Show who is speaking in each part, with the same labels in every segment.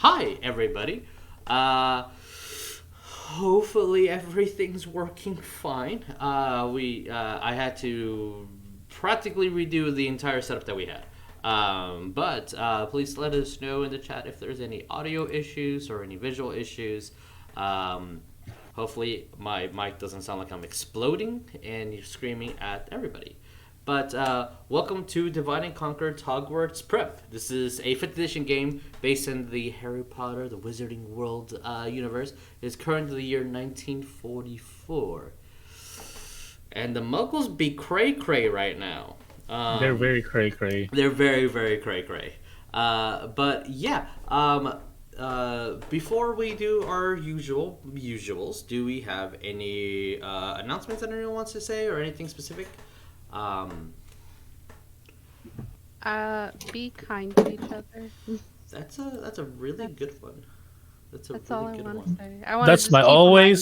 Speaker 1: Hi, everybody. Uh, Hopefully everything's working fine. I had to practically redo the entire setup that we had. But please let us know in the chat if there's any audio issues or any visual issues. Um, Hopefully my mic doesn't sound like I'm exploding and you're screaming at everybody. But welcome to Divide and Conquer Hogwarts Prep. This is a 5th edition game based in the Harry Potter, the Wizarding World universe. It's currently the year 1944. And the Muggles be cray-cray right now.
Speaker 2: They're very cray cray.
Speaker 1: They're very, very cray-cray. Before we do our usuals, do we have any announcements that anyone wants to say or anything specific? Um,
Speaker 3: Be kind to each other.
Speaker 1: that's a really good one. That's a
Speaker 3: That's
Speaker 1: really
Speaker 3: all I
Speaker 1: good
Speaker 3: want to
Speaker 1: one.
Speaker 3: say. I want to
Speaker 2: That's
Speaker 3: just
Speaker 2: my
Speaker 3: keep reminding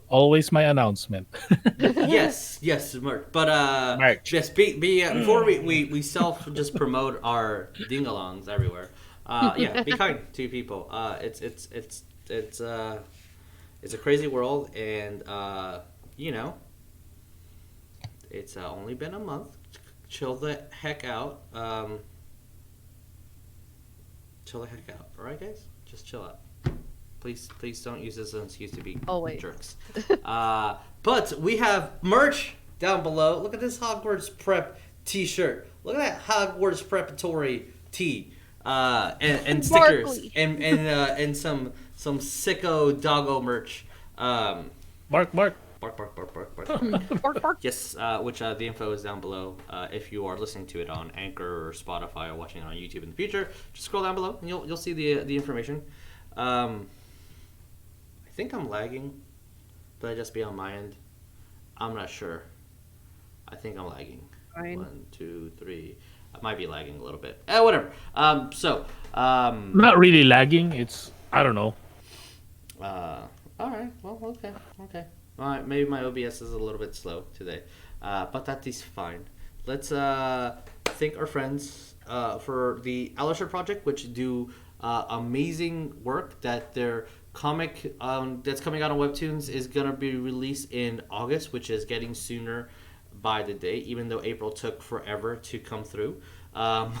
Speaker 2: always my announcement.
Speaker 3: people.
Speaker 1: Yes, Mark. But
Speaker 2: March.
Speaker 1: just be before we self just promote our dingalongs everywhere. Yeah, be kind to people. It's a crazy world, and you know, it's only been a month. Chill the heck out. Chill the heck out. All right, guys, just chill out. Please don't use this as an excuse to be
Speaker 3: Always.
Speaker 1: jerks. But we have merch down below. Look at this Hogwarts Prep T-shirt. Look at that Hogwarts Preparatory tee. And stickers
Speaker 3: Sparkly.
Speaker 1: and some sicko doggo merch.
Speaker 2: Mark.
Speaker 1: Bark, bark, bark, bark, bark.
Speaker 3: Bark, bark.
Speaker 1: Yes, which the info is down below. If you are listening to it on Anchor or Spotify or watching it on YouTube in the future, just scroll down below and you'll see the information. I think I'm lagging. But I just be on my end? I'm not sure. I think I'm lagging.
Speaker 3: Fine.
Speaker 1: 1, 2, 3. I might be lagging a little bit. Whatever.
Speaker 2: Not really lagging. It's I don't know.
Speaker 1: All right. Well, okay. All right. Maybe my OBS is a little bit slow today, but that is fine. Let's thank our friends for the Alistair Project, which do amazing work. That their comic that's coming out on Webtoons is gonna be released in August, which is getting sooner by the day, even though April took forever to come through. Um,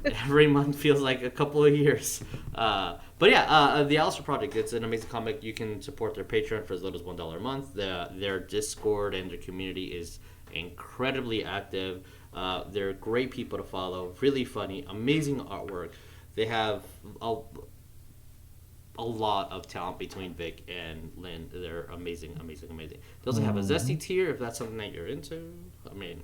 Speaker 1: every month feels like a couple of years. The Alistair Project, it's an amazing comic. You can support their Patreon for as little as $1 a month. Their Discord and their community is incredibly active. They're great people to follow, really funny, amazing artwork. They have a lot of talent between Vic and Lynn. They're amazing. They also have a Zesty tier if that's something that you're into. I mean,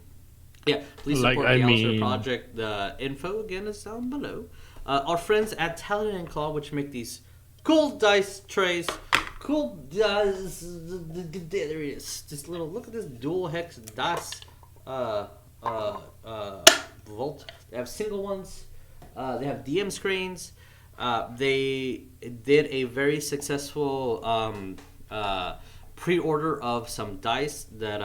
Speaker 1: yeah, please support the Alistair Project. The info again is down below. Our friends at Talon and Claw, which make these cool dice trays. Cool dice. There it is. This little look at this dual hex dice vault. They have single ones. They have DM screens. They did a very successful pre-order of some dice that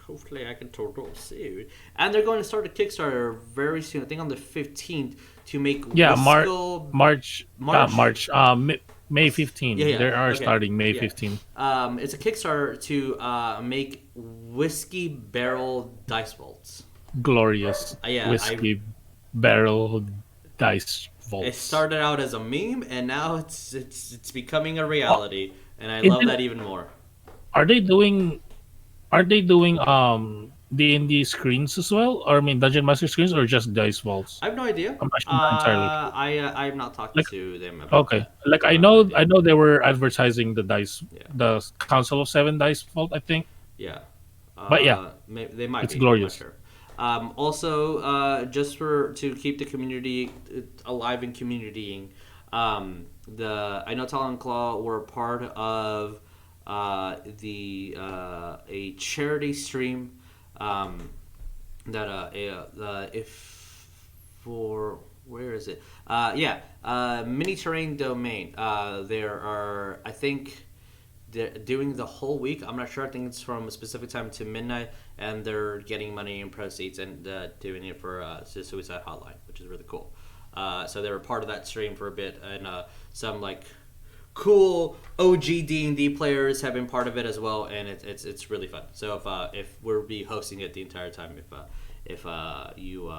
Speaker 1: hopefully I can total soon. And they're going to start a Kickstarter very soon. I think on the 15th to make
Speaker 2: March. May 15.
Speaker 1: Yeah,
Speaker 2: They are
Speaker 1: okay.
Speaker 2: starting May
Speaker 1: Yeah.
Speaker 2: 15.
Speaker 1: It's a Kickstarter to make whiskey barrel dice vaults.
Speaker 2: Glorious whiskey barrel dice vaults.
Speaker 1: It started out as a meme, and now it's becoming a reality, and I love that even more.
Speaker 2: Are they doing D&D screens as well, or I mean Dungeon Master screens, or just dice vaults?
Speaker 1: I have no idea.
Speaker 2: I'm not entirely sure.
Speaker 1: I have not talked to them about
Speaker 2: Okay, like I know they were advertising the dice, the Council of Seven dice vault, I think.
Speaker 1: Yeah,
Speaker 2: But yeah,
Speaker 1: they might.
Speaker 2: it's
Speaker 1: be,
Speaker 2: glorious.
Speaker 1: I'm not sure. Also, just to keep the community alive and communitying, I know Talon Claw were part of a charity stream where is it? Mini terrain domain. There are, I think, doing the whole week. I'm not sure. I think it's from a specific time to midnight, and they're getting money and proceeds and doing it for Suicide Hotline, which is really cool. So they were part of that stream for a bit, and some like cool OG D&D players have been part of it as well, and it's really fun. So if we'll be hosting it the entire time, if you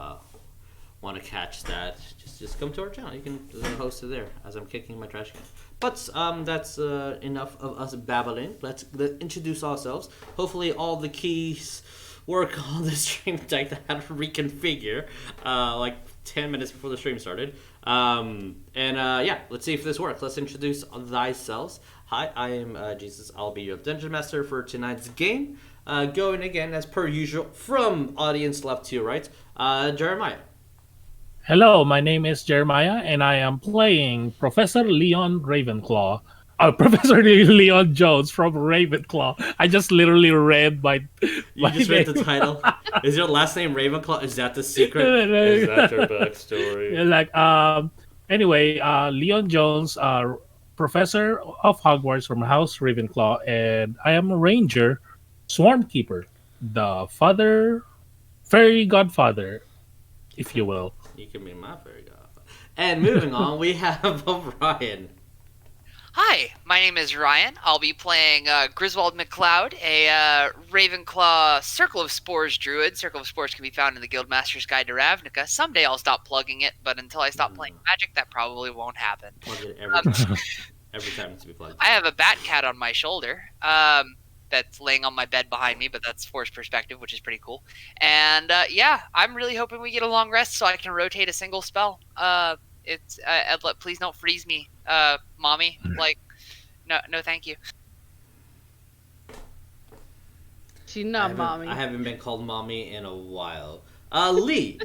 Speaker 1: want to catch that, just come to our channel. You can host it there as I'm kicking my trash can. But that's enough of us babbling. Let's introduce ourselves. Hopefully all the keys work on the stream deck that I had to reconfigure like 10 minutes before the stream started. Yeah, let's see if this works. Let's introduce thyself. Hi, I am Jesus. I'll be your Dungeon Master for tonight's game. Going again, as per usual, from audience left to right, Jeremiah.
Speaker 2: Hello, my name is Jeremiah, and I am playing Professor Leon Ravenclaw. Professor Leon Jones from Ravenclaw. I just literally read
Speaker 1: You just read the title. Is your last name Ravenclaw? Is that the secret? Is that your backstory?
Speaker 2: Anyway, Leon Jones, Professor of Hogwarts from House Ravenclaw, and I am a Ranger, Swarmkeeper, the fairy godfather, if you will.
Speaker 1: You can be my fairy godfather. And moving on, we have Ryan.
Speaker 4: Hi, my name is Ryan. I'll be playing Griswold McLeod, a Ravenclaw Circle of Spores Druid. Circle of Spores can be found in the Guildmaster's Guide to Ravnica. Someday I'll stop plugging it, but until I stop playing Magic, that probably won't happen.
Speaker 1: Plug it every time it's to be plugged.
Speaker 4: I have a bat cat on my shoulder that's laying on my bed behind me, but that's forced perspective, which is pretty cool. And yeah, I'm really hoping we get a long rest so I can rotate a single spell. Please don't freeze me, mommy. Like, no, thank you.
Speaker 3: She's not mommy.
Speaker 1: I haven't been called mommy in a while. Lee.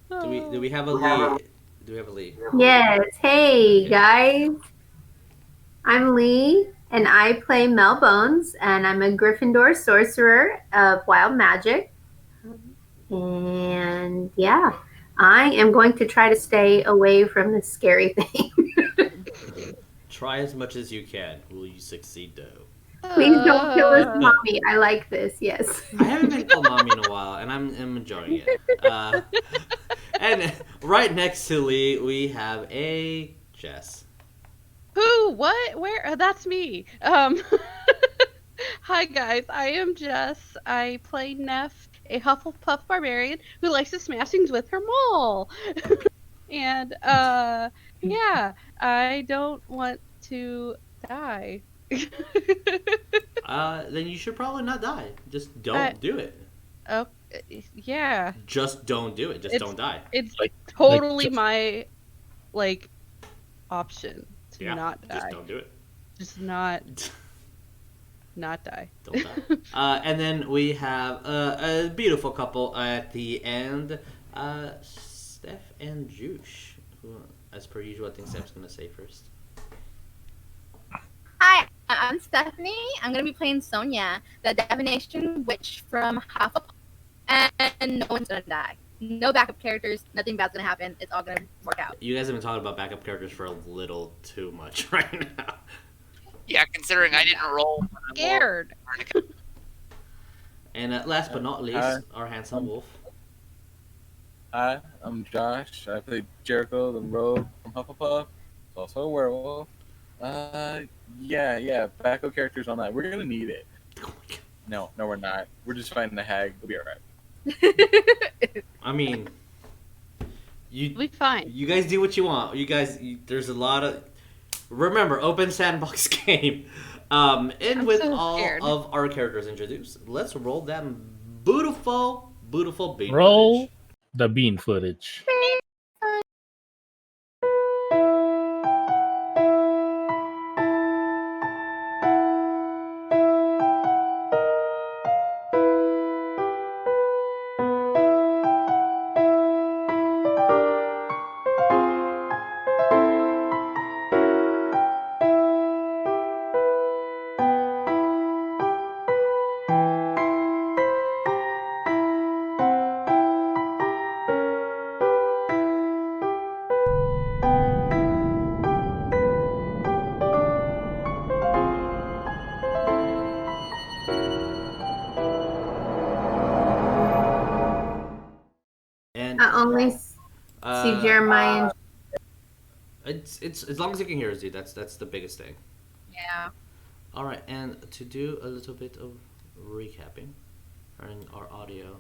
Speaker 1: Do we have a Lee? Do we have a Lee?
Speaker 5: Yes. Hey, guys. I'm Lee, and I play Mel Bones, and I'm a Gryffindor sorcerer of wild magic. And yeah, I am going to try to stay away from this scary thing.
Speaker 1: Try as much as you can. Will you succeed, though?
Speaker 5: Please don't kill us, mommy. I like this. Yes.
Speaker 1: I haven't been called mommy in a while, and I'm enjoying it. And right next to Lee, we have a Jess.
Speaker 3: Who? What? Where? That's me. Hi guys, I am Jess. I play Neff, a Hufflepuff barbarian who likes to smash things with her maul. And yeah, I don't want to die.
Speaker 1: Then you should probably not die. Just don't do it.
Speaker 3: Oh, yeah.
Speaker 1: Just don't do it. Just don't die.
Speaker 3: It's totally my option to not die.
Speaker 1: Just don't do it.
Speaker 3: Just not die.
Speaker 1: Don't die. And then we have a beautiful couple at the end, Steph and Juice, who, as per usual, I think Steph's going to say first.
Speaker 6: Hi, I'm Stephanie. I'm going to be playing Sonya, the divination witch from Hufflepuff, and no one's going to die. No backup characters, nothing bad's going to happen. It's all going to work out.
Speaker 1: You guys have been talking about backup characters for a little too much right now.
Speaker 4: Yeah, considering I didn't roll.
Speaker 3: Scared.
Speaker 1: And last but not least, our handsome wolf.
Speaker 7: Hi, I'm Josh. I play Jericho, the rogue from Hufflepuff. He's also a werewolf. Yeah, backup characters on that. We're gonna need it. No, we're not. We're just fighting the hag. We'll be alright.
Speaker 1: I mean,
Speaker 3: We'll be fine.
Speaker 1: You guys do what you want. There's a lot of... Remember, open sandbox game. And with
Speaker 3: so
Speaker 1: all
Speaker 3: scared.
Speaker 1: of our characters introduced, let's roll that beautiful bean
Speaker 2: Roll
Speaker 1: footage.
Speaker 2: the bean footage.
Speaker 5: only see Jeremiah and
Speaker 1: It's as long as you can hear us, dude. That's the biggest thing.
Speaker 6: Yeah.
Speaker 1: All right, and to do a little bit of recapping, turning our audio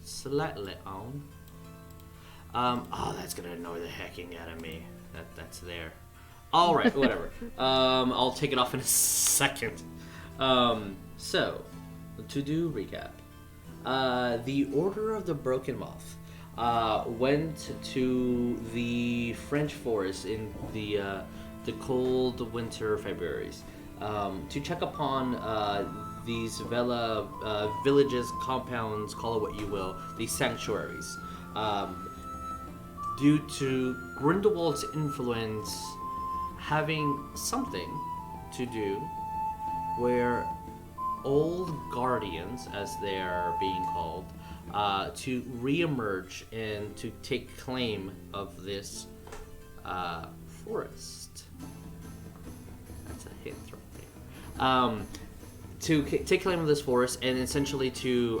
Speaker 1: slightly on. Oh, that's gonna annoy the hecking out of me. That's there. All right, whatever. I'll take it off in a second. So, to do recap, the Order of the Broken Moth went to the French forest in the cold winter Februarys to check upon these villages, compounds, call it what you will, these sanctuaries. Due to Grindelwald's influence having something to do where old guardians, as they are being called, to re-emerge and to take claim of this forest. That's a hint right there. To take claim of this forest and essentially to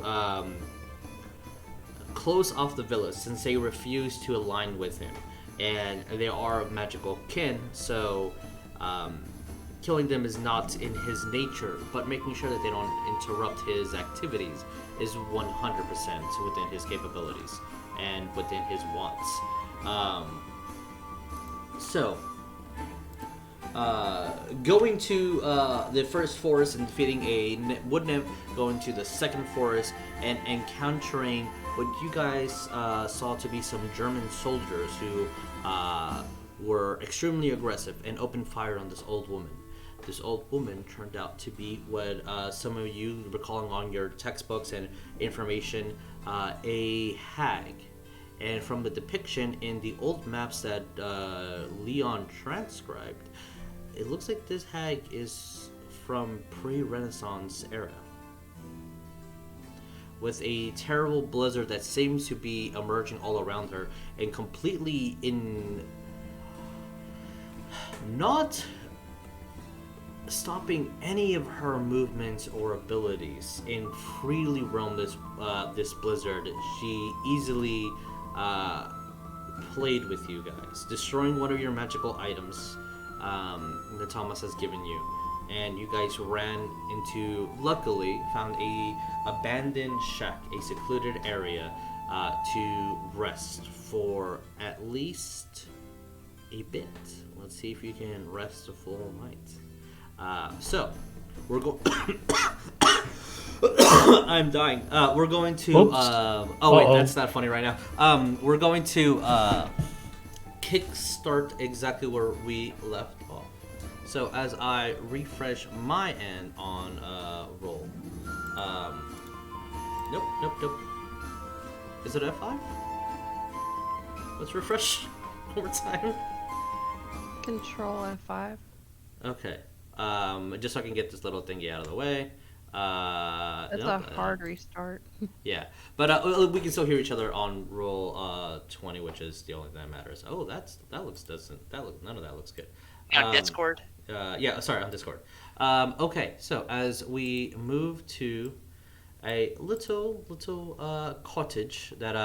Speaker 1: close off the villas, since they refuse to align with him, and they are magical kin, so killing them is not in his nature, but making sure that they don't interrupt his activities is 100% within his capabilities and within his wants. Going to the first forest and defeating a wood nymph, going to the second forest and encountering what you guys saw to be some German soldiers who were extremely aggressive and opened fire on this old woman. This old woman turned out to be what some of you recalling on your textbooks and information, a hag. And from the depiction in the old maps that Leon transcribed, it looks like this hag is from pre-Renaissance era, with a terrible blizzard that seems to be emerging all around her and completely not stopping any of her movements or abilities and freely roam this blizzard. She easily played with you guys, destroying one of your magical items that Thomas has given you, and you guys ran into, luckily found a abandoned shack, a secluded area to rest for at least a bit. Let's see if you can rest a full night. So we're going I'm dying. We're going to oh wait, that's not funny right now. We're going to kickstart exactly where we left off. So as I refresh my end on roll, nope. Is it F5? Let's refresh one more time.
Speaker 3: Control F5.
Speaker 1: Okay. Just so I can get this little thingy out of the way.
Speaker 3: That's a hard restart.
Speaker 1: Yeah, but we can still hear each other on roll 20, which is the only thing that matters. Oh, none of that looks good.
Speaker 4: On Discord.
Speaker 1: Yeah, sorry, on Discord. Okay, so as we move to a little cottage that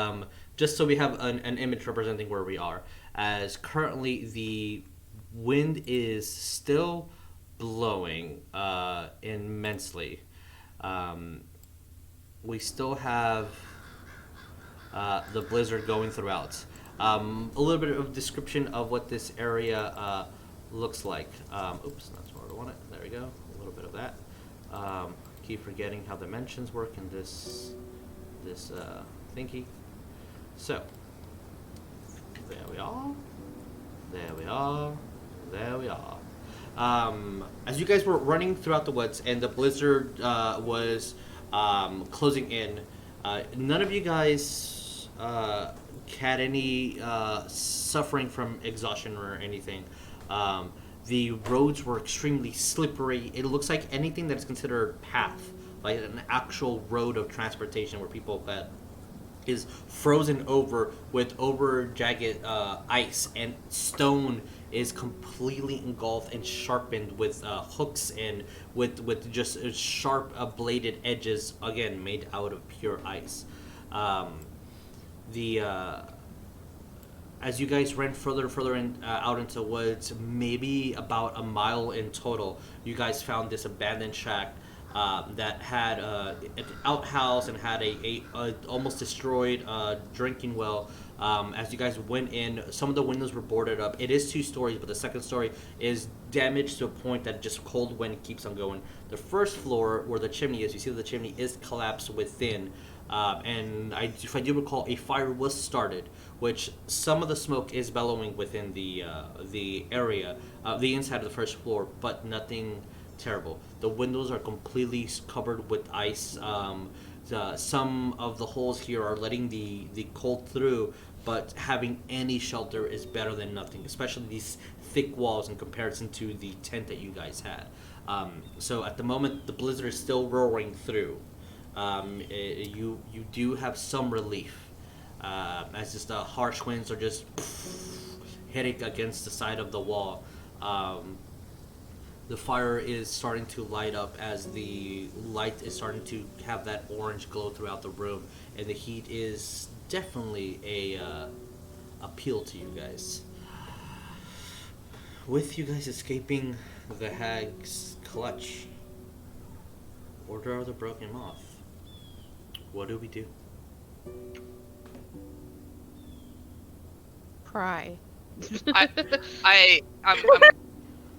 Speaker 1: just so we have an image representing where we are, as currently the wind is still blowing immensely. We still have the blizzard going throughout. A little bit of description of what this area looks like. Oops, that's where I want it. There we go. A little bit of that. Keep forgetting how dimensions work in this thingy. So there we are. As you guys were running throughout the woods and the blizzard was closing in, none of you guys had any suffering from exhaustion or anything. The roads were extremely slippery. It looks like anything that is considered path, like an actual road of transportation where people is frozen over with jagged ice, and stone is completely engulfed and sharpened with hooks and with just sharp bladed edges, again made out of pure ice. the as you guys ran further and further out into the woods, maybe about a mile in total, you guys found this abandoned shack that had an outhouse and had a almost destroyed drinking well. As you guys went in, some of the windows were boarded up. It is 2 stories, but the second story is damaged to a point that just cold wind keeps on going. The first floor, where the chimney is, you see the chimney is collapsed within. And if I do recall, a fire was started, which some of the smoke is bellowing within the area, the inside of the first floor, but nothing terrible. The windows are completely covered with ice. Some of the holes here are letting the cold through, but having any shelter is better than nothing, especially these thick walls in comparison to the tent that you guys had. So at the moment, the blizzard is still roaring through. You do have some relief, as just the harsh winds are just hitting against the side of the wall. The fire is starting to light up as the light is starting to have that orange glow throughout the room, and the heat is definitely a appeal to you guys. With you guys escaping the hag's clutch, Order of the Broken Moth, what do we do?
Speaker 3: Cry.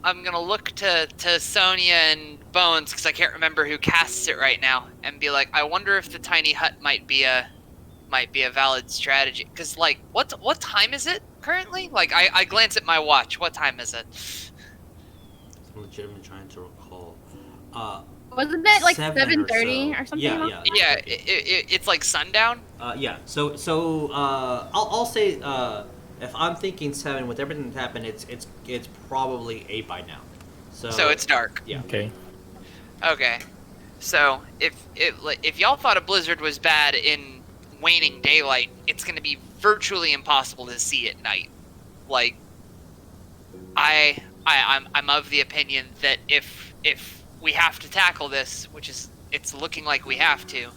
Speaker 4: I'm gonna look to Sonya and Bones, because I can't remember who casts it right now, and be like, I wonder if the tiny hut might be a valid strategy. Because like, what time is it currently? Like, I glance at my watch. What time is it?
Speaker 1: I'm legitimately trying to recall.
Speaker 6: Wasn't it like
Speaker 1: 7:30
Speaker 6: or something?
Speaker 4: Yeah, it's like sundown.
Speaker 1: Yeah. So I'll say if I'm thinking 7 with everything that happened, it's probably 8 by now.
Speaker 4: So it's dark.
Speaker 1: Yeah.
Speaker 2: Okay.
Speaker 4: Okay. So if y'all thought a blizzard was bad in waning daylight, it's going to be virtually impossible to see at night. Like, I'm of the opinion that if we have to tackle this, which is it's looking like we have to,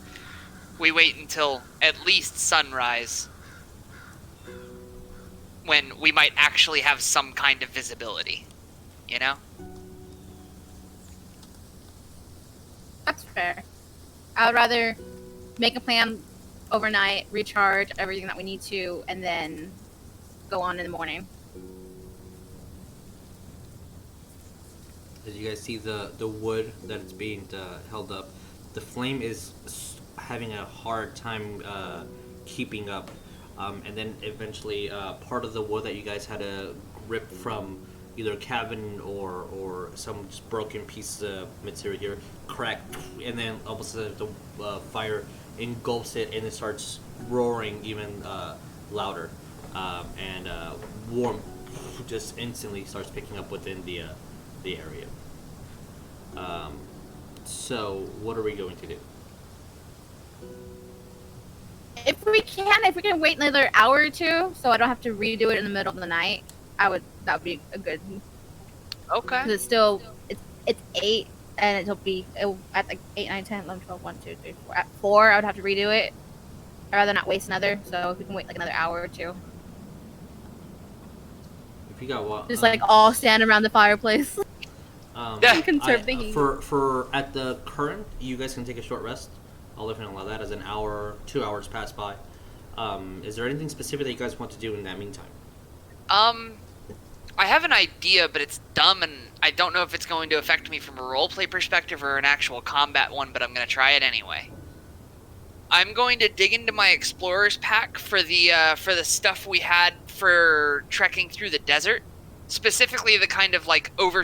Speaker 4: we wait until at least sunrise, when we might actually have some kind of visibility, you know?
Speaker 6: That's fair. I would rather make a plan overnight, recharge everything that we need to, and then go on in the morning.
Speaker 1: As you guys see the wood that is being held up, the flame is having a hard time keeping up. And then eventually part of the wood that you guys had to rip from either a cabin or some just broken piece of material here cracked, and then almost the fire engulfs it, and it starts roaring even louder, and warmth just instantly starts picking up within the area. So what are we going to do?
Speaker 6: If we can wait another hour or two, so I don't have to redo it in the middle of the night, that would be a good.
Speaker 4: Okay.
Speaker 6: Because it's 8, and it'll at like 8, 9, 10, 11, 12, 1, 2, 3, 4. At 4, I would have to redo it. I'd rather not waste another. So if we can wait like another hour or two,
Speaker 1: If you got what?
Speaker 6: just like all stand around the fireplace.
Speaker 4: Yeah.
Speaker 6: Conserve the heat.
Speaker 1: For at the current, you guys can take a short rest. I'll definitely allow that as an hour, 2 hours pass by. Is there anything specific that you guys want to do in that meantime?
Speaker 4: I have an idea, but it's dumb, and I don't know if it's going to affect me from a roleplay perspective or an actual combat one, but I'm going to try it anyway. I'm going to dig into my explorer's pack for the stuff we had for trekking through the desert, specifically the kind of like over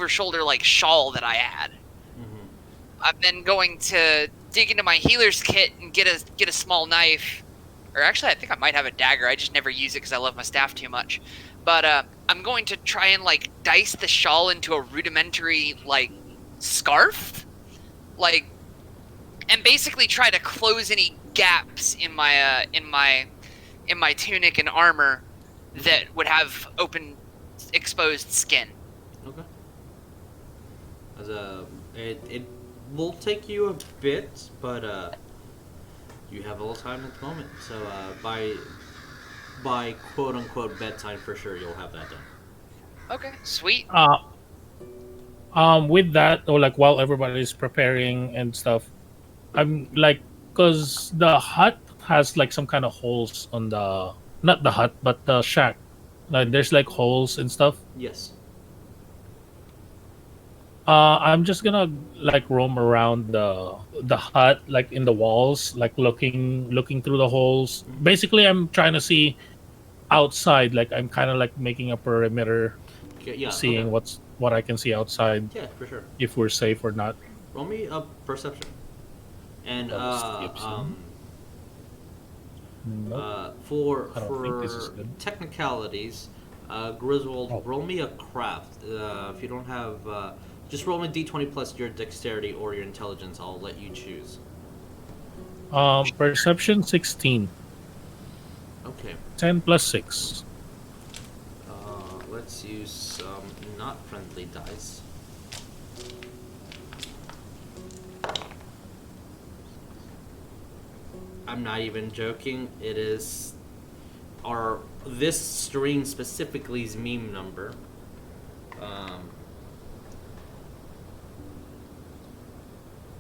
Speaker 4: shoulder like shawl that I had.
Speaker 1: Mm-hmm.
Speaker 4: I'm then going to dig into my healer's kit and get a small knife, or actually I think I might have a dagger. I just never use it because I love my staff too much. But I'm going to try and like dice the shawl into a rudimentary like scarf, like, and basically try to close any gaps in my tunic and armor that would have open, exposed skin.
Speaker 1: Okay. It will take you a bit, but You have a little time at the moment, so by quote unquote bedtime for sure you'll have that done.
Speaker 4: Okay, sweet.
Speaker 2: With that, or like while everybody's preparing and stuff, I'm like, cause the hut has like some kind of holes on the, not the hut, but the shack. Like there's like holes and stuff.
Speaker 1: Yes.
Speaker 2: I'm just gonna like roam around the hut, like in the walls, like looking through the holes. Basically, I'm trying to see outside. Like I'm kind of like making a perimeter,
Speaker 1: Okay, yeah.
Speaker 2: seeing
Speaker 1: Okay.
Speaker 2: what I can see outside,
Speaker 1: Yeah, for sure.
Speaker 2: if we're safe or not.
Speaker 1: Roll me a perception. And
Speaker 2: Gibson. Nope.
Speaker 1: for
Speaker 2: I don't think this is good.
Speaker 1: technicalities, Griswold,
Speaker 2: Oh.
Speaker 1: roll me a craft. If you don't have, just roll me d20 plus your dexterity or your intelligence. I'll let you choose.
Speaker 2: Perception 16.
Speaker 1: Okay.
Speaker 2: 10 plus 6.
Speaker 1: Let's use some not friendly dice. I'm not even joking. It is this string specifically's meme number.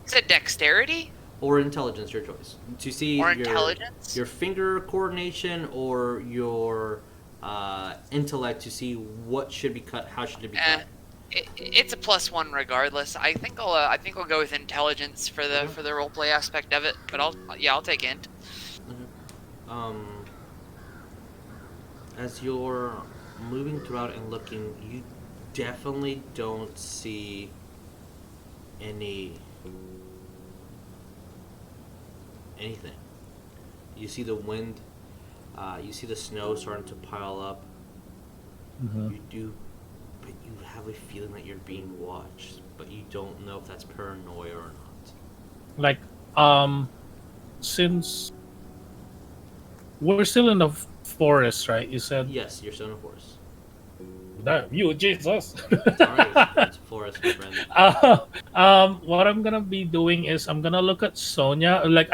Speaker 4: Is it dexterity?
Speaker 1: Or intelligence, your choice. To see
Speaker 4: Or
Speaker 1: your
Speaker 4: intelligence?
Speaker 1: your finger coordination or your intellect to see what should be cut, how should it be cut.
Speaker 4: It's a +1 regardless. I think I'll go with intelligence for the roleplay aspect of it. But I'll take int.
Speaker 1: As you're moving throughout and looking, you definitely don't see anything. You see the wind, you see the snow starting to pile up. You do, but you have a feeling that you're being watched, but you don't know if that's paranoia or not.
Speaker 2: Like, since we're still in the forest, right? You said.
Speaker 1: Yes, you're still in a forest.
Speaker 2: Damn, you Jesus.
Speaker 1: Alright, it's a forest, my friend.
Speaker 2: What I'm gonna be doing is I'm gonna look at Sonya. Like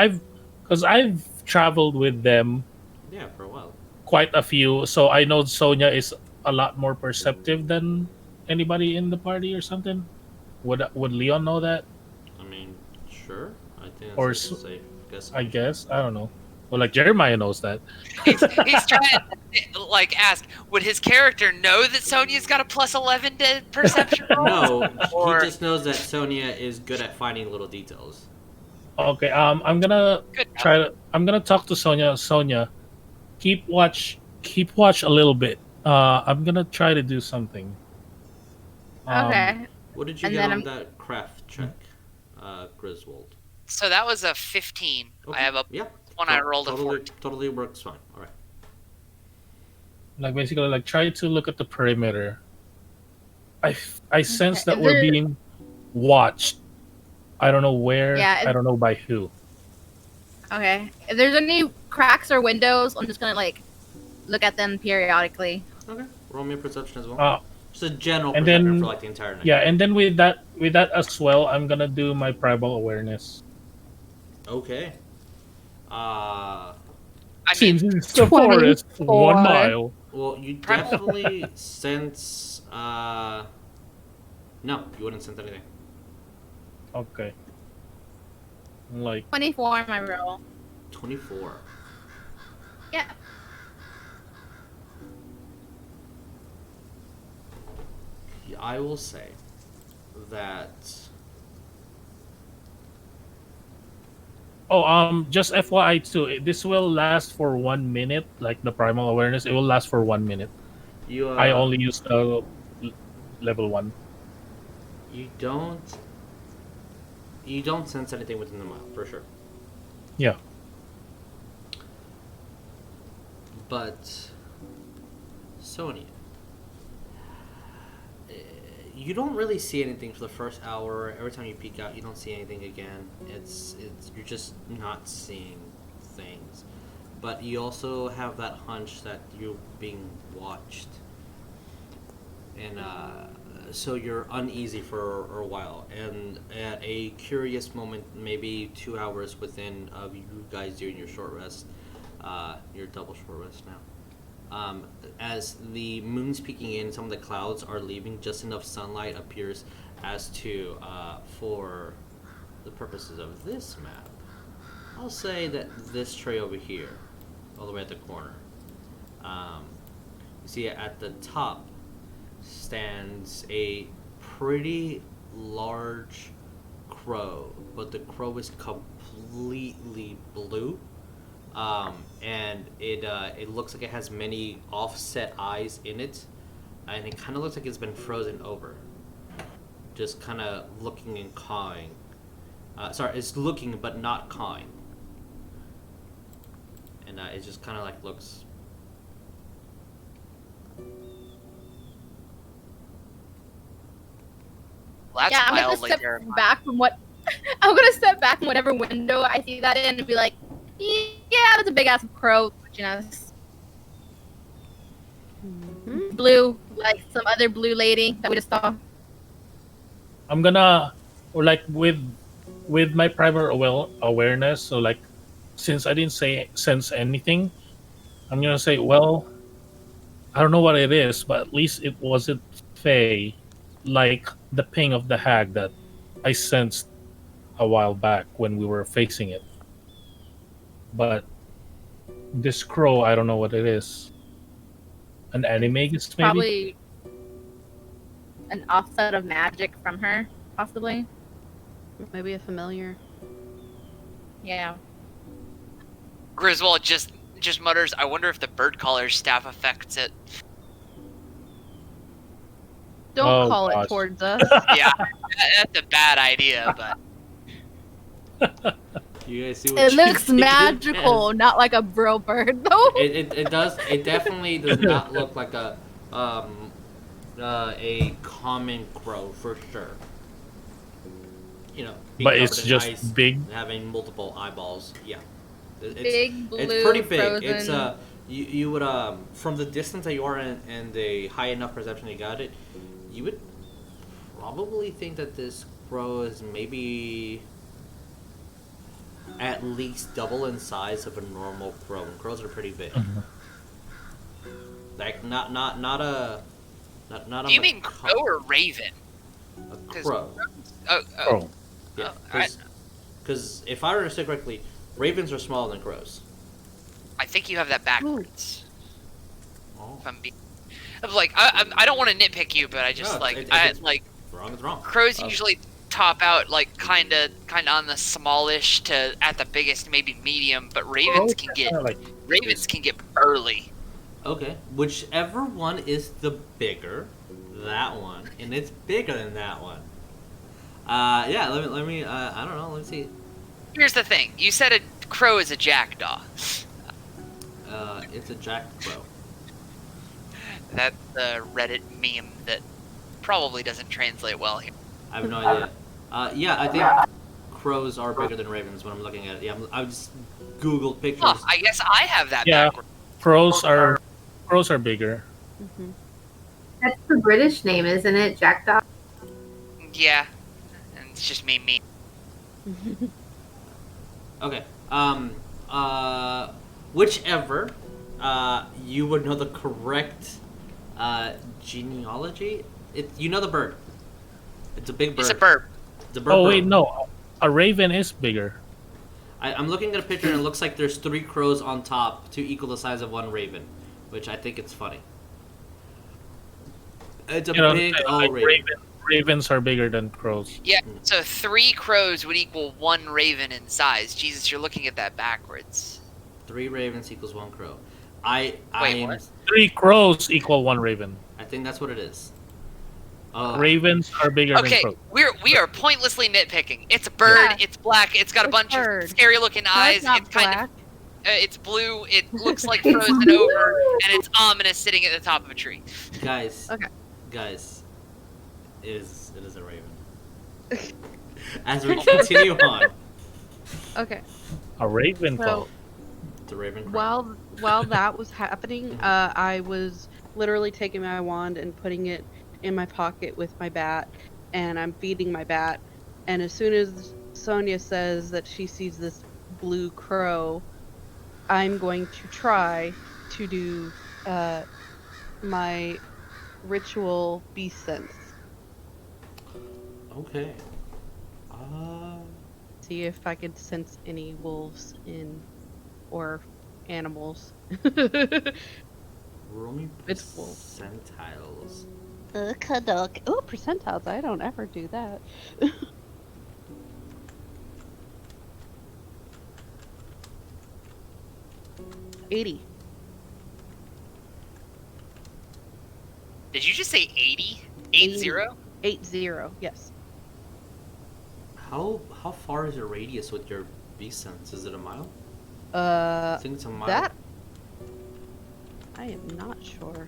Speaker 2: because I've traveled with them
Speaker 1: Yeah, for a while.
Speaker 2: quite a few, so I know Sonya is a lot more perceptive than anybody in the party or something. Would Leon know that?
Speaker 1: I mean, sure. I think
Speaker 2: Or
Speaker 1: that's safe.
Speaker 2: I guess I don't know. Well, like Jeremiah knows that.
Speaker 4: He's trying to like ask, would his character know that Sonya's got a +11 to perception roll?
Speaker 1: No,
Speaker 4: Or-
Speaker 1: he just knows that Sonya is good at finding little details.
Speaker 2: Okay, I'm gonna
Speaker 4: Good enough.
Speaker 2: I'm gonna talk to Sonya. Sonya, keep watch a little bit. I'm gonna try to do something.
Speaker 6: Okay.
Speaker 1: What did you
Speaker 6: And
Speaker 1: get
Speaker 6: then
Speaker 1: on
Speaker 6: I'm-
Speaker 1: that craft check, Griswold?
Speaker 4: So that was a 15.
Speaker 1: Okay.
Speaker 4: I have a
Speaker 1: Yeah.
Speaker 4: one I rolled a
Speaker 1: totally,
Speaker 4: 14.
Speaker 1: totally works fine. All right.
Speaker 2: Like basically, like try to look at the perimeter. I sense that
Speaker 6: Is
Speaker 2: we're
Speaker 6: there-
Speaker 2: being watched. I don't know where.
Speaker 6: Yeah,
Speaker 2: I don't know by who.
Speaker 6: Okay. If there's any cracks or windows, I'm just gonna like look at them periodically.
Speaker 1: Okay. Roll me a perception as well. Just a general
Speaker 2: and
Speaker 1: perception
Speaker 2: then-
Speaker 1: for like the entire night.
Speaker 2: Yeah, and then with that as well, I'm gonna do my primal awareness.
Speaker 1: Okay.
Speaker 4: I mean,
Speaker 2: Since it's the forest,
Speaker 6: 24.
Speaker 2: 1 mile.
Speaker 1: Well, you
Speaker 4: Primal-
Speaker 1: definitely sense. No, you wouldn't sense anything.
Speaker 2: Okay. Like
Speaker 6: 24 on my roll.
Speaker 1: 24.
Speaker 6: Yeah.
Speaker 1: I will say that.
Speaker 2: just FYI too, this will last for 1 minute. Like the primal awareness, it will last for 1 minute.
Speaker 1: You.
Speaker 2: I only used level 1.
Speaker 1: You don't sense anything within the mile, for sure.
Speaker 2: Yeah.
Speaker 1: But Sonya, you don't really see anything for the first hour. Every time you peek out, you don't see anything again. It's you're just not seeing things. But you also have that hunch that you're being watched. And so you're uneasy for a while, and at a curious moment, maybe 2 hours within of you guys doing your short rest, your double short rest now. As the moon's peeking in, some of the clouds are leaving. Just enough sunlight appears as to, for the purposes of this map, I'll say that this tree over here, all the way at the corner, you see at the top stands a pretty large crow, but the crow is completely blue, and it looks like it has many offset eyes in it, and it kind of looks like it's been frozen over, just kind of looking and cawing. Sorry, it's looking but not cawing, and it just kind of like looks.
Speaker 4: Well, that's
Speaker 6: Yeah, I'm gonna
Speaker 4: mildly
Speaker 6: step
Speaker 4: terrifying.
Speaker 6: back from what I'm gonna step back from whatever window I see that in and be like, yeah, that's a big ass crow, you know. Blue, like some other blue lady that we just saw.
Speaker 2: I'm gonna, or like with my prior awareness. So like, since I didn't sense anything, I'm gonna say, well, I don't know what it is, but at least it wasn't Fey, like the ping of the hag that I sensed a while back when we were facing it. But this crow, I don't know what it is. An animagus, maybe?
Speaker 6: Probably an offset of magic from her, possibly.
Speaker 3: Maybe a familiar.
Speaker 6: Yeah.
Speaker 4: Griswold just mutters, I wonder if the bird caller's staff affects it.
Speaker 3: Don't
Speaker 2: Oh,
Speaker 3: call
Speaker 2: gosh.
Speaker 3: it towards us.
Speaker 4: Yeah, that's a bad idea, but
Speaker 1: You guys see what
Speaker 6: It
Speaker 1: you
Speaker 6: looks
Speaker 1: did?
Speaker 6: magical, not like a bro bird, though.
Speaker 1: It does. It definitely does not look like a common crow for sure. You know, being
Speaker 2: But it's
Speaker 1: covered in
Speaker 2: just
Speaker 1: ice
Speaker 2: big.
Speaker 1: and having multiple eyeballs. Yeah,
Speaker 6: Big, blue,
Speaker 1: it's pretty big.
Speaker 6: frozen.
Speaker 1: It's you would from the distance that you are in and the high enough perception you got it, you would probably think that this crow is maybe at least double in size of a normal crow. And crows are pretty big. Like not a.
Speaker 4: do you mean crow or raven?
Speaker 1: A
Speaker 4: 'Cause-
Speaker 1: crow.
Speaker 4: Oh,
Speaker 2: Crow.
Speaker 1: Yeah,
Speaker 4: alright.
Speaker 1: because if I understand correctly, ravens are smaller than crows.
Speaker 4: I think you have that backwards.
Speaker 1: Oh,
Speaker 4: If I'm being, I'm like, I don't want to nitpick you, but I just
Speaker 1: No,
Speaker 4: like,
Speaker 1: if
Speaker 4: I
Speaker 1: it's-
Speaker 4: like
Speaker 1: wrong is wrong.
Speaker 4: crows usually top out like kind of on the smallish to at the biggest, maybe medium, but ravens can get burly.
Speaker 1: Okay, whichever one is the bigger, that one, and it's bigger than that one. Yeah. Let me. I don't know. Let me see.
Speaker 4: Here's the thing: you said a crow is a jackdaw.
Speaker 1: It's a jack crow.
Speaker 4: That's the Reddit meme that probably doesn't translate well here.
Speaker 1: I have no idea. Yeah, I think crows are bigger than ravens when I'm looking at it. Yeah, I just googled pictures.
Speaker 4: Huh, I guess I have that
Speaker 2: Yeah.
Speaker 4: backwards.
Speaker 2: Crows are bigger.
Speaker 5: That's the British name, isn't it? Jackdaw.
Speaker 4: Yeah, and it's just me.
Speaker 1: Okay. Whichever, you would know the correct genealogy. You know the bird. It's a big bird.
Speaker 4: It's a burp.
Speaker 1: It's a bird.
Speaker 2: Oh wait, no, a raven is bigger.
Speaker 1: I'm looking at a picture and it looks like there's 3 crows on top to equal the size of one raven, which I think it's funny. It's a
Speaker 2: You know,
Speaker 1: big
Speaker 2: like
Speaker 1: old raven.
Speaker 2: ravens are bigger than crows.
Speaker 4: Yeah, so 3 crows would equal 1 raven in size. Jesus, you're looking at that backwards.
Speaker 1: 3 ravens equals 1 crow.
Speaker 4: Wait, what?
Speaker 2: 3 crows equal 1 raven.
Speaker 1: I think that's what it is.
Speaker 2: Ravens are bigger than
Speaker 4: Okay,
Speaker 2: crows.
Speaker 4: we are pointlessly nitpicking. It's a bird.
Speaker 3: Yeah.
Speaker 4: It's black. It's got a
Speaker 3: It's
Speaker 4: bunch
Speaker 3: bird.
Speaker 4: of scary looking
Speaker 3: No,
Speaker 4: eyes.
Speaker 3: it's not
Speaker 4: It's kind
Speaker 3: black.
Speaker 4: of it's blue. It looks like
Speaker 5: It's
Speaker 4: frozen
Speaker 5: blue.
Speaker 4: over, and it's ominous sitting at the top of a tree.
Speaker 1: Guys.
Speaker 3: Okay.
Speaker 1: Guys. It is a raven. As we continue on.
Speaker 3: Okay.
Speaker 2: A raven
Speaker 3: So
Speaker 2: call.
Speaker 1: It's a raven crow.
Speaker 3: while that was happening, I was literally taking my wand and putting it in my pocket with my bat, and I'm feeding my bat. And as soon as Sonya says that she sees this blue crow, I'm going to try to do my ritual beast sense.
Speaker 1: Okay. Uh,
Speaker 3: See if I could sense any wolves in or animals.
Speaker 1: roll me
Speaker 3: It's wolf.
Speaker 1: percentiles.
Speaker 3: Kaduk. Oh, percentiles. I don't ever do that. 80.
Speaker 4: Did you just say 80? 80?
Speaker 3: 80, yes.
Speaker 1: How far is your radius with your beast sense? Is it a mile? I think it's a mile.
Speaker 3: That I am not sure.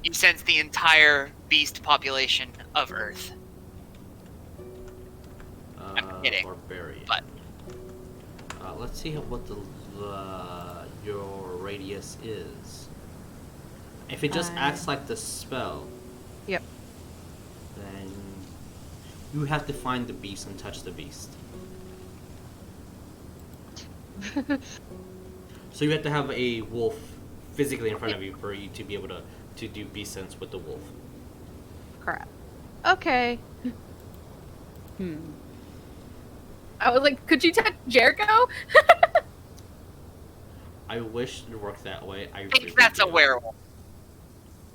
Speaker 4: You sense the entire beast population of Earth. I'm kidding,
Speaker 1: Barbarian.
Speaker 4: but-
Speaker 1: Let's see what your radius is. If it just acts like the spell.
Speaker 3: Yep.
Speaker 1: Then you have to find the beast and touch the beast. So you have to have a wolf physically in front of you for you to be able to do beast sense with the wolf.
Speaker 3: Crap. Okay.
Speaker 6: I was like, could you touch Jericho?
Speaker 1: I wish it worked that way. I
Speaker 4: think
Speaker 1: really
Speaker 4: that's a
Speaker 1: do.
Speaker 4: werewolf.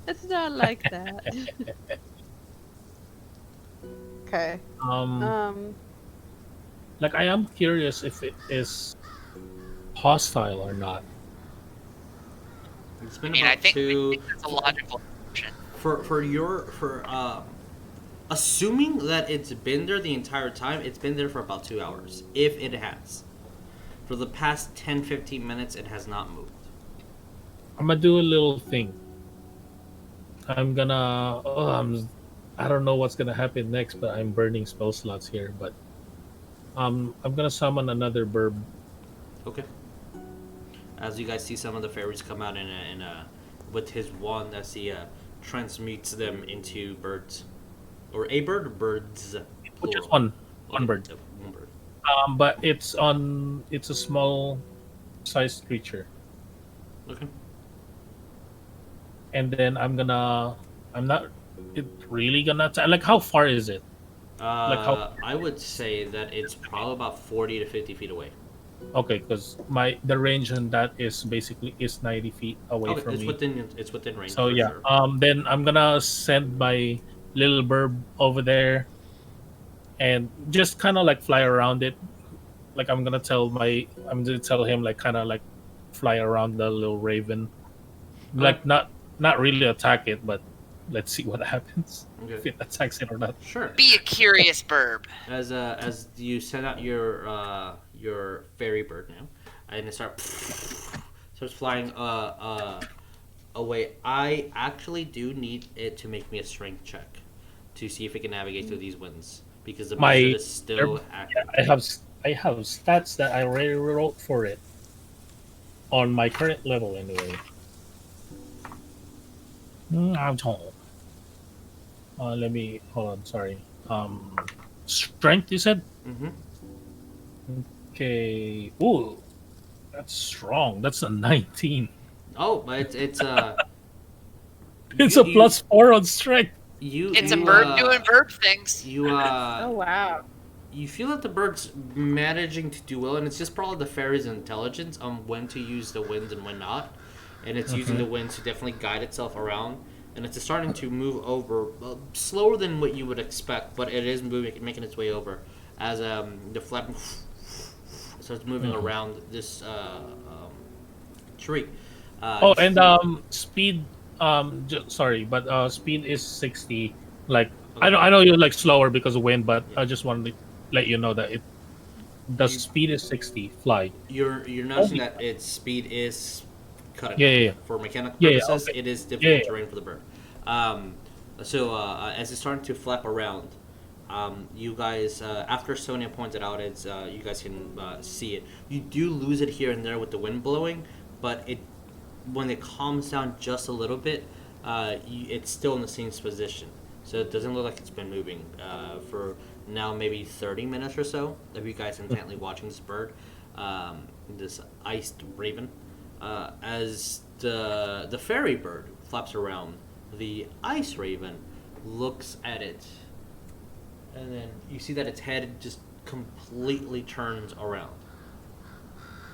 Speaker 3: It's not like that. Okay.
Speaker 2: Like I am curious if it is hostile or not.
Speaker 1: It's
Speaker 4: I
Speaker 1: been
Speaker 4: mean,
Speaker 1: about
Speaker 4: I think
Speaker 1: two.
Speaker 4: that's a logical option.
Speaker 1: Assuming that it's been there the entire time, it's been there for about 2 hours. If it has. For the past 10-15 minutes, it has not moved.
Speaker 2: I'm gonna do a little thing. I'm gonna. I don't know what's gonna happen next, but I'm burning spell slots here. But I'm gonna summon another burb.
Speaker 1: Okay. As you guys see some of the fairies come out with his wand as he transmutes them into birds. Or a bird or birds?
Speaker 2: Just
Speaker 1: plural?
Speaker 2: one bird.
Speaker 1: One bird.
Speaker 2: But it's a small sized creature.
Speaker 1: Okay.
Speaker 2: And then I'm not really gonna attack. Like, how far is it?
Speaker 1: I would say that it's probably about 40 to 50 feet away.
Speaker 2: Okay, because the range on that is basically 90 feet away
Speaker 1: Okay,
Speaker 2: from
Speaker 1: it's
Speaker 2: me.
Speaker 1: within range.
Speaker 2: So
Speaker 1: for
Speaker 2: yeah,
Speaker 1: sure.
Speaker 2: then I'm gonna send my little burb over there, and just kind of like fly around it. Like I'm gonna tell him like kind of like fly around the little raven, like not really attack it, but let's see what happens if
Speaker 1: Okay.
Speaker 2: it attacks it or not.
Speaker 1: Sure.
Speaker 4: Be a curious burb.
Speaker 1: As you send out your fairy bird now, and it starts flying away. I actually do need it to make me a strength check to see if it can navigate through these winds because the
Speaker 2: My-
Speaker 1: blizzard is still active.
Speaker 2: Yeah, I have stats that I already wrote for it on my current level anyway. I'm told. Let me hold on. Sorry. Strength. You said.
Speaker 1: Mm-hmm.
Speaker 2: Okay. Ooh, that's strong. That's a 19.
Speaker 1: Oh, but it's
Speaker 2: It's
Speaker 1: you-
Speaker 2: a +4 on strength.
Speaker 4: It's a bird doing bird things.
Speaker 6: Oh wow.
Speaker 1: You feel that the bird's managing to do well, and it's just probably the fairy's intelligence on when to use the winds and when not. And it's using the winds to definitely guide itself around. And it's starting to move over slower than what you would expect, but it is making its way over as the flap starts moving around this tree.
Speaker 2: Speed. Sorry, but speed is 60. Like I know you're like slower because of wind, but I just wanted to let you know that the speed is 60. Fly.
Speaker 1: You're noticing that its speed is cutting.
Speaker 2: Yeah.
Speaker 1: For mechanical
Speaker 2: Yeah,
Speaker 1: purposes,
Speaker 2: okay.
Speaker 1: it is difficult
Speaker 2: Yeah.
Speaker 1: terrain for the bird. As it's starting to flap around, you guys, after Sonya pointed out, it's you guys can see it. You do lose it here and there with the wind blowing, but when it calms down just a little bit, it's still in the same position. So it doesn't look like it's been moving for now maybe 30 minutes or so of you guys intently watching this bird, this iced raven. As the fairy bird flaps around, the ice raven looks at it, and then you see that its head just completely turns around.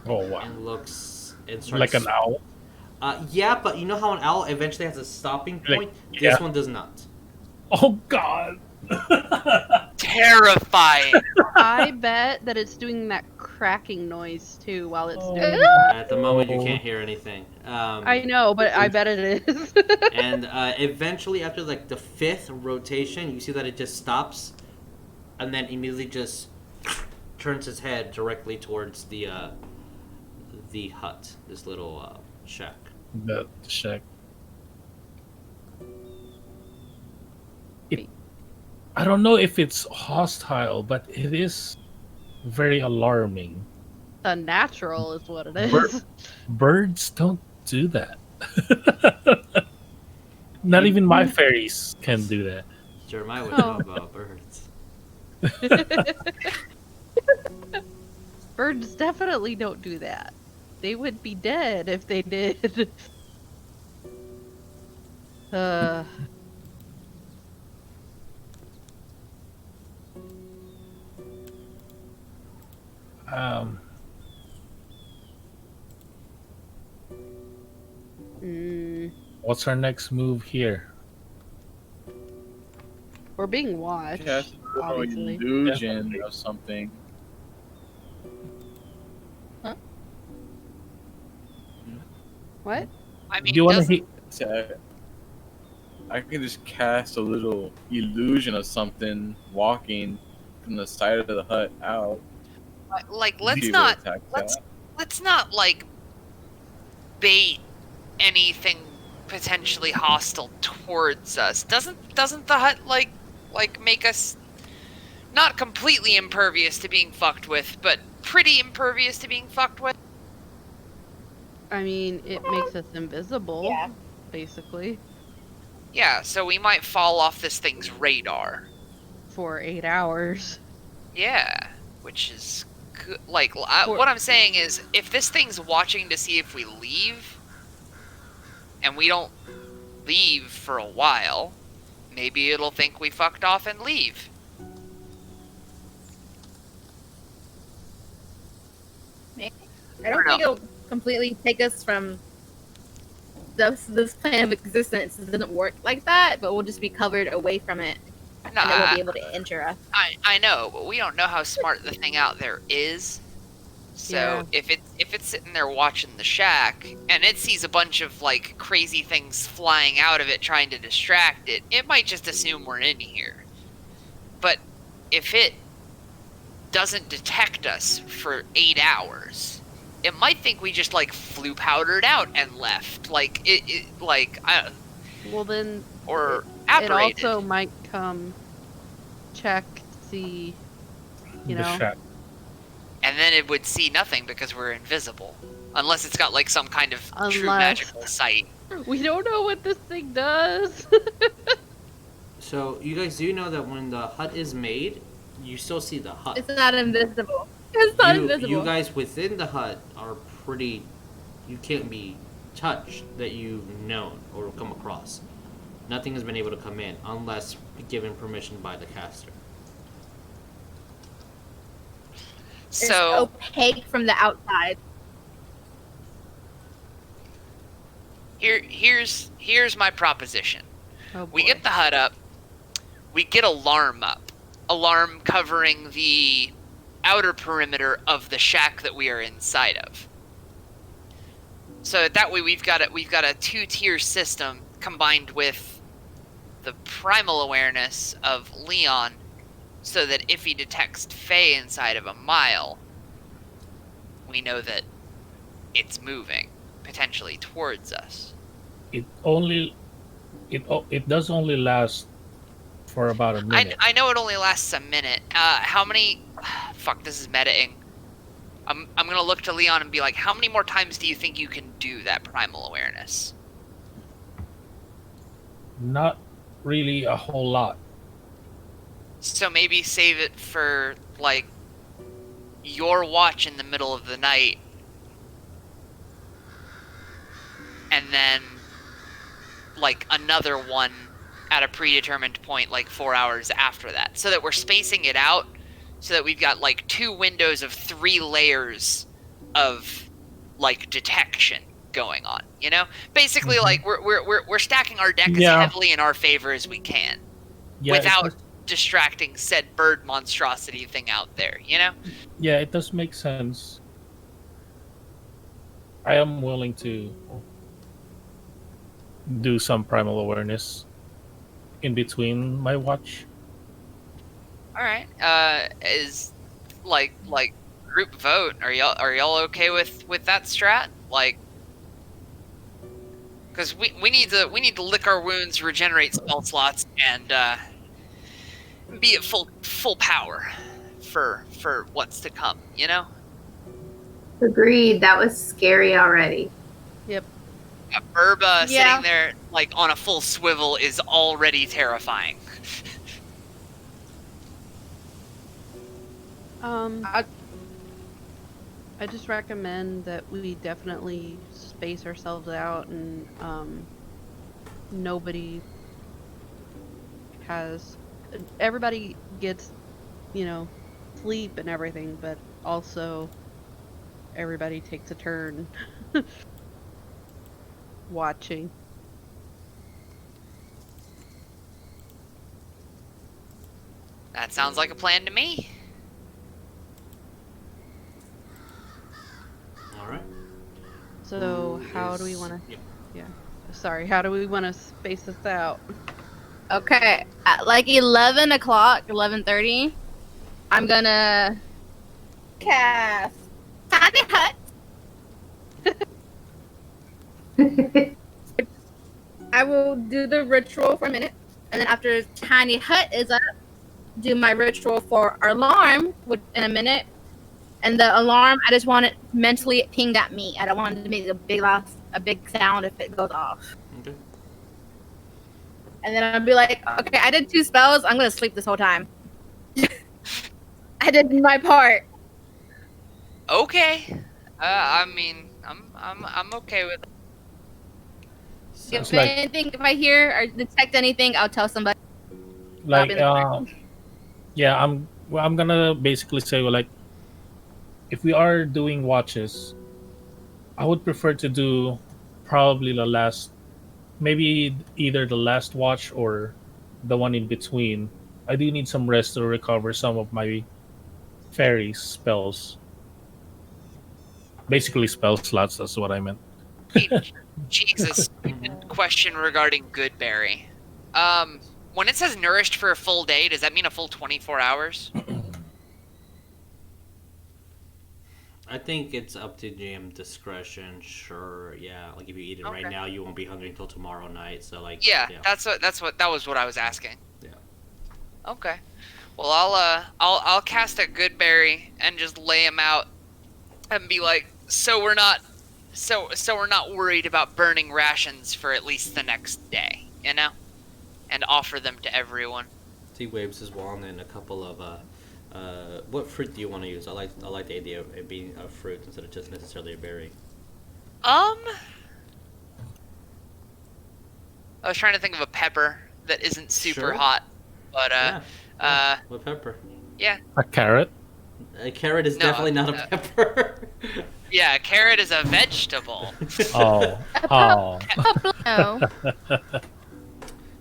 Speaker 2: Oh wow!
Speaker 1: And looks and starts
Speaker 2: Like an owl.
Speaker 1: Yeah, but you know how an owl eventually has a stopping
Speaker 2: Like,
Speaker 1: point?
Speaker 2: yeah.
Speaker 1: This one does not.
Speaker 2: Oh god!
Speaker 4: Terrifying.
Speaker 3: I bet that it's doing that cracking noise too while it's doing it.
Speaker 1: At the moment, you can't hear anything.
Speaker 3: I know, but I bet it is.
Speaker 1: And eventually, after like the 5th rotation, you see that it just stops, and then immediately just turns its head directly towards the hut, this little shack.
Speaker 2: The shack. I don't know if it's hostile, but it is very alarming.
Speaker 3: Unnatural is what it is.
Speaker 2: Birds don't do that. Not even my fairies can do that.
Speaker 1: Jeremiah would know about birds.
Speaker 3: Birds definitely don't do that. They would be dead if they did.
Speaker 2: What's our next move here?
Speaker 3: We're being watched.
Speaker 7: Yes,
Speaker 3: obviously.
Speaker 7: illusion of something.
Speaker 3: What?
Speaker 4: I mean,
Speaker 2: Do you want to
Speaker 4: doesn't-
Speaker 2: hit?
Speaker 7: So, I can just cast a little illusion of something walking from the side of the hut out.
Speaker 4: like let's
Speaker 7: See if it
Speaker 4: not
Speaker 7: attacks
Speaker 4: let's
Speaker 7: that.
Speaker 4: let's not like bait anything potentially hostile towards us. Doesn't the hut like make us not completely impervious to being fucked with, but pretty impervious to being fucked with?
Speaker 3: I mean, it makes us invisible,
Speaker 6: Yeah.
Speaker 3: basically,
Speaker 4: Yeah, so we might fall off this thing's radar.
Speaker 3: for 8 hours.
Speaker 4: Yeah, which is good. Like, what I'm saying is, if this thing's watching to see if we leave, and we don't leave for a while, maybe it'll think we fucked off and leave.
Speaker 6: I don't think it'll completely take us from this plane of existence. It doesn't work like that, but we'll just be covered away from it,
Speaker 4: No,
Speaker 6: and it won't be able to enter us.
Speaker 4: I know, but we don't know how smart the thing out there is. So
Speaker 3: Yeah.
Speaker 4: if it's sitting there watching the shack and it sees a bunch of like crazy things flying out of it trying to distract it, it might just assume we're in here. But if it doesn't detect us for 8 hours, it might think we just like flew powdered out and left. Like
Speaker 3: Well, then
Speaker 4: or
Speaker 3: it
Speaker 4: apparated.
Speaker 3: also might come check, see, you
Speaker 2: The
Speaker 3: know.
Speaker 2: shack.
Speaker 4: And then it would see nothing because we're invisible. Unless it's got like some kind of true
Speaker 3: Unless-
Speaker 4: magical sight.
Speaker 3: We don't know what this thing does.
Speaker 1: So you guys do know that when the hut is made, you still see the hut.
Speaker 6: It's not invisible. It's not invisible.
Speaker 1: You guys within the hut are pretty. You can't be touched that you've known or come across. Nothing has been able to come in unless given permission by the caster.
Speaker 6: It's
Speaker 4: So
Speaker 6: opaque from the outside.
Speaker 4: here's my proposition.
Speaker 3: Oh,
Speaker 4: We
Speaker 3: boy.
Speaker 4: get the hut up. We get alarm up. Alarm covering the outer perimeter of the shack that we are inside of. So that way we've got a 2-tier system combined with the primal awareness of Leon, so that if he detects Fae inside of a mile, we know that it's moving potentially towards us.
Speaker 2: It does only last for about a minute.
Speaker 4: I know it only lasts a minute. How many? Fuck, this is metaing. I'm gonna look to Leon and be like, how many more times do you think you can do that primal awareness?
Speaker 2: Not really a whole lot.
Speaker 4: So maybe save it for, like, your watch in the middle of the night. And then, like, another one at a predetermined point, like 4 hours after that. So that we're spacing it out, so that we've got, like, 2 windows of 3 layers of, like, detection going on, you know? Basically, like, we're stacking our deck as heavily in our favor as we can. Without distracting said bird monstrosity thing out there, you know?
Speaker 2: Yeah, it does make sense. I am willing to do some primal awareness in between my watch.
Speaker 4: All right. Is like group vote? Are y'all okay with that strat? Like, because we need to lick our wounds, regenerate spell slots, and be at full power for what's to come. You know.
Speaker 5: Agreed. That was scary already.
Speaker 3: Yep.
Speaker 4: Burba sitting there like on a full swivel is already terrifying.
Speaker 3: I just recommend that we definitely space ourselves out, and everybody gets, sleep and everything, but also everybody takes a turn watching.
Speaker 4: That sounds like a plan to me.
Speaker 1: All right.
Speaker 3: So how do we want to? Yeah. Sorry. How do we want to space this out?
Speaker 6: Okay, at like 11 o'clock, 11:30, I'm gonna cast Tiny Hut. I will do the ritual for a minute, and then after Tiny Hut is up, do my ritual for alarm in a minute. And the alarm, I just want it mentally pinged at me. I don't want it to make a big sound if it goes off.
Speaker 1: Okay.
Speaker 6: And then I'll be like, okay, I did 2 spells. I'm gonna sleep this whole time. I did my part.
Speaker 4: Okay. I mean, I'm okay with it.
Speaker 6: If I hear or detect anything, I'll tell somebody.
Speaker 2: Like, yeah, I'm gonna basically say, like, if we are doing watches, I would prefer to do probably maybe either the last watch or the one in between. I do need some rest to recover some of my fairy spells. Basically spell slots, that's what I meant.
Speaker 4: Jesus. Question regarding Goodberry. When it says nourished for a full day, does that mean a full 24 hours?
Speaker 1: I think it's up to GM discretion. Sure, yeah. Like if you eat it right now, you won't be hungry until tomorrow night. So like,
Speaker 4: yeah. that was what I was asking.
Speaker 1: Yeah.
Speaker 4: Okay. Well, I'll cast a Goodberry and just lay him out and be like, so we're not worried about burning rations for at least the next day, you know, and offer them to everyone.
Speaker 1: He waves his wand and a couple of what fruit do you want to use? I like the idea of it being a fruit instead of just necessarily a berry.
Speaker 4: I was trying to think of a pepper that isn't super hot, but
Speaker 1: what pepper?
Speaker 4: Yeah.
Speaker 2: A carrot?
Speaker 1: A carrot is definitely not a pepper.
Speaker 4: Yeah, a carrot is a vegetable.
Speaker 2: Oh.
Speaker 6: No.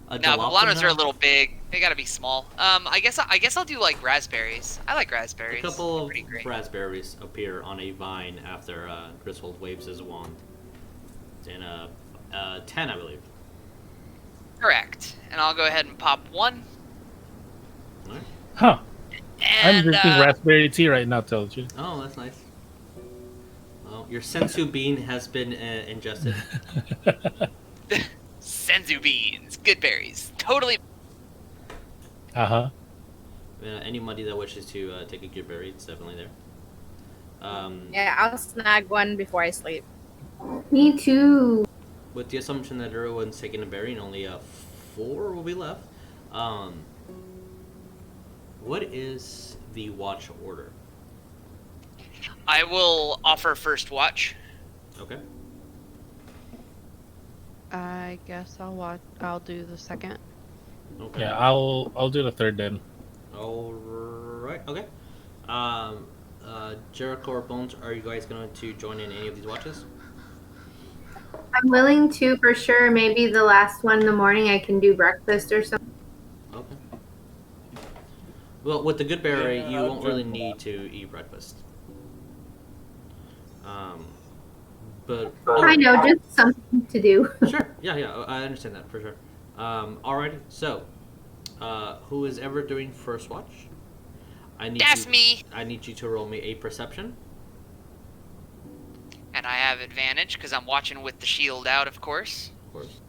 Speaker 4: No, poblanos are a little big. They gotta be small. I guess I'll do like raspberries. I like raspberries.
Speaker 1: A couple of raspberries appear on a vine after Griswold waves his wand. In a 10, I believe.
Speaker 4: Correct. And I'll go ahead and pop 1.
Speaker 1: Right.
Speaker 2: Huh.
Speaker 4: And,
Speaker 2: I'm drinking raspberry tea right now, told you.
Speaker 1: Oh, that's nice. Well, your sensu bean has been ingested.
Speaker 4: Senzu beans, good berries, totally.
Speaker 1: Anybody that wishes to take a good berry, it's definitely there.
Speaker 6: Yeah, I'll snag one before I sleep.
Speaker 5: Me too.
Speaker 1: With the assumption that everyone's taking a berry and only 4 will be left. What is the watch order?
Speaker 4: I will offer first watch.
Speaker 1: Okay.
Speaker 3: I guess I'll do the second.
Speaker 1: Okay.
Speaker 2: Yeah, I'll do the third then.
Speaker 1: All right. Okay. Jericho or Bones, are you guys going to join in any of these watches?
Speaker 5: I'm willing to for sure. Maybe the last one in the morning I can do breakfast or something.
Speaker 1: Okay. Well, with the good berry,
Speaker 7: Yeah,
Speaker 1: you
Speaker 7: I'll
Speaker 1: won't really
Speaker 7: jump
Speaker 1: need to eat breakfast. But
Speaker 5: I know, just something to do.
Speaker 1: sure, yeah, I understand that for sure. Alrighty, so who is ever doing first watch?
Speaker 4: That's me.
Speaker 1: I need you to roll me a perception.
Speaker 4: And I have advantage because I'm watching with the shield out, of course.
Speaker 1: Of course.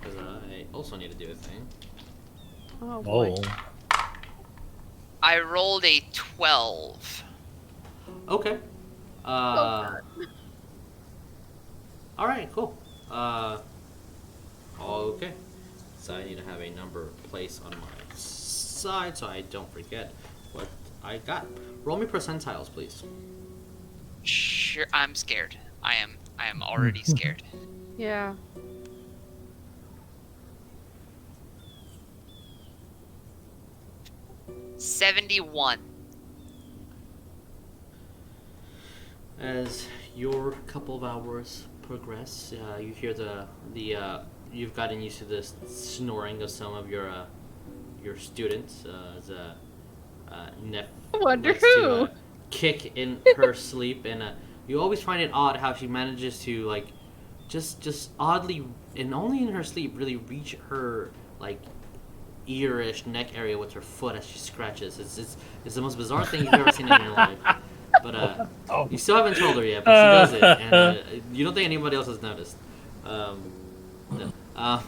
Speaker 1: Because I also need to do a thing.
Speaker 3: Oh boy.
Speaker 2: Oh,
Speaker 4: I rolled a 12.
Speaker 1: Okay. All right, cool. Okay. So I need to have a number placed on my side so I don't forget what I got. Roll me percentiles, please.
Speaker 4: Sure, I'm scared. I am already scared.
Speaker 3: Yeah.
Speaker 4: $71.
Speaker 1: As your couple of hours progress, you hear the you've gotten used to the snoring of some of your students. As Nef
Speaker 3: I wonder
Speaker 1: likes to,
Speaker 3: who.
Speaker 1: kick in her sleep, and you always find it odd how she manages to like just oddly and only in her sleep really reach her like earish neck area with her foot as she scratches. It's the most bizarre thing you've ever seen in your life. But you still haven't told her yet, but she does it, and you don't think anybody else has noticed. No.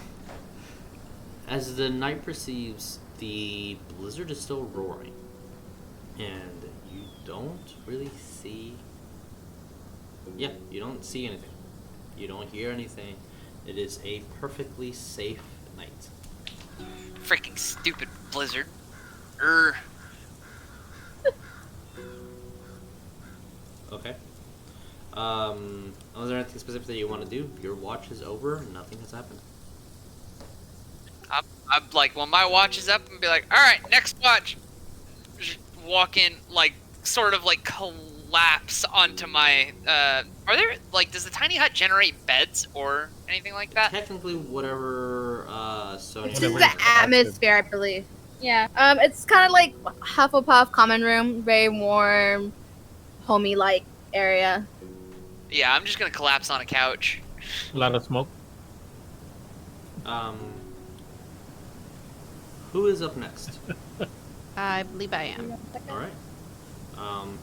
Speaker 1: As the night perceives, the blizzard is still roaring, and you don't really see. Yeah, you don't see anything. You don't hear anything. It is a perfectly safe night.
Speaker 4: Freaking stupid blizzard.
Speaker 1: Okay. Is there anything specific that you want to do? Your watch is over. Nothing has happened.
Speaker 4: I'm like, when my watch is up, and be like, all right, next watch. Just walk in, like, sort of like collapse onto my. Are there like, does the tiny hut generate beds or anything like that?
Speaker 1: Technically, whatever Sonya.
Speaker 6: It's
Speaker 2: Whatever
Speaker 6: just
Speaker 2: is
Speaker 6: the atmosphere, I believe. Yeah. It's kind of like Hufflepuff common room, very warm, homey-like area.
Speaker 4: Yeah, I'm just gonna collapse on a couch.
Speaker 2: a lot of smoke.
Speaker 1: Who is up next?
Speaker 3: I believe I am.
Speaker 1: All right.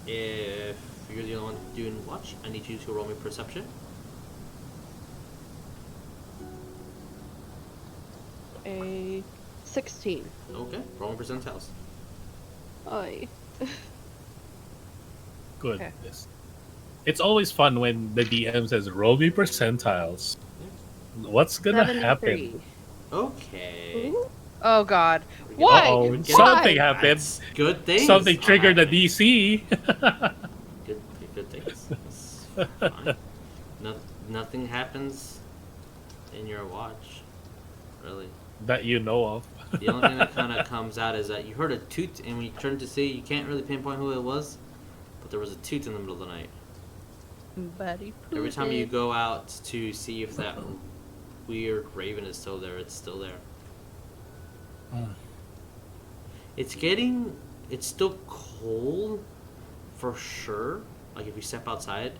Speaker 1: If you're the only one doing watch, I need you to roll me perception.
Speaker 3: A 16.
Speaker 1: Okay. Roll me percentiles.
Speaker 3: Oy.
Speaker 2: Goodness. It's always fun when the DM says, roll me percentiles. What's gonna
Speaker 3: 73.
Speaker 2: happen?
Speaker 1: Okay.
Speaker 3: Oh god. Why?
Speaker 2: Uh-oh,
Speaker 3: Why?
Speaker 2: something happened.
Speaker 1: That's good things.
Speaker 2: Something triggered the
Speaker 1: happening.
Speaker 2: DC.
Speaker 1: Good things. That's fine. Nothing happens in your watch, really.
Speaker 2: that you know of.
Speaker 1: The only thing that kind of comes out is that you heard a toot, and when you turned to see, you can't really pinpoint who it was, but there was a toot in the middle of the night.
Speaker 3: Buddy.
Speaker 1: Every time you go out to see if that weird raven is still there, it's still there. It's still cold, for sure, like if you step outside,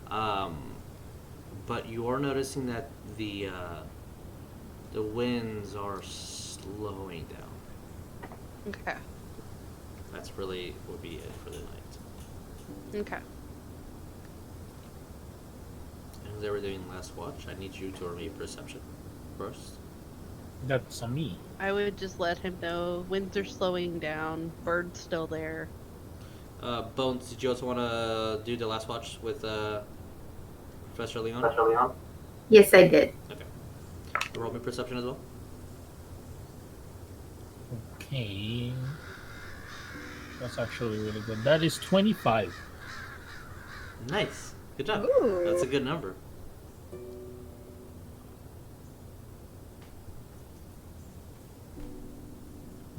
Speaker 1: but you are noticing that the winds are slowing down.
Speaker 3: Okay.
Speaker 1: That's really would be it for the night.
Speaker 3: Okay.
Speaker 1: And they were doing last watch. I need you to roll me perception first.
Speaker 2: That's on me.
Speaker 3: I would just let him know winds are slowing down. Bird's still there.
Speaker 1: Bones, did you also want to do the last watch with Professor Leon?
Speaker 5: Yes, I did.
Speaker 1: Okay. Roll me perception as well.
Speaker 2: Okay. That's actually really good. That is 25.
Speaker 1: Nice. Good job.
Speaker 6: Ooh.
Speaker 1: That's a good number.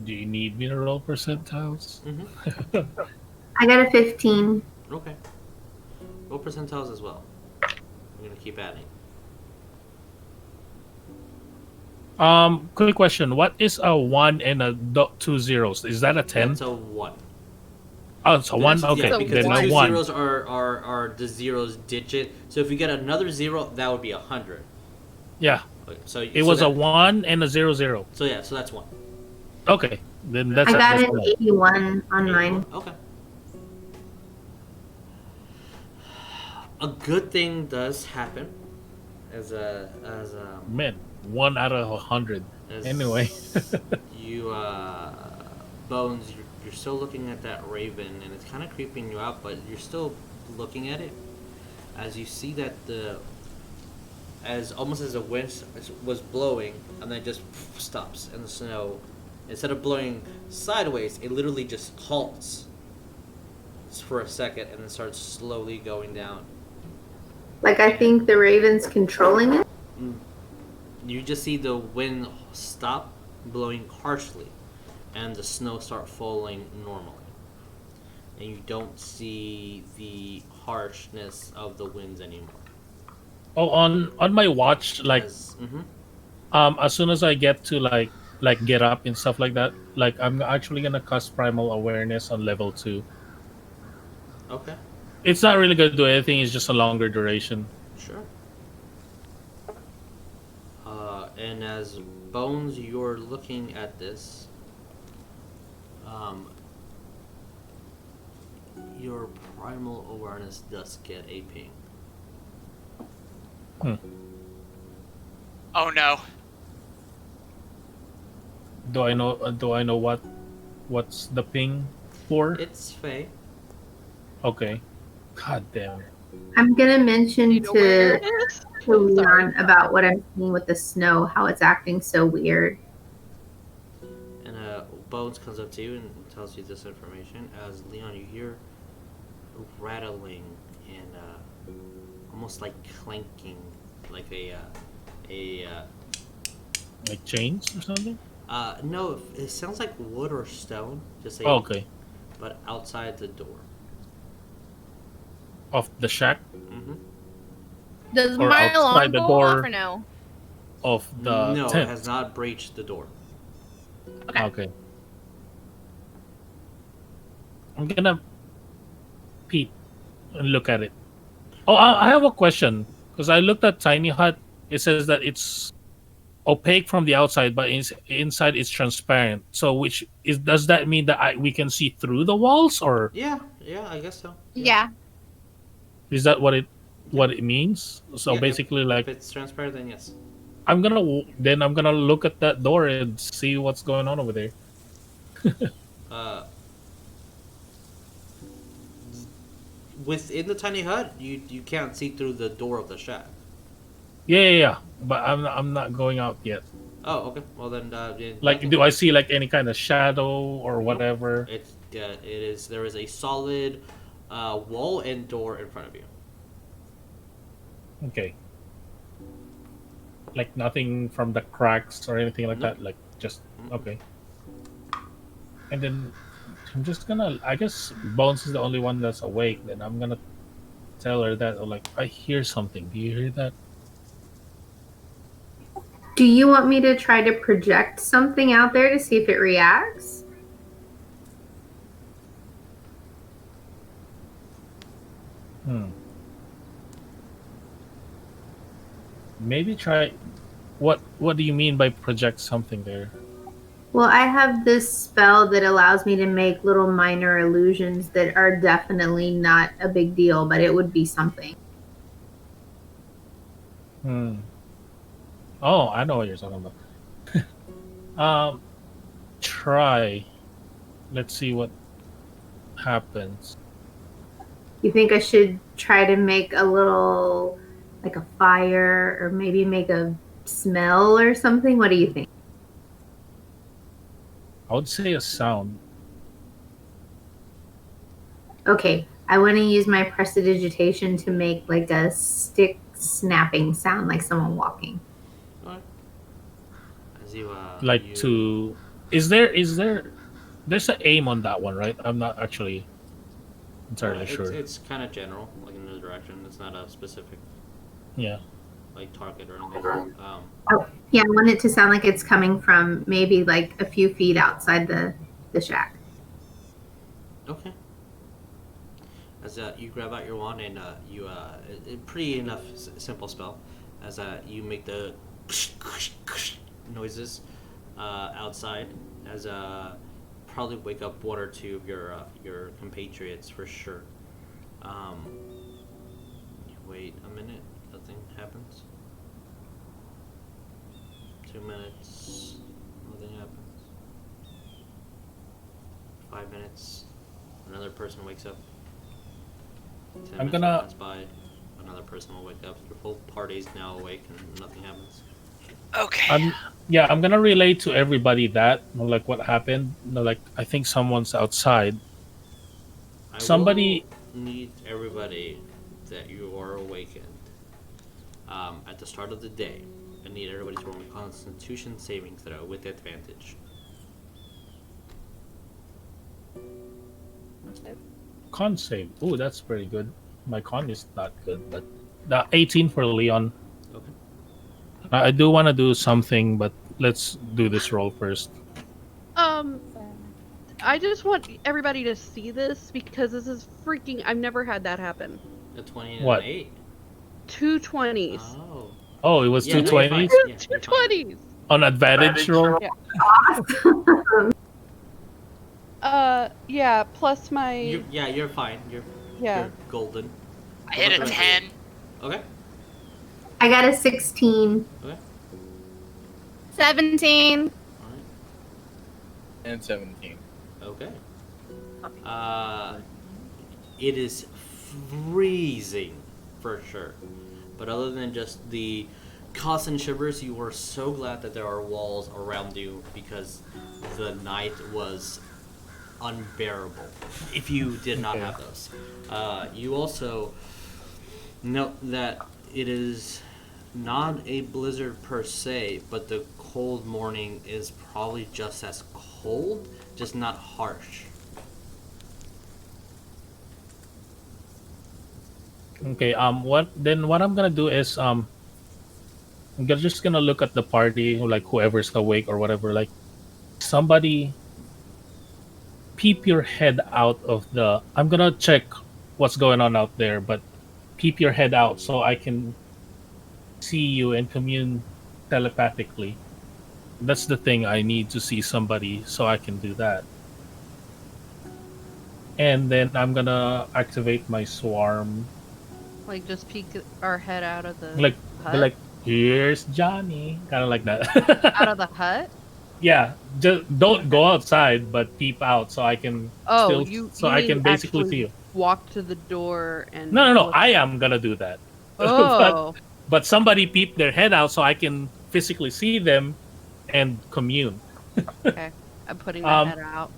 Speaker 2: Do you need me to roll percentiles?
Speaker 1: Mm-hmm.
Speaker 5: I got a 15.
Speaker 1: Okay. Roll percentiles as well. I'm gonna keep adding.
Speaker 2: Quick question. What is a 1 and a 2 zeros? Is that a 10?
Speaker 1: That's a 1.
Speaker 2: Oh, it's a 1?
Speaker 1: That's-
Speaker 2: Okay,
Speaker 1: Yeah, because
Speaker 2: then
Speaker 1: the
Speaker 2: a
Speaker 1: two
Speaker 2: 1.
Speaker 1: zeros are the zeros digit. So if you get another 0, that would be 100.
Speaker 2: Yeah.
Speaker 1: Okay, so
Speaker 2: It was a 1 and a 0.
Speaker 1: So yeah, so that's 1.
Speaker 2: Okay. Then that's
Speaker 5: I got
Speaker 2: that's
Speaker 5: an
Speaker 2: one.
Speaker 5: 81 on mine.
Speaker 1: Okay. A good thing does happen as
Speaker 2: Man, 1 out of 100.
Speaker 1: as
Speaker 2: Anyway.
Speaker 1: you Bones, you're still looking at that raven, and it's kind of creeping you out, but you're still looking at it as you see that as almost as the wind was blowing, and then just stops, and the snow, instead of blowing sideways, it literally just halts for a second, and then starts slowly going down.
Speaker 5: Like, I think the Raven's controlling it.
Speaker 1: You just see the wind stop blowing harshly, and the snow start falling normally. And you don't see the harshness of the winds anymore.
Speaker 2: Oh, on my watch, like as soon as I get to like get up and stuff like that, like I'm actually gonna cast primal awareness on level 2.
Speaker 1: Okay,
Speaker 2: It's not really gonna do anything. It's just a longer duration.
Speaker 1: sure. And as Bones, you're looking at this. Your primal awareness does get a ping.
Speaker 4: Oh no.
Speaker 2: Do I know? What's the ping for?
Speaker 1: It's Faye.
Speaker 2: Okay. God damn.
Speaker 5: I'm going to mention
Speaker 3: You know where
Speaker 5: to,
Speaker 3: it is?
Speaker 5: to Leon
Speaker 3: Sorry.
Speaker 5: about what I'm seeing with the snow, how it's acting so weird.
Speaker 1: And Bones comes up to you and tells you this information. As Leon, you hear rattling and almost like clanking, like a
Speaker 2: Like chains or something?
Speaker 1: no, it sounds like wood or stone. Just
Speaker 2: Oh, okay.
Speaker 1: but outside the door.
Speaker 2: Of the shack?
Speaker 1: Mm-hmm.
Speaker 6: Does
Speaker 2: Or
Speaker 6: my
Speaker 2: outside
Speaker 6: alarm
Speaker 2: the
Speaker 6: go
Speaker 2: door.
Speaker 6: off or no?
Speaker 2: Of the
Speaker 1: No,
Speaker 2: tent?
Speaker 1: it has not breached the door.
Speaker 2: Okay. I'm gonna peep and look at it. Oh, I have a question. Because I looked at Tiny Hut. It says that it's opaque from the outside, but inside it's transparent. So, does that mean that we can see through the walls, or
Speaker 1: Yeah, I guess so.
Speaker 6: Yeah.
Speaker 2: is that what it means? So
Speaker 1: Yeah,
Speaker 2: basically,
Speaker 1: if
Speaker 2: like
Speaker 1: it's transparent, then yes.
Speaker 2: I'm gonna look at that door and see what's going on over there.
Speaker 1: Within the tiny hut, you can't see through the door of the shack.
Speaker 2: Yeah. But I'm not going out yet.
Speaker 1: Oh, okay. Well then, yeah,
Speaker 2: Like, do I see like any kind of shadow or whatever?
Speaker 1: it is. There is a solid wall and door in front of you.
Speaker 2: Okay. Like nothing from the cracks or anything like
Speaker 1: Nope.
Speaker 2: that. Like just okay. And then I'm just gonna. I guess Bones is the only one that's awake. Then I'm gonna tell her that. Or like, I hear something. Do you hear that?
Speaker 5: Do you want me to try to project something out there to see if it reacts?
Speaker 2: Maybe try. What do you mean by project something there?
Speaker 5: Well, I have this spell that allows me to make little minor illusions that are definitely not a big deal, but it would be something.
Speaker 2: Oh, I know what you're talking about. Try. Let's see what. happens.
Speaker 5: You think I should try to make a little, like a fire, or maybe make a smell or something? What do you think?
Speaker 2: I would say a sound.
Speaker 5: Okay, I want to use my prestidigitation to make like a stick snapping sound, like someone walking.
Speaker 1: Alright. As you
Speaker 2: Like
Speaker 1: you,
Speaker 2: to. There's an aim on that one, right? I'm not actually entirely sure.
Speaker 1: It's kind of general, like in the direction. It's not a specific
Speaker 2: Yeah.
Speaker 1: like target or anything.
Speaker 5: Oh, yeah, I want it to sound like it's coming from maybe like a few feet outside the shack.
Speaker 1: Okay. As you grab out your wand and you pretty enough simple spell, as you make the noises outside, as probably wake up one or two of your compatriots for sure. You wait a minute, nothing happens. 2 minutes, nothing happens. 5 minutes, another person wakes up. 10
Speaker 2: I'm
Speaker 1: minutes
Speaker 2: gonna-
Speaker 1: passes by, another person will wake up. Your whole party's now awake and nothing happens.
Speaker 4: Okay.
Speaker 2: I'm gonna relay to everybody that like what happened. Like I think someone's outside.
Speaker 1: I
Speaker 2: Somebody-
Speaker 1: will need everybody that you are awakened at the start of the day. I need everybody to roll a Constitution saving throw with advantage.
Speaker 2: Con save. Ooh, that's pretty good. My con is not good, but the 18 for Leon.
Speaker 1: Okay.
Speaker 2: I do want to do something, but let's do this roll first.
Speaker 3: I just want everybody to see this because this is freaking. I've never had that happen.
Speaker 1: A 20 and
Speaker 2: What?
Speaker 1: an 8.
Speaker 3: 2 20s.
Speaker 1: Oh.
Speaker 2: Oh, it was
Speaker 1: Yeah,
Speaker 2: two
Speaker 1: no, you're
Speaker 2: 20s
Speaker 1: fine. Yeah,
Speaker 3: Two
Speaker 1: you're fine.
Speaker 3: 20s.
Speaker 2: on advantage roll.
Speaker 3: Yeah. Plus my.
Speaker 1: You're fine.
Speaker 3: Yeah.
Speaker 1: You're golden.
Speaker 4: I hit a 10.
Speaker 1: Okay.
Speaker 5: I got a 16.
Speaker 6: 17.
Speaker 1: Alright.
Speaker 7: And 17.
Speaker 1: Okay. It is freezing for sure. But other than just the constant shivers, you are so glad that there are walls around you because the night was unbearable if you did not have those. You also note that it is not a blizzard per se, but the cold morning is probably just as cold, just not harsh.
Speaker 2: Okay. What I'm gonna do is just gonna look at the party, like whoever's awake or whatever. Like somebody peep your head out of the. I'm gonna check what's going on out there, but peep your head out so I can see you and commune telepathically. That's the thing. I need to see somebody so I can do that. And then I'm gonna activate my swarm.
Speaker 3: Like just peek our head out of the
Speaker 2: Like
Speaker 3: hut.
Speaker 2: be like, here's Johnny, kind of like that.
Speaker 3: Out of the hut.
Speaker 2: Yeah, just don't go outside, but peep out so I can
Speaker 3: Oh,
Speaker 2: still,
Speaker 3: you.
Speaker 2: so
Speaker 3: you
Speaker 2: I can
Speaker 3: mean
Speaker 2: basically
Speaker 3: actually
Speaker 2: see you.
Speaker 3: Walk to the door and.
Speaker 2: No.
Speaker 3: look-
Speaker 2: I am gonna do that.
Speaker 3: Oh.
Speaker 2: But somebody peep their head out so I can physically see them and commune.
Speaker 3: Okay. I'm putting my
Speaker 2: Um,
Speaker 3: head out.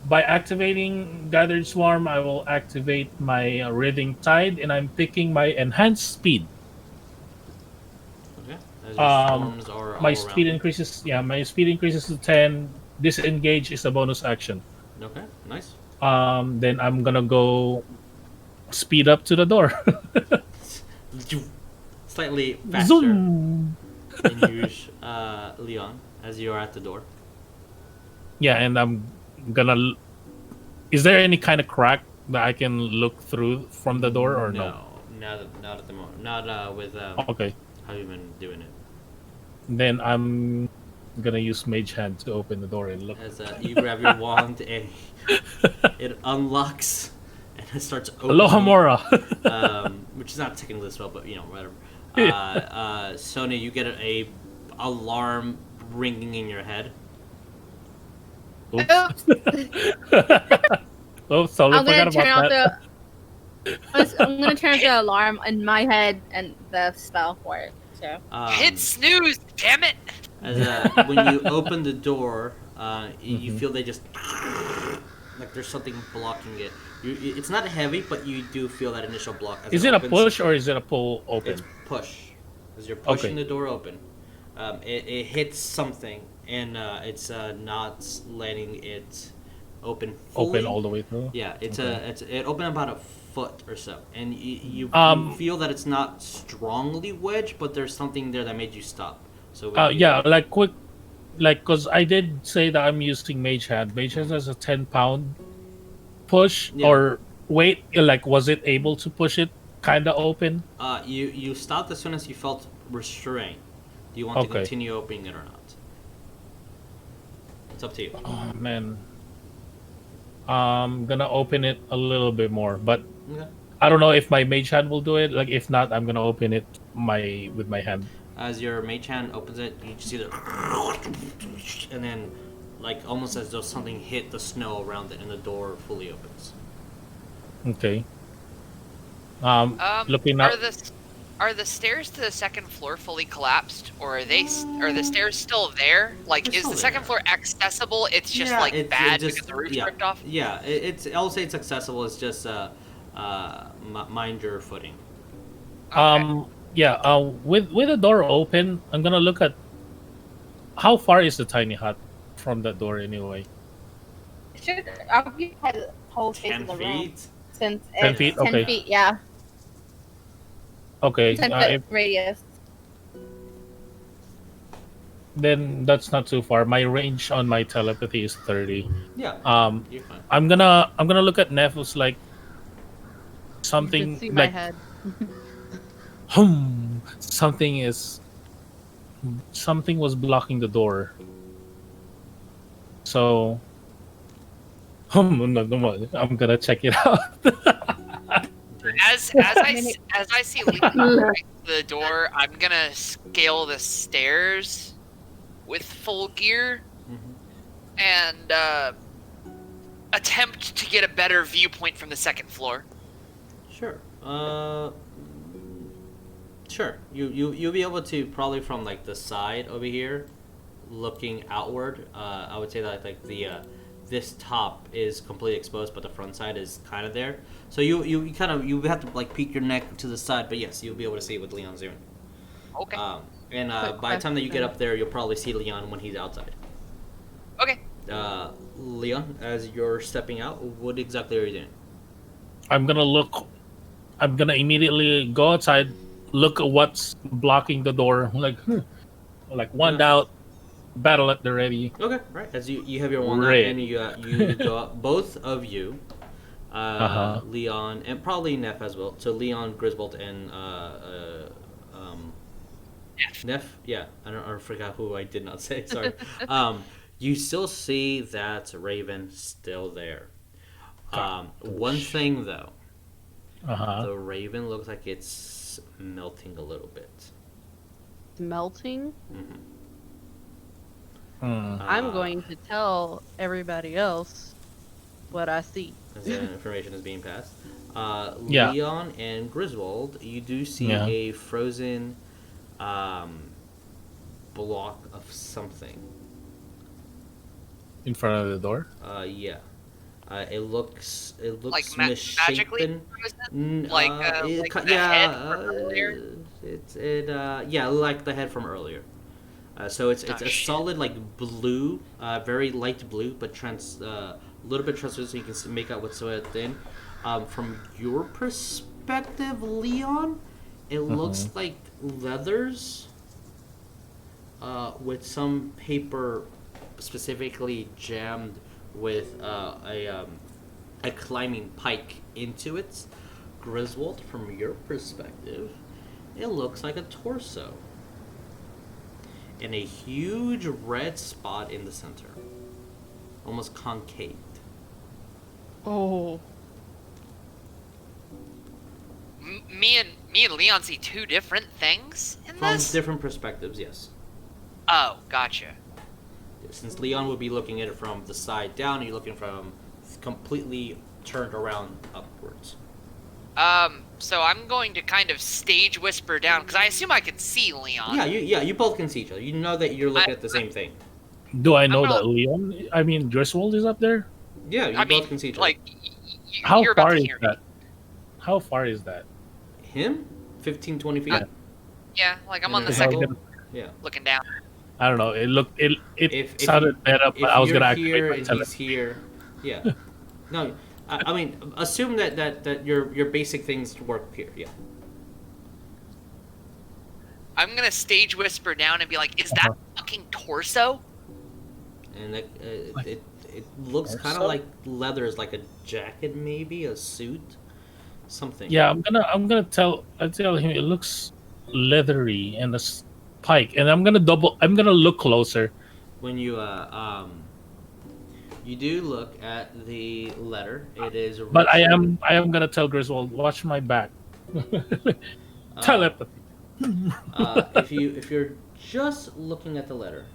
Speaker 2: By activating Gathered Swarm, I will activate my Writhing Tide, and I'm picking my Enhanced Speed.
Speaker 1: Okay. As your storms are all
Speaker 2: My
Speaker 1: around
Speaker 2: speed
Speaker 1: you.
Speaker 2: increases. Yeah, my speed increases to 10. Disengage is a bonus action.
Speaker 1: Okay. Nice.
Speaker 2: Then I'm gonna go speed up to the door.
Speaker 1: Slightly faster
Speaker 2: Zoom.
Speaker 1: than Rouge, Leon, as you are at the door.
Speaker 2: Yeah, and I'm gonna. Is there any kind of crack that I can look through from the door, or no?
Speaker 1: Not at the moment. Not with
Speaker 2: Okay.
Speaker 1: how you've been doing it.
Speaker 2: Then I'm gonna use Mage Hand to open the door and look.
Speaker 1: As you grab your wand and it unlocks and it starts opening.
Speaker 2: Aloha Mora.
Speaker 1: Which is not technically a spell, but whatever. Sonya, you get a alarm ringing in your head.
Speaker 2: Oops. Oh, totally
Speaker 6: I'm gonna
Speaker 2: forgot
Speaker 6: turn
Speaker 2: about
Speaker 6: off
Speaker 2: that.
Speaker 6: I'm gonna turn off the alarm in my head and the spell for it. So
Speaker 4: Hit snooze, damn it!
Speaker 1: When you open the door, you
Speaker 2: Mhm.
Speaker 1: feel they just like there's something blocking it. It's not heavy, but you do feel that initial block. As
Speaker 2: Is
Speaker 1: it
Speaker 2: it a
Speaker 1: opens.
Speaker 2: push or is it a pull open?
Speaker 1: It's push. As you're pushing
Speaker 2: Okay.
Speaker 1: the door open, it hits something, and it's not letting it open fully.
Speaker 2: Open all the way through?
Speaker 1: Yeah,
Speaker 2: Okay.
Speaker 1: it opened about a foot or so, and you
Speaker 2: Um,
Speaker 1: feel that it's not strongly wedged, but there's something there that made you stop. So
Speaker 2: yeah, like quick, like, because I did say that I'm using Mage Hand. Mage Hand has a 10-pound push
Speaker 1: Yeah.
Speaker 2: or weight. Like, was it able to push it kind of open?
Speaker 1: You stopped as soon as you felt restrained. Do you want to
Speaker 2: Okay.
Speaker 1: continue opening it or not? It's up to you.
Speaker 2: Oh, man. I'm gonna open it a little bit more, but
Speaker 1: Okay.
Speaker 2: I don't know if my Mage Hand will do it. Like, if not, I'm gonna open it with my hand.
Speaker 1: As your mage hand opens it, you just see the and then like almost as though something hit the snow around it, and the door fully opens.
Speaker 2: Okay.
Speaker 4: Um,
Speaker 2: Looking
Speaker 4: are
Speaker 2: up.
Speaker 4: the stairs to the second floor fully collapsed, or are the stairs still there? Like,
Speaker 1: They're
Speaker 4: is
Speaker 1: still
Speaker 4: the second
Speaker 1: there.
Speaker 4: floor accessible? It's just
Speaker 1: Yeah,
Speaker 4: like
Speaker 1: it
Speaker 4: bad
Speaker 1: just-
Speaker 4: because the roof
Speaker 1: yeah,
Speaker 4: ripped off.
Speaker 1: Yeah, it's. I'll say it's accessible. It's just mind your footing.
Speaker 2: Yeah. With the door open, I'm gonna look at how far is the tiny hut from that door anyway.
Speaker 6: should I'll be the whole space
Speaker 1: 10
Speaker 6: of the room
Speaker 1: feet.
Speaker 6: since
Speaker 2: 10
Speaker 6: it's
Speaker 2: feet?
Speaker 6: 10
Speaker 2: Okay.
Speaker 6: feet. Yeah,
Speaker 2: Okay.
Speaker 6: 10 foot radius.
Speaker 2: Then that's not too far. My range on my telepathy is 30.
Speaker 1: Yeah.
Speaker 2: Um,
Speaker 1: You're fine.
Speaker 2: I'm gonna look at Nephil's like
Speaker 3: You
Speaker 2: something
Speaker 3: could see my
Speaker 2: like
Speaker 3: head.
Speaker 2: something was blocking the door. So no, I'm gonna check it out.
Speaker 4: As I see Leon break the door, I'm gonna scale the stairs with full gear
Speaker 1: Mhm.
Speaker 4: and attempt to get a better viewpoint from the second floor.
Speaker 1: Sure. Sure. You'll be able to probably from like the side over here, looking outward. I would say that like the this top is completely exposed, but the front side is kind of there. So you have to like peek your neck to the side, but yes, you'll be able to see what Leon's doing.
Speaker 4: Okay.
Speaker 1: And
Speaker 3: Quick
Speaker 1: by the time that you get
Speaker 3: question.
Speaker 1: up there, you'll probably see Leon when he's outside.
Speaker 4: Okay.
Speaker 1: Leon, as you're stepping out, what exactly are you doing?
Speaker 2: I'm gonna immediately go outside, look at what's blocking the door, like wand out, battle at the ready.
Speaker 1: Okay, right. As you have your wand out
Speaker 2: Right.
Speaker 1: and you go up, both of you,
Speaker 2: Uh-huh.
Speaker 1: Leon and probably Neff as well. So Leon, Griswold, and Neff. Yeah, I forgot who I did not say. Sorry. You still see that Raven still there. One thing though, the Raven looks like it's melting a little bit.
Speaker 3: It's melting.
Speaker 2: Hmm.
Speaker 3: I'm going to tell everybody else what I see.
Speaker 1: As the information is being passed.
Speaker 2: Yeah.
Speaker 1: Leon and Griswold, you do see
Speaker 2: Yeah.
Speaker 1: a frozen block of something.
Speaker 2: In front of the door.
Speaker 1: Yeah. It looks
Speaker 4: Like magically
Speaker 1: misshapen.
Speaker 4: frozen? Like the head from earlier?
Speaker 1: Yeah, like the head from earlier. So it's a
Speaker 4: shit.
Speaker 1: solid like blue, very light blue, but little bit translucent, so you can make out what's within. From your perspective, Leon, it looks like leathers, with some paper specifically jammed with a climbing pike into it. Griswold, from your perspective, it looks like a torso. And a huge red spot in the center. Almost concave.
Speaker 3: Oh.
Speaker 4: Me and Leon see two different things in
Speaker 1: From
Speaker 4: this?
Speaker 1: different perspectives, yes.
Speaker 4: Oh, gotcha.
Speaker 1: Since Leon would be looking at it from the side down, you're looking from completely turned around upwards.
Speaker 4: So I'm going to kind of stage whisper down because I assume I can see Leon.
Speaker 1: Yeah, you both can see each other. You know that you're looking at the same thing.
Speaker 2: Do I know
Speaker 4: gonna-
Speaker 2: that Leon? I mean, Griswold is up there.
Speaker 1: Yeah, you
Speaker 4: I
Speaker 1: both
Speaker 4: mean,
Speaker 1: can see each other.
Speaker 4: like,
Speaker 2: How
Speaker 4: you're about
Speaker 2: far
Speaker 4: to
Speaker 2: is
Speaker 4: hear me.
Speaker 2: that? How far is that?
Speaker 1: Him, 15, 20 feet.
Speaker 4: Yeah, like I'm
Speaker 1: And
Speaker 4: on the
Speaker 1: then
Speaker 4: second,
Speaker 1: Hubble, Yeah.
Speaker 4: looking down.
Speaker 2: I don't know. It looked it
Speaker 1: If
Speaker 2: sounded
Speaker 1: you-
Speaker 2: better,
Speaker 1: If
Speaker 2: but I was
Speaker 1: you're
Speaker 2: gonna
Speaker 1: here
Speaker 2: activate my
Speaker 1: and
Speaker 2: tele-
Speaker 1: he's here, yeah. No, I mean, assume that your basic things work here. Yeah.
Speaker 4: I'm gonna stage whisper down and be like, "Is that fucking torso?"
Speaker 1: And it looks kind of
Speaker 2: Torso?
Speaker 1: like leather, is like a jacket, maybe a suit, something.
Speaker 2: Yeah, I tell him it looks leathery and a spike, and I'm gonna look closer.
Speaker 1: When you you do look at the letter, it is.
Speaker 2: But I
Speaker 1: written,
Speaker 2: am gonna tell Griswold, watch my back.
Speaker 1: uh,
Speaker 2: Telepathy.
Speaker 1: if you're just looking at the letter,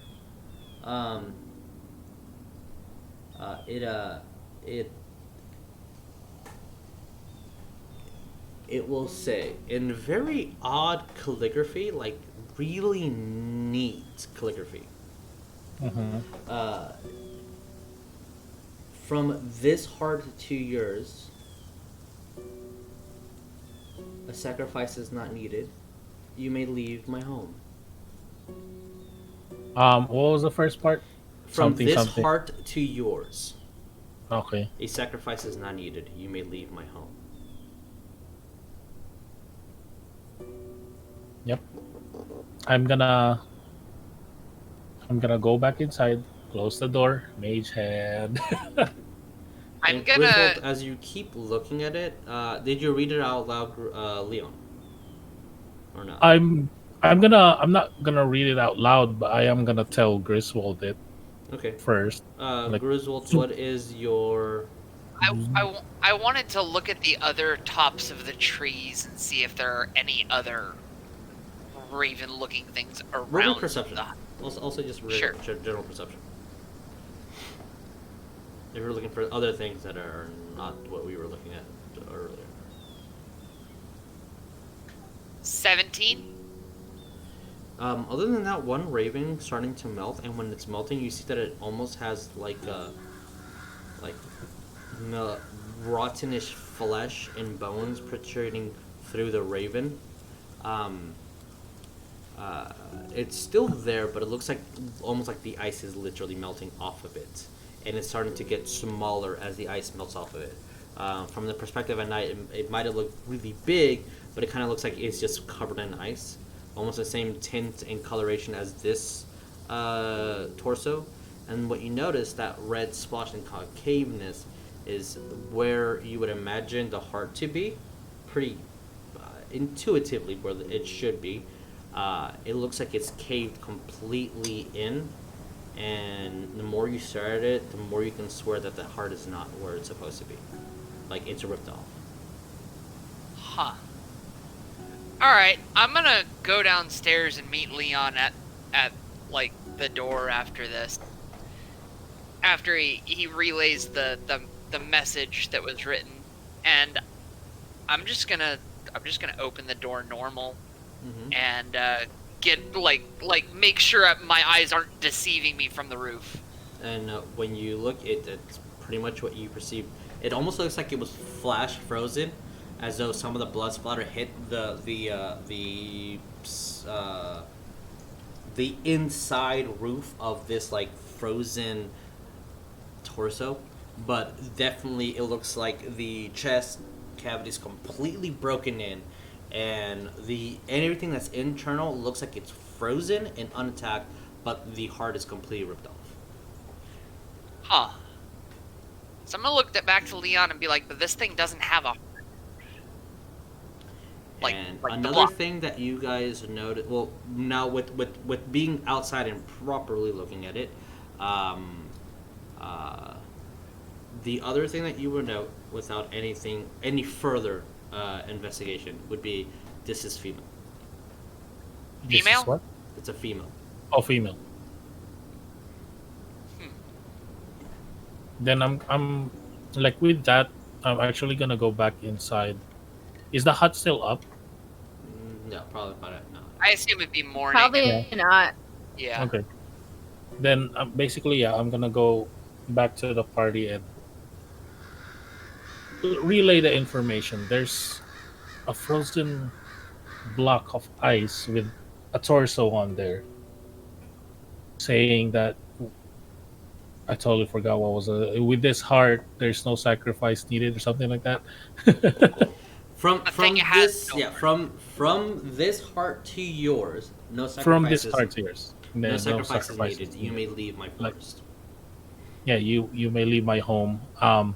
Speaker 1: it will say in very odd calligraphy, like really neat calligraphy. From this heart to yours, a sacrifice is not needed. You may leave my home.
Speaker 2: What was the first part?
Speaker 1: From
Speaker 2: Something,
Speaker 1: this
Speaker 2: something.
Speaker 1: heart to yours,
Speaker 2: Okay.
Speaker 1: a sacrifice is not needed. You may leave my home.
Speaker 2: Yep. I'm gonna go back inside, close the door, mage hand.
Speaker 4: I'm
Speaker 1: And
Speaker 4: gonna.
Speaker 1: Griswold, as you keep looking at it, did you read it out loud, Leon? Or not?
Speaker 2: I'm not gonna read it out loud, but I am gonna tell Griswold it
Speaker 1: Okay.
Speaker 2: first. like-
Speaker 1: Griswold, what is your...
Speaker 4: I wanted to look at the other tops of the trees and see if there are any other raven-looking things
Speaker 1: Roll
Speaker 4: around.
Speaker 1: perception.
Speaker 4: the-
Speaker 1: Also just
Speaker 4: Sure.
Speaker 1: general perception. If you're looking for other things that are not what we were looking at earlier.
Speaker 4: 17.
Speaker 1: Other than that, one raven starting to melt, and when it's melting, you see that it almost has like rottenish flesh and bones protruding through the raven. It's still there, but it looks like almost like the ice is literally melting off of it, and it's starting to get smaller as the ice melts off of it. From the perspective at night, it might have looked really big, but it kind of looks like it's just covered in ice, almost the same tint and coloration as this torso. And what you notice, that red splotch and concaveness, is where you would imagine the heart to be, pretty intuitively where it should be. It looks like it's caved completely in, and the more you stare at it, the more you can swear that the heart is not where it's supposed to be. Like, it's ripped off.
Speaker 4: Huh. Alright, I'm gonna go downstairs and meet Leon at like, the door after this. After he relays the message that was written. And I'm just gonna open the door normal.
Speaker 1: Mm-hmm.
Speaker 4: And get make sure my eyes aren't deceiving me from the roof.
Speaker 1: And when you look, it's pretty much what you perceive. It almost looks like it was flash frozen, as though some of the blood splatter hit the inside roof of this like frozen torso. But definitely, it looks like the chest cavity is completely broken in, and everything that's internal looks like it's frozen and unattacked, but the heart is completely ripped off.
Speaker 4: Huh. So I'm gonna look back to Leon and be like, but this thing doesn't have a...
Speaker 1: And
Speaker 4: the
Speaker 1: another
Speaker 4: block.
Speaker 1: thing that you guys noted, well, now with being outside and properly looking at it, the other thing that you would note without any further investigation would be this is female.
Speaker 2: This is
Speaker 4: Female?
Speaker 2: what?
Speaker 1: It's a female.
Speaker 2: Oh, female. Then I'm like with that. I'm actually gonna go back inside. Is the hut still up?
Speaker 1: No, probably not.
Speaker 4: I assume it'd be morning.
Speaker 6: Probably not.
Speaker 4: Yeah.
Speaker 2: Okay. Then basically, yeah, I'm gonna go back to the party and relay the information. There's a frozen block of ice with a torso on there, saying that I totally forgot what was with this heart. There's no sacrifice needed, or something like that.
Speaker 1: From
Speaker 4: thing has
Speaker 1: this
Speaker 4: no
Speaker 1: yeah from this heart to yours, no
Speaker 2: From this
Speaker 1: sacrifices.
Speaker 2: heart to yours.
Speaker 1: No
Speaker 2: There's
Speaker 1: sacrifices needed. You may leave my
Speaker 2: Like-
Speaker 1: forest.
Speaker 2: Yeah, you may leave my home. I'm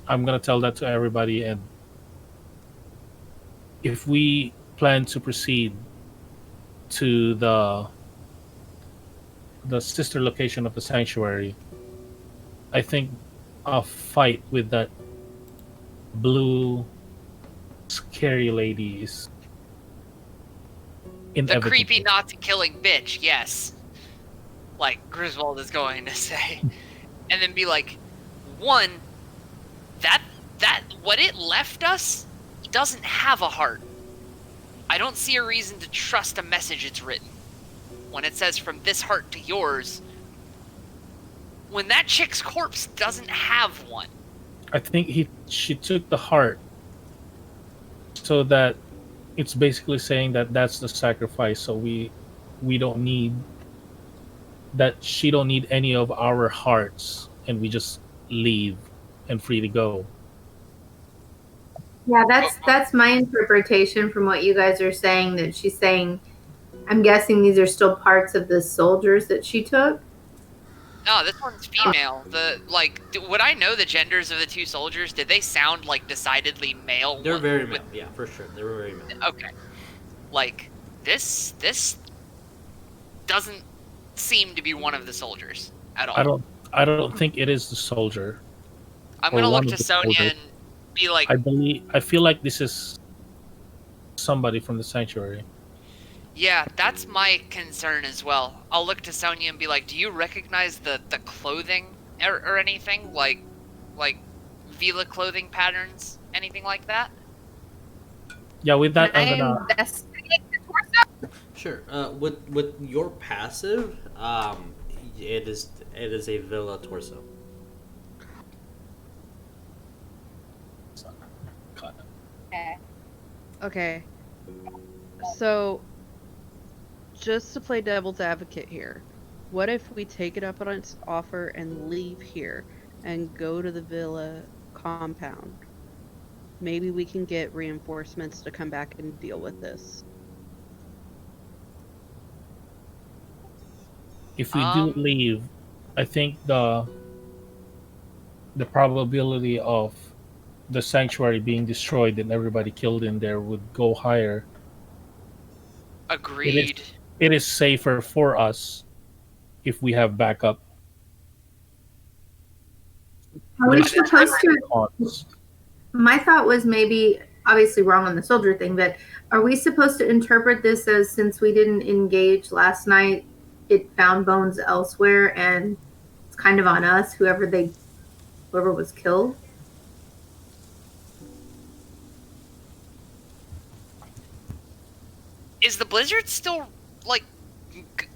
Speaker 2: gonna tell that to everybody, and if we plan to proceed to the sister location of the sanctuary, I think a fight with that blue scary lady is
Speaker 4: The
Speaker 2: inevitable.
Speaker 4: creepy Nazi killing bitch, yes. Like Griswold is going to say. And then be like, one, that what it left us doesn't have a heart. I don't see a reason to trust a message it's written. When it says from this heart to yours, when that chick's corpse doesn't have one.
Speaker 2: I think she took the heart, so that it's basically saying that that's the sacrifice. So we don't need that. She don't need any of our hearts, and we just leave and free to go.
Speaker 5: Yeah, that's my interpretation from what you guys are saying. That she's saying, I'm guessing these are still parts of the soldiers that she took.
Speaker 4: No, this one's female. Would I know the genders of the two soldiers? Did they sound like decidedly male?
Speaker 1: They're very
Speaker 4: with-
Speaker 1: male. Yeah, for sure. They were very male.
Speaker 4: Okay. Like, this doesn't seem to be one of the soldiers at all.
Speaker 2: I don't think it is the soldier.
Speaker 4: I'm
Speaker 2: or
Speaker 4: gonna
Speaker 2: one
Speaker 4: look
Speaker 2: of
Speaker 4: to
Speaker 2: the
Speaker 4: Sonya
Speaker 2: soldiers.
Speaker 4: and be like,
Speaker 2: I feel like this is somebody from the sanctuary.
Speaker 4: yeah, that's my concern as well. I'll look to Sonya and be like, do you recognize the clothing or anything? Like Vila clothing patterns? Anything like that?
Speaker 2: Yeah, with that,
Speaker 6: Can I
Speaker 2: I'm gonna.
Speaker 6: investigate the torso?
Speaker 1: Sure. With your passive, it is a villa torso.
Speaker 6: Okay.
Speaker 3: Okay. So, just to play devil's advocate here, what if we take it up on its offer and leave here and go to the villa compound? Maybe we can get reinforcements to come back and deal with this.
Speaker 2: If we do leave, I think the probability of the sanctuary being destroyed and everybody killed in there would go higher.
Speaker 4: Agreed.
Speaker 2: It is safer for us if we have backup.
Speaker 5: Are we
Speaker 2: There's
Speaker 5: supposed to?
Speaker 2: cons.
Speaker 5: My thought was maybe obviously wrong on the soldier thing, but are we supposed to interpret this as, since we didn't engage last night, it found bones elsewhere and it's kind of on us, whoever was killed?
Speaker 4: Is the blizzard still like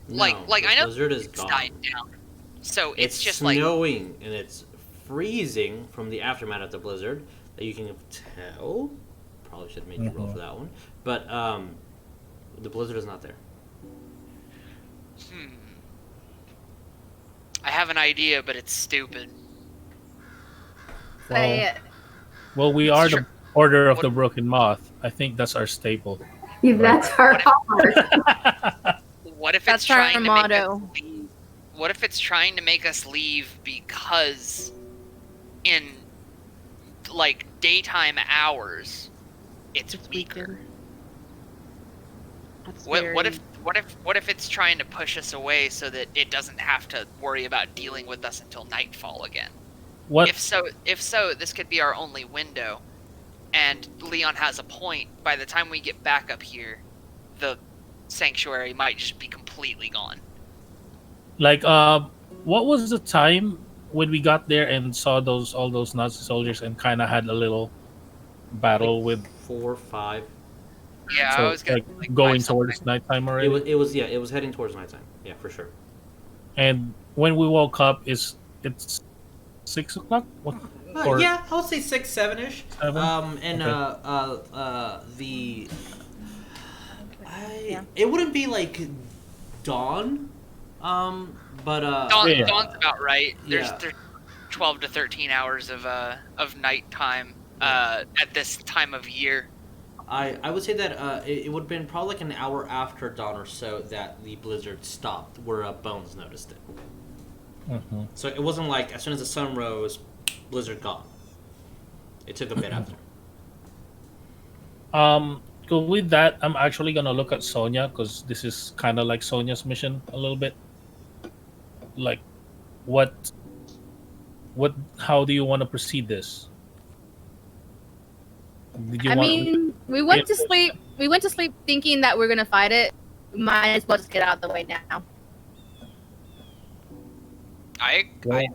Speaker 1: No,
Speaker 4: I
Speaker 1: the
Speaker 4: know
Speaker 1: blizzard is
Speaker 4: it's
Speaker 1: gone.
Speaker 4: died down. So
Speaker 1: It's
Speaker 4: just like
Speaker 1: snowing and it's freezing from the aftermath of the blizzard that you can tell. Probably should have made you roll for that one, but the blizzard is not there.
Speaker 4: I have an idea, but it's stupid.
Speaker 6: Say it.
Speaker 2: Well, we are the Order of
Speaker 4: What-
Speaker 2: the Broken Moth. I think that's our staple.
Speaker 5: Yeah, that's our hard.
Speaker 4: What if
Speaker 6: That's
Speaker 4: it's
Speaker 6: our
Speaker 4: trying to make us
Speaker 6: motto.
Speaker 4: leave? What if it's trying to make us leave because in like daytime hours it's weaker?
Speaker 3: That's
Speaker 4: What
Speaker 3: very...
Speaker 4: if it's trying to push us away so that it doesn't have to worry about dealing with us until nightfall again?
Speaker 2: What?
Speaker 4: If so, this could be our only window. And Leon has a point. By the time we get back up here, the sanctuary might just be completely gone.
Speaker 2: Like, what was the time when we got there and saw all those Nazi soldiers and kind of had a little battle with
Speaker 1: 4 or 5.
Speaker 4: Yeah,
Speaker 2: so
Speaker 4: I was gonna
Speaker 2: like going towards
Speaker 4: something.
Speaker 2: nighttime already.
Speaker 1: It was heading towards nighttime. Yeah, for sure.
Speaker 2: And when we woke up, it's 6 o'clock. Or
Speaker 1: Yeah, I would say 6, 7-ish.
Speaker 2: 7?
Speaker 1: And
Speaker 2: Okay.
Speaker 1: it wouldn't be like dawn, but
Speaker 2: Yeah.
Speaker 4: Dawn's about right. There's
Speaker 1: Yeah.
Speaker 4: 12 to 13 hours of nighttime at this time of year.
Speaker 1: I would say that it would have been probably like an hour after dawn or so that the blizzard stopped, where Bones noticed it.
Speaker 2: Mhm.
Speaker 1: So it wasn't like as soon as the sun rose, blizzard gone. It took a bit after.
Speaker 2: So with that, I'm actually gonna look at Sonya because this is kind of like Sonya's mission a little bit. Like, what? How do you want to proceed this? Did you
Speaker 6: I
Speaker 2: want?
Speaker 6: mean, we went to sleep. We went to sleep thinking that we're gonna fight it. Might as well just get out of the way now.
Speaker 4: I agree.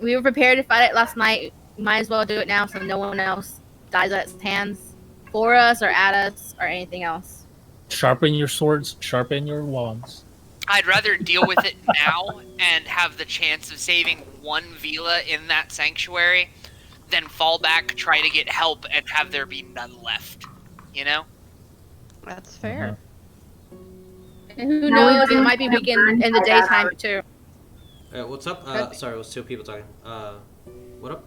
Speaker 6: We were prepared to fight it last night. Might as well do it now so no one else dies at its hands for us or at us or anything else.
Speaker 2: Sharpen your swords, sharpen your wands.
Speaker 4: I'd rather deal with it now and have the chance of saving one Vila in that sanctuary than fall back, try to get help, and have there be none left. You know?
Speaker 3: That's fair.
Speaker 6: And who
Speaker 5: Now we've
Speaker 6: knows? It
Speaker 5: been
Speaker 6: might be
Speaker 5: kind of
Speaker 6: weekend
Speaker 5: burned
Speaker 6: in the
Speaker 5: by that
Speaker 6: daytime
Speaker 5: already.
Speaker 6: too.
Speaker 1: What's up? Sorry, it was 2 people talking. What up?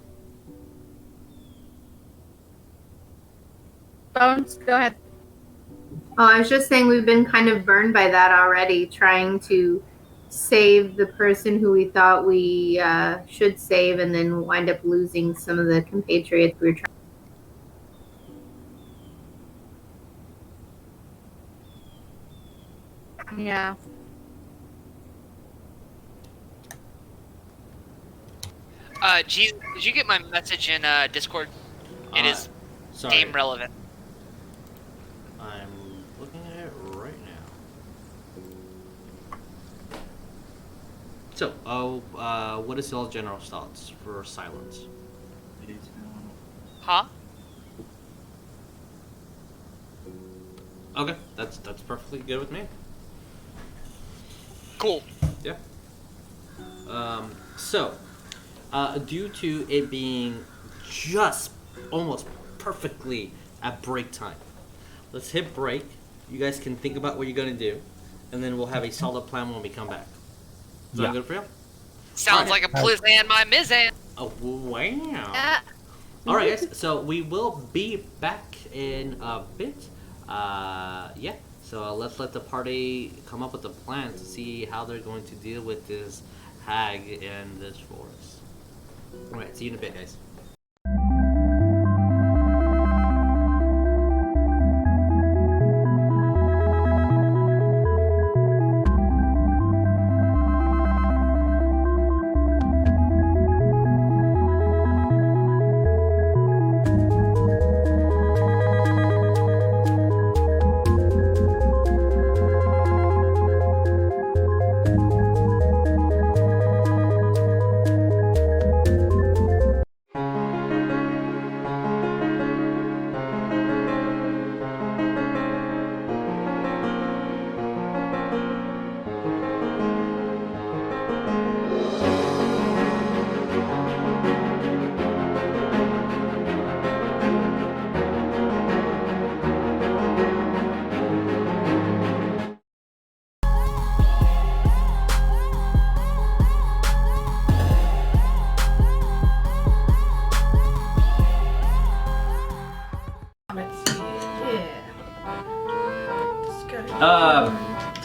Speaker 6: Bones, go ahead.
Speaker 5: Oh, I was just saying we've been kind of burned by that already, trying to save the person who we thought we should save and then wind up losing some of the compatriots we were trying.
Speaker 6: Yeah.
Speaker 4: Jesus, did you get my message in Discord? It is
Speaker 1: Sorry.
Speaker 4: game relevant.
Speaker 1: I'm looking at it right now. So, what is y'all general thoughts for silence?
Speaker 4: Huh?
Speaker 1: Okay, that's perfectly good with me.
Speaker 4: Cool.
Speaker 1: Yeah. So, due to it being just almost perfectly at break time, let's hit break. You guys can think about what you're gonna do, and then we'll have a solid plan when we come back. Is that
Speaker 2: Yeah.
Speaker 1: good for you?
Speaker 4: Sounds like a Plizzan my Mizan.
Speaker 1: Oh, wow.
Speaker 6: Yeah.
Speaker 1: All right, guys. So we will be back in a bit. Yeah. So let's let the party come up with a plan to see how they're going to deal with this hag in this forest. All right. See you in a bit, guys.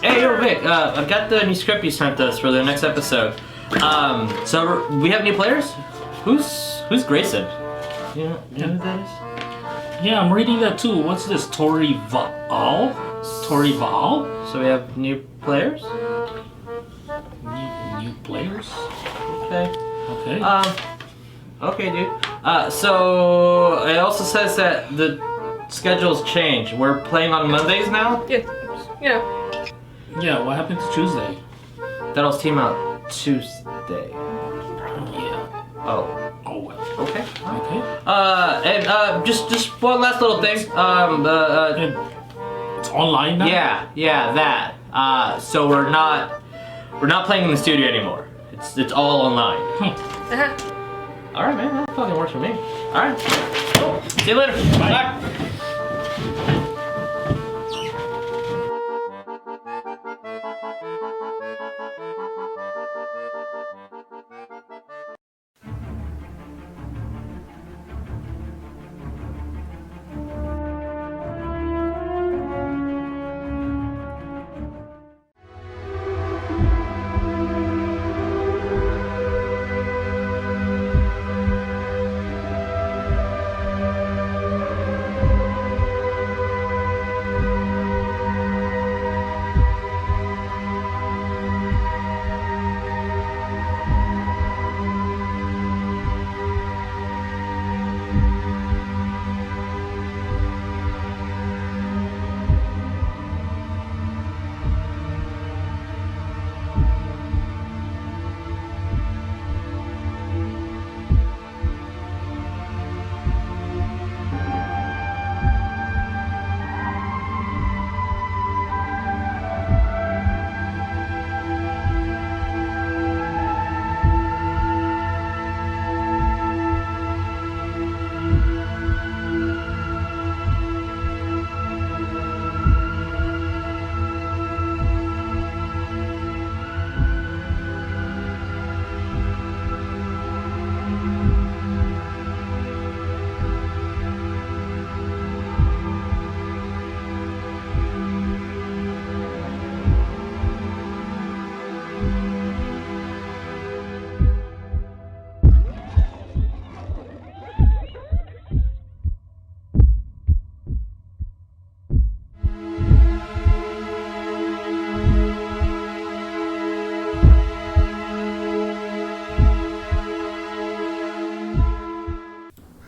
Speaker 1: Hey, yo, Vic. I've got the new script you sent us for the next episode. So we have new players. Who's Grayson? You know who that is?
Speaker 2: Yeah, I'm reading that too. What's this? Tori Val? Tori Val?
Speaker 1: So we have new players.
Speaker 2: New players?
Speaker 1: Okay.
Speaker 2: Okay.
Speaker 1: Okay, dude. So it also says that the schedule's changed. We're playing on Mondays now.
Speaker 6: Yeah.
Speaker 2: Yeah, what happened to Tuesday?
Speaker 1: That was team out. Tuesday.
Speaker 2: Yeah.
Speaker 1: Oh.
Speaker 2: Oh, well.
Speaker 1: Okay.
Speaker 2: Okay.
Speaker 1: And just one last little thing.
Speaker 2: It's online now?
Speaker 1: Yeah, that. So we're not playing in the studio anymore. It's all online. All right, man. That fucking works for me. All right. Cool. See you later. Bye.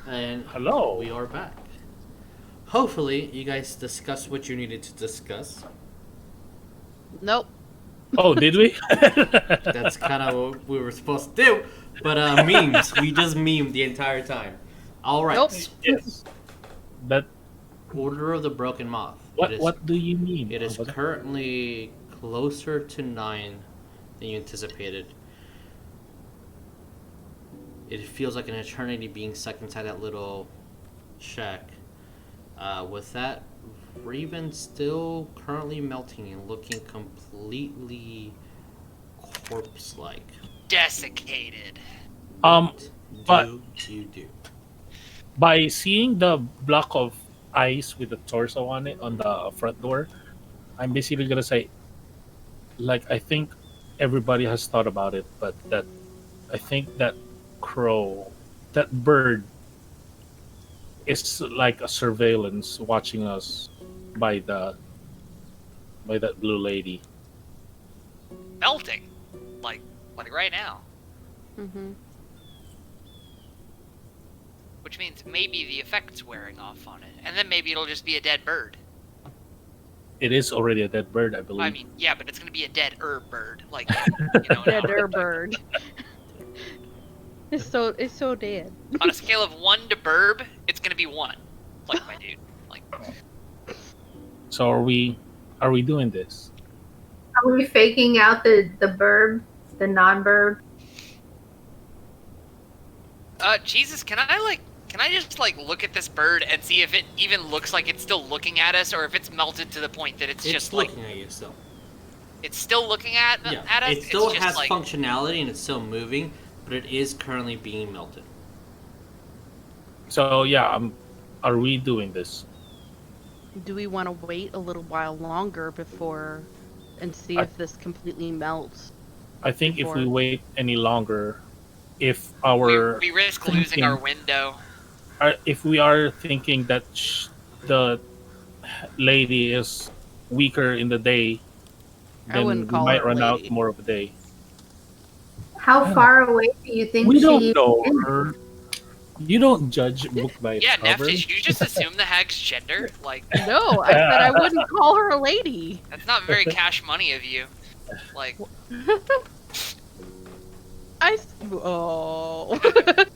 Speaker 1: And
Speaker 2: Hello.
Speaker 1: we are back. Hopefully, you guys discussed what you needed to discuss.
Speaker 3: Nope.
Speaker 2: Oh, did we?
Speaker 1: That's kind of what we were supposed to do. But memes, we just memed the entire time. All right.
Speaker 3: Nope.
Speaker 2: Yes. That.
Speaker 1: Order of the Broken Moth.
Speaker 2: What do you mean?
Speaker 1: It is
Speaker 2: What-
Speaker 1: currently closer to 9 than you anticipated. It feels like an eternity being stuck inside that little shack. With that Raven still currently melting and looking completely corpse-like.
Speaker 4: Desiccated.
Speaker 1: What
Speaker 2: but-
Speaker 1: do you do?
Speaker 2: By seeing the block of ice with the torso on it on the front door, I'm basically gonna say, like, I think everybody has thought about it, but I think that crow, that bird, is like a surveillance watching us by that blue lady.
Speaker 4: Melting. Like right now.
Speaker 3: Mm-hmm.
Speaker 4: Which means maybe the effect's wearing off on it. And then maybe it'll just be a dead bird.
Speaker 2: It is already a dead bird, I believe.
Speaker 4: I mean, yeah, but it's gonna be a dead bird. Like, you know,
Speaker 3: Dead
Speaker 4: now.
Speaker 3: bird. It's so dead.
Speaker 4: On a scale of 1 to burb, it's gonna be 1. Like, my dude. Like,
Speaker 2: So are we doing this?
Speaker 5: Are we faking out the burb, the non-burb?
Speaker 4: Jesus, can I just look at this bird and see if it even looks like it's still looking at us, or if it's melted to the point that it's just like
Speaker 1: looking at you still.
Speaker 4: it's still looking at us?
Speaker 1: It still
Speaker 4: It's just
Speaker 1: has
Speaker 4: like,
Speaker 1: functionality and it's still moving, but it is currently being melted.
Speaker 2: So yeah, are we doing this?
Speaker 3: Do we want to wait a little while longer before and see
Speaker 2: I-
Speaker 3: if this completely melts?
Speaker 2: I think if we
Speaker 3: Before.
Speaker 2: wait any longer, if our
Speaker 4: we risk
Speaker 2: thinking-
Speaker 4: losing our window.
Speaker 2: if we are thinking that the lady is weaker in the day,
Speaker 3: I
Speaker 2: then we
Speaker 3: wouldn't call
Speaker 2: might
Speaker 3: her a
Speaker 2: run out
Speaker 3: lady.
Speaker 2: more of the day.
Speaker 5: How far away do you think
Speaker 2: We
Speaker 5: she
Speaker 2: don't know her. You don't judge book by its
Speaker 4: Yeah, Neff,
Speaker 2: cover.
Speaker 4: did you just assume the hag's gender? Like,
Speaker 3: No, I said I wouldn't call her a lady.
Speaker 4: that's not very cash money of you. Like,
Speaker 3: Oh.
Speaker 6: I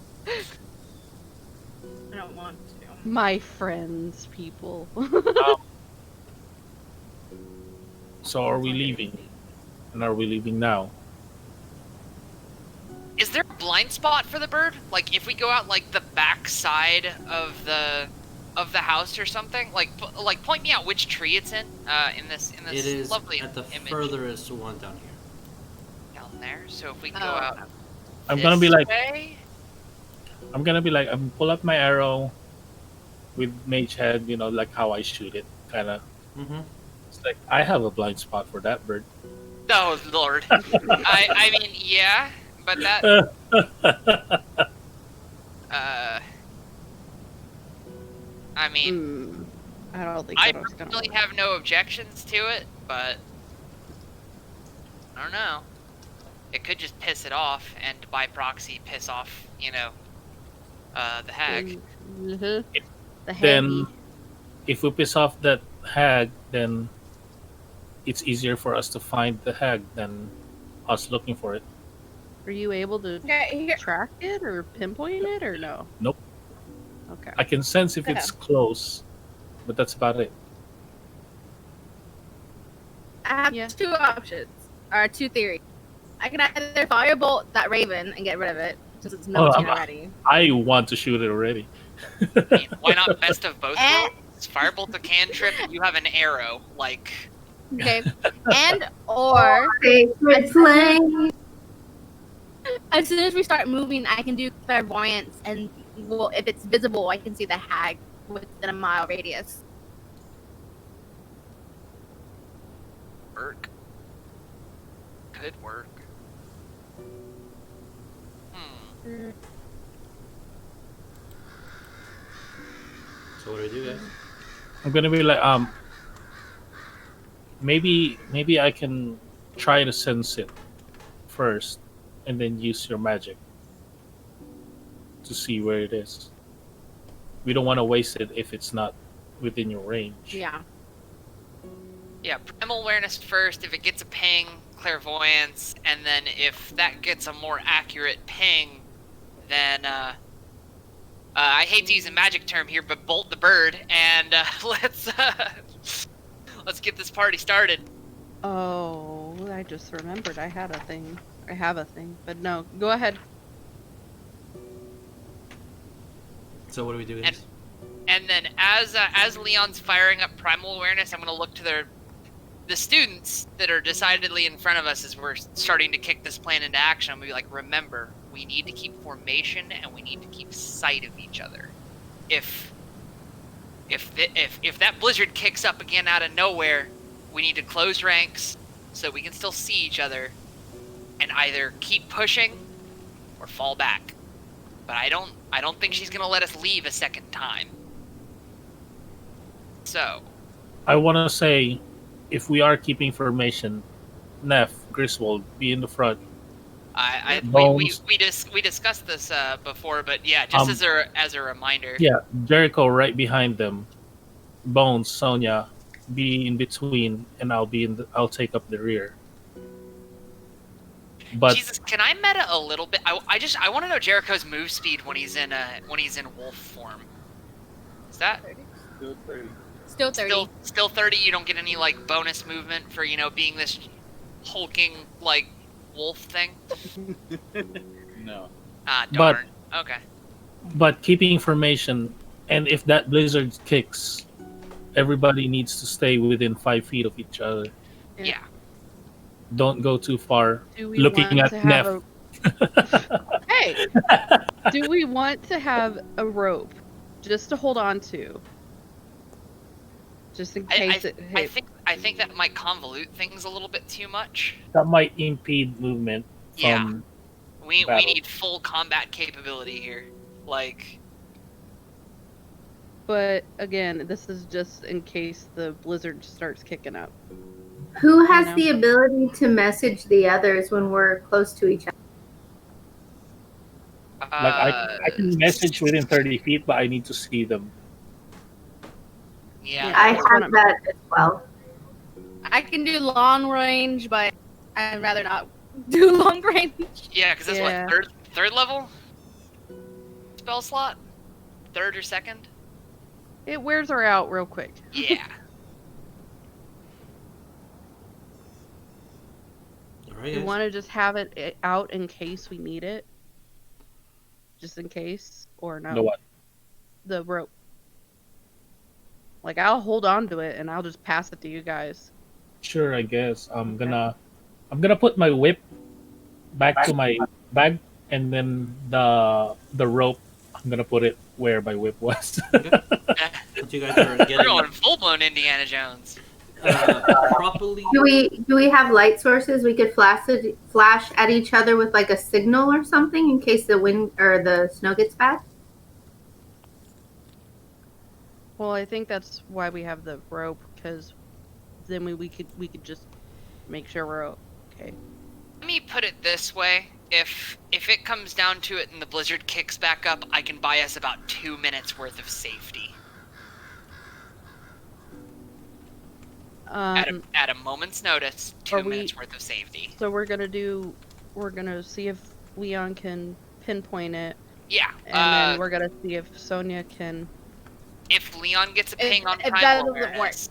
Speaker 6: don't want to.
Speaker 3: My friends, people.
Speaker 2: So are we leaving? And are we leaving now?
Speaker 4: Is there a blind spot for the bird? Like, if we go out like the back side of the house or something, like point me out which tree it's in this
Speaker 1: It is
Speaker 4: lovely
Speaker 1: at the
Speaker 4: image
Speaker 1: furthest one down here.
Speaker 4: down there. So if we go
Speaker 3: Oh.
Speaker 4: out,
Speaker 2: I'm gonna be like,
Speaker 4: way,
Speaker 2: I'm pull up my arrow with mage head, like how I shoot it, kind of.
Speaker 1: Mm-hmm.
Speaker 2: It's like I have a blind spot for that bird.
Speaker 4: oh Lord, I mean yeah, but that I mean.
Speaker 3: I don't think
Speaker 4: I
Speaker 3: that was gonna
Speaker 4: personally
Speaker 3: work.
Speaker 4: have no objections to it, but I don't know. It could just piss it off, and by proxy, piss off, the hag.
Speaker 3: Mhm. The
Speaker 2: Then,
Speaker 3: haggy.
Speaker 2: if we piss off that hag, then it's easier for us to find the hag than us looking for it.
Speaker 3: Are you able to
Speaker 6: Okay, here.
Speaker 3: track it or pinpoint it or no?
Speaker 2: Nope.
Speaker 3: Okay.
Speaker 2: I can sense if it's close, but that's about it.
Speaker 6: I have
Speaker 3: Yeah.
Speaker 6: two options, or two theories. I can either firebolt that raven and get rid of it, since it's melting already.
Speaker 2: I want to shoot it already.
Speaker 4: I mean, why not best of both
Speaker 6: Eh.
Speaker 4: worlds? Firebolt the cantrip, and you have an arrow. Like,
Speaker 6: Okay, and or
Speaker 5: Sacred flame.
Speaker 6: as soon as we start moving, I can do clairvoyance, and well, if it's visible, I can see the hag within a mile radius.
Speaker 4: work. Could work.
Speaker 1: So what do we do, guys?
Speaker 2: I'm gonna be like, maybe I can try to sense it first, and then use your magic to see where it is. We don't want to waste it if it's not within your range.
Speaker 6: Yeah.
Speaker 4: Yeah, primal awareness first. If it gets a ping, clairvoyance, and then if that gets a more accurate ping, then I hate to use a magic term here, but bolt the bird, and let's get this party started.
Speaker 3: Oh, I just remembered I had a thing. I have a thing, but no. Go ahead.
Speaker 1: So what do we do, guys?
Speaker 4: And then as Leon's firing up primal awareness, I'm gonna look to the students that are decidedly in front of us as we're starting to kick this plan into action. I'm gonna be like, remember, we need to keep formation and we need to keep sight of each other. If that blizzard kicks up again out of nowhere, we need to close ranks so we can still see each other and either keep pushing or fall back. But I don't think she's gonna let us leave a second time. So
Speaker 2: I want to say, if we are keeping formation, Neff, Griswold, be in the front.
Speaker 4: we discussed this before, but yeah, just as a reminder.
Speaker 2: Yeah, Jericho right behind them. Bones, Sonya, be in between, and I'll take up the rear. But
Speaker 4: Jesus, can I meta a little bit? I want to know Jericho's move speed when he's in wolf form. Is that
Speaker 7: Still 30.
Speaker 6: Still 30.
Speaker 4: still 30? You don't get any like bonus movement for being this hulking like wolf thing.
Speaker 7: No.
Speaker 4: Ah,
Speaker 2: But-
Speaker 4: darn. Okay.
Speaker 2: But keeping formation, and if that blizzard kicks, everybody needs to stay within 5 feet of each other.
Speaker 4: Yeah.
Speaker 2: Don't go too far.
Speaker 3: Do we
Speaker 2: Looking
Speaker 3: want
Speaker 2: at
Speaker 3: to have
Speaker 2: Neff.
Speaker 3: Hey, do we want to have a rope just to hold on to? Just in case it
Speaker 4: I
Speaker 3: hits.
Speaker 4: think that might convolute things a little bit too much.
Speaker 2: That might impede movement
Speaker 4: Yeah.
Speaker 2: from
Speaker 4: We
Speaker 2: battle.
Speaker 4: need full combat capability here. Like,
Speaker 3: But again, this is just in case the blizzard starts kicking up.
Speaker 5: Who has
Speaker 3: know?
Speaker 5: the ability to message the others when we're close to each other?
Speaker 2: like I can message within 30 feet, but I need to see them.
Speaker 4: Yeah.
Speaker 5: I
Speaker 3: that's what
Speaker 5: have that as well.
Speaker 6: I can do long range, but I'd rather not do long range.
Speaker 4: Yeah, because that's
Speaker 3: Yeah.
Speaker 4: what third level spell slot, third or second.
Speaker 3: It wears her out real quick.
Speaker 4: Yeah.
Speaker 1: All right,
Speaker 3: You
Speaker 1: guys.
Speaker 3: want to just have it out in case we need it? Just in case? Or no?
Speaker 2: The what?
Speaker 3: The rope. Like, I'll hold on to it and I'll just pass it to you guys.
Speaker 2: Sure, I guess. I'm gonna put my whip back to my bag, and then the rope, I'm gonna put it where my whip was.
Speaker 1: Once you guys are
Speaker 4: We're
Speaker 1: getting
Speaker 4: going full blown Indiana Jones.
Speaker 1: properly.
Speaker 5: Do we have light sources we could flash at each other with like a signal or something in case the wind or the snow gets bad?
Speaker 3: Well, I think that's why we have the rope, because then we could just make sure we're okay.
Speaker 4: Let me put it this way: if it comes down to it and the blizzard kicks back up, I can buy us about 2 minutes worth of safety at a moment's notice. 2 minutes worth of safety.
Speaker 3: So we're gonna see if Leon can pinpoint it,
Speaker 4: Yeah.
Speaker 3: and then we're gonna see if Sonya can.
Speaker 4: If Leon gets a ping on
Speaker 6: if that
Speaker 4: primal
Speaker 6: doesn't work,
Speaker 4: awareness,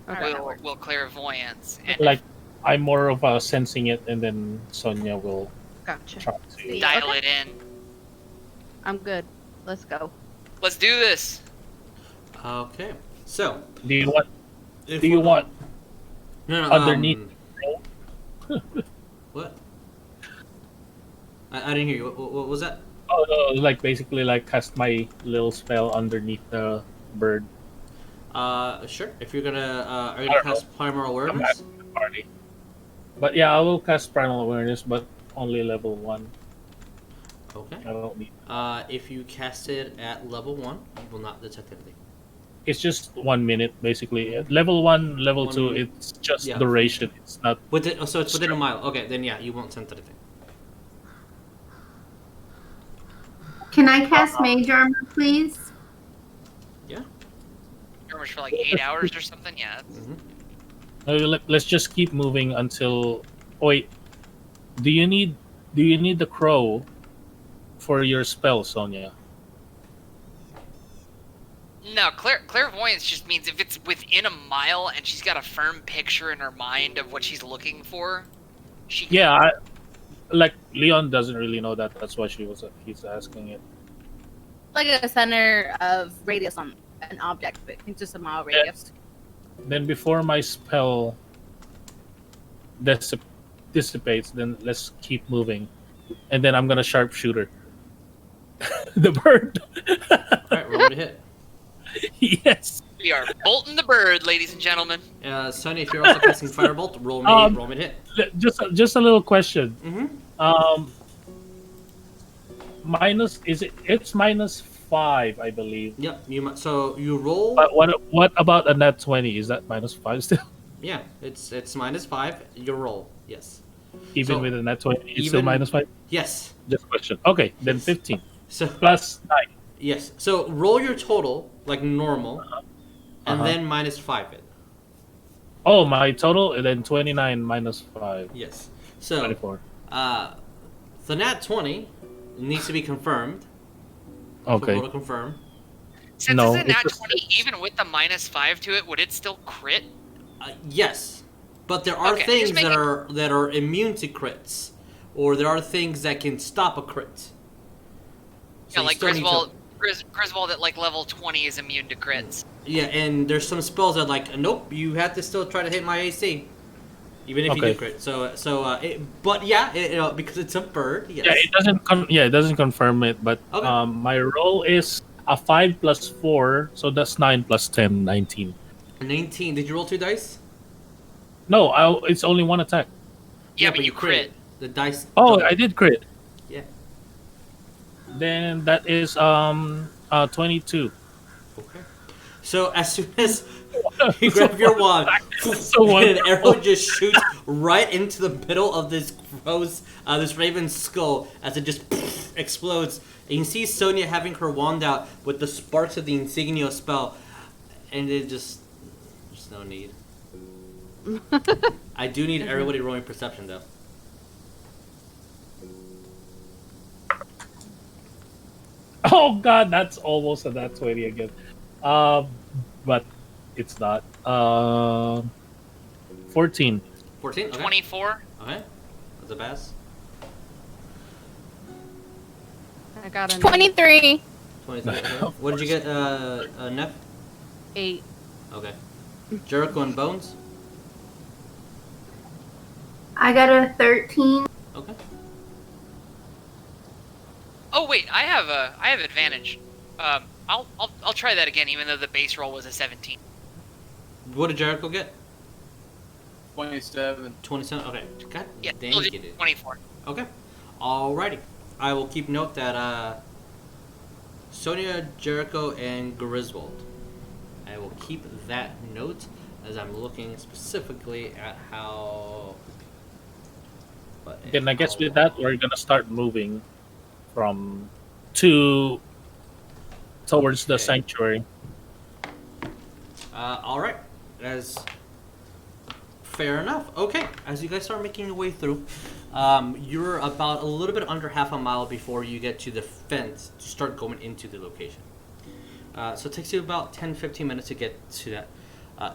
Speaker 3: Okay.
Speaker 4: we'll clairvoyance. And
Speaker 2: Like, I'm more of a sensing it, and then Sonya will
Speaker 3: Gotcha.
Speaker 2: try to.
Speaker 4: dial it in.
Speaker 3: I'm good. Let's go.
Speaker 4: Let's do this.
Speaker 1: Okay. So.
Speaker 2: Do you want?
Speaker 1: if
Speaker 2: Do you
Speaker 1: we-
Speaker 2: want
Speaker 1: No, no.
Speaker 2: underneath?
Speaker 1: What? I didn't hear you. What was that?
Speaker 2: Oh no! Like basically, like cast my little spell underneath the bird.
Speaker 1: Sure. If you're gonna, are you
Speaker 2: I
Speaker 1: gonna
Speaker 2: don't know.
Speaker 1: cast Primal
Speaker 2: I'm
Speaker 1: Awareness?
Speaker 2: asking the party. But yeah, I will cast primal awareness, but only level 1.
Speaker 1: Okay.
Speaker 2: I don't need.
Speaker 1: If you cast it at level 1, you will not detect anything.
Speaker 2: It's just 1 minute basically. At level 1, level
Speaker 1: 1
Speaker 2: 2,
Speaker 1: minute.
Speaker 2: it's just
Speaker 1: Yeah.
Speaker 2: duration. It's not.
Speaker 1: So it's within a mile. Okay, then yeah, you won't sense anything.
Speaker 5: Can I cast Mage Armor, please?
Speaker 4: Armors for like 8 hours or something. Yeah.
Speaker 2: Let's just keep moving until. Oh, wait, do you need the crow for your spell, Sonya?
Speaker 4: No, clairvoyance just means if it's within a mile and she's got a firm picture in her mind of what she's looking for, she can.
Speaker 2: Yeah, like Leon doesn't really know that. That's why he's asking it.
Speaker 6: Like a center of radius on an object, but it's just a mile radius.
Speaker 2: Then before my spell dissipates, then let's keep moving, and then I'm gonna sharpshooter the bird.
Speaker 1: Alright, roll me to hit.
Speaker 2: Yes.
Speaker 4: We are bolting the bird, ladies and gentlemen.
Speaker 1: Sonya, if you're also casting Firebolt, roll me to hit.
Speaker 2: Just a little question.
Speaker 1: Mm-hmm.
Speaker 2: It's -5, I believe.
Speaker 1: Yep. So you roll.
Speaker 2: But what about a nat 20? Is that -5 still?
Speaker 1: Yeah, it's -5. You roll. Yes.
Speaker 2: Even
Speaker 1: So,
Speaker 2: with a nat 20, it's still
Speaker 1: even-
Speaker 2: -5?
Speaker 1: Yes.
Speaker 2: Just a question. Okay, then 15.
Speaker 1: So
Speaker 2: Plus 9.
Speaker 1: yes. So roll your total like normal, and
Speaker 2: Uh-huh.
Speaker 1: then -5 it.
Speaker 2: Oh, my total, and then 29 -5.
Speaker 1: Yes. So
Speaker 2: 24.
Speaker 1: the nat 20 needs to be confirmed.
Speaker 2: Okay.
Speaker 1: So roll to confirm.
Speaker 4: Since
Speaker 2: No,
Speaker 4: it's a nat
Speaker 2: it's just-
Speaker 4: 20, even with the -5 to it, would it still crit?
Speaker 1: Yes, but there are
Speaker 4: Okay,
Speaker 1: things
Speaker 4: just
Speaker 1: that are immune to crits, or there are things that can stop a crit. So
Speaker 4: Yeah,
Speaker 1: you
Speaker 4: like
Speaker 1: still need to-
Speaker 4: Griswold at like level 20 is immune to crits.
Speaker 1: Yeah, and there's some spells that like nope, you have to still try to hit my AC, even if you
Speaker 2: Okay.
Speaker 1: do crit. But yeah, because it's a bird. Yes.
Speaker 2: Yeah, it doesn't confirm it, but
Speaker 1: Okay.
Speaker 2: my roll is a 5 plus 4, so that's 9 plus 10, 19.
Speaker 1: 19. Did you roll 2 dice?
Speaker 2: No, it's only 1 attack.
Speaker 4: Yeah, but you crit.
Speaker 1: The dice.
Speaker 2: Oh,
Speaker 1: double.
Speaker 2: I did crit.
Speaker 1: Yeah.
Speaker 2: Then that is 22.
Speaker 1: Okay. So as soon as you grab your wand,
Speaker 2: So
Speaker 1: and an arrow
Speaker 2: wonderful.
Speaker 1: just shoots right into the middle of this this raven's skull as it just explodes. And you see Sonya having her wand out with the sparks of the insignia spell, and there's no need. I do need everybody rolling perception though.
Speaker 2: Oh god, that's almost a nat 20 again. But it's not. 14.
Speaker 1: 14. Okay.
Speaker 4: 24.
Speaker 1: Okay. That's a pass.
Speaker 3: I got a
Speaker 6: 23.
Speaker 1: 23. Okay. What did you get, Neff?
Speaker 3: 8.
Speaker 1: Okay. Jericho and Bones.
Speaker 5: I got a 13.
Speaker 1: Okay.
Speaker 4: Oh wait, I have advantage. I'll try that again, even though the base roll was a 17.
Speaker 1: What did Jericho get?
Speaker 7: 27.
Speaker 1: 27. Okay. God
Speaker 4: Yeah,
Speaker 1: dang
Speaker 4: still just
Speaker 1: it.
Speaker 4: 24.
Speaker 1: Okay. Alrighty. I will keep note that Sonya, Jericho, and Griswold. I will keep that note as I'm looking specifically at how.
Speaker 2: Then I guess with that, we're gonna start moving from towards the
Speaker 1: Okay.
Speaker 2: sanctuary.
Speaker 1: Alright. As fair enough. Okay. As you guys start making your way through, you're about a little bit under half a mile before you get to the fence to start going into the location. So it takes you about 10-15 minutes to get to that.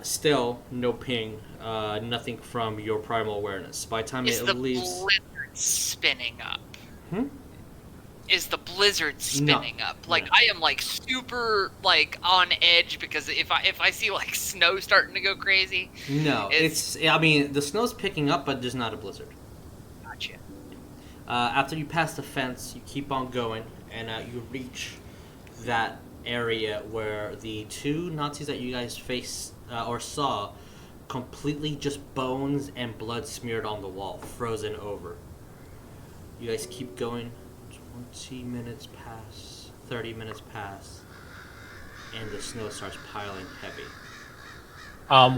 Speaker 1: Still, no ping, nothing from your primal awareness. By the time
Speaker 4: Is
Speaker 1: it
Speaker 4: the
Speaker 1: leaves...
Speaker 4: blizzard spinning up?
Speaker 1: Hmm?
Speaker 4: Is the blizzard spinning up? Like
Speaker 1: No.
Speaker 4: I am like super like on edge because if I see like snow starting to go crazy.
Speaker 1: No, I mean, the snow's picking up, but there's not a blizzard.
Speaker 4: Gotcha.
Speaker 1: After you pass the fence, you keep on going, and you reach that area where the two Nazis that you guys faced or saw completely just bones and blood smeared on the wall, frozen over. You guys keep going. 20 minutes pass, 30 minutes pass, and the snow starts piling heavy.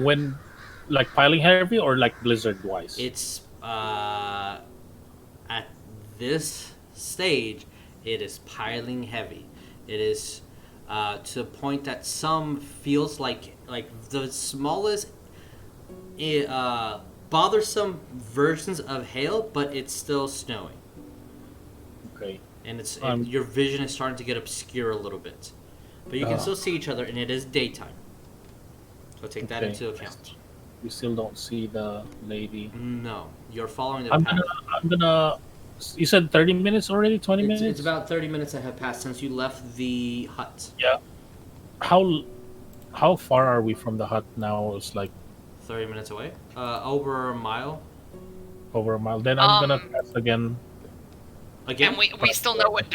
Speaker 2: When like piling heavy or like blizzard wise?
Speaker 1: It's at this stage, it is piling heavy. It is to the point that some feels like the smallest bothersome versions of hail, but it's still snowing.
Speaker 2: Okay.
Speaker 1: And it's
Speaker 2: Um,
Speaker 1: your vision is starting to get obscure a little bit, but you can still see each other, and it is daytime. So take that
Speaker 2: Okay.
Speaker 1: into account.
Speaker 2: We still don't see the lady.
Speaker 1: No, you're following the
Speaker 2: I'm
Speaker 1: path.
Speaker 2: gonna. You said 30 minutes already? 20 minutes?
Speaker 1: It's about 30 minutes that have passed since you left the hut.
Speaker 2: How far are we from the hut now? It's like
Speaker 1: 30 minutes away. Over a mile.
Speaker 2: over a mile. Then I'm gonna pass again.
Speaker 1: Again,
Speaker 4: And we still know what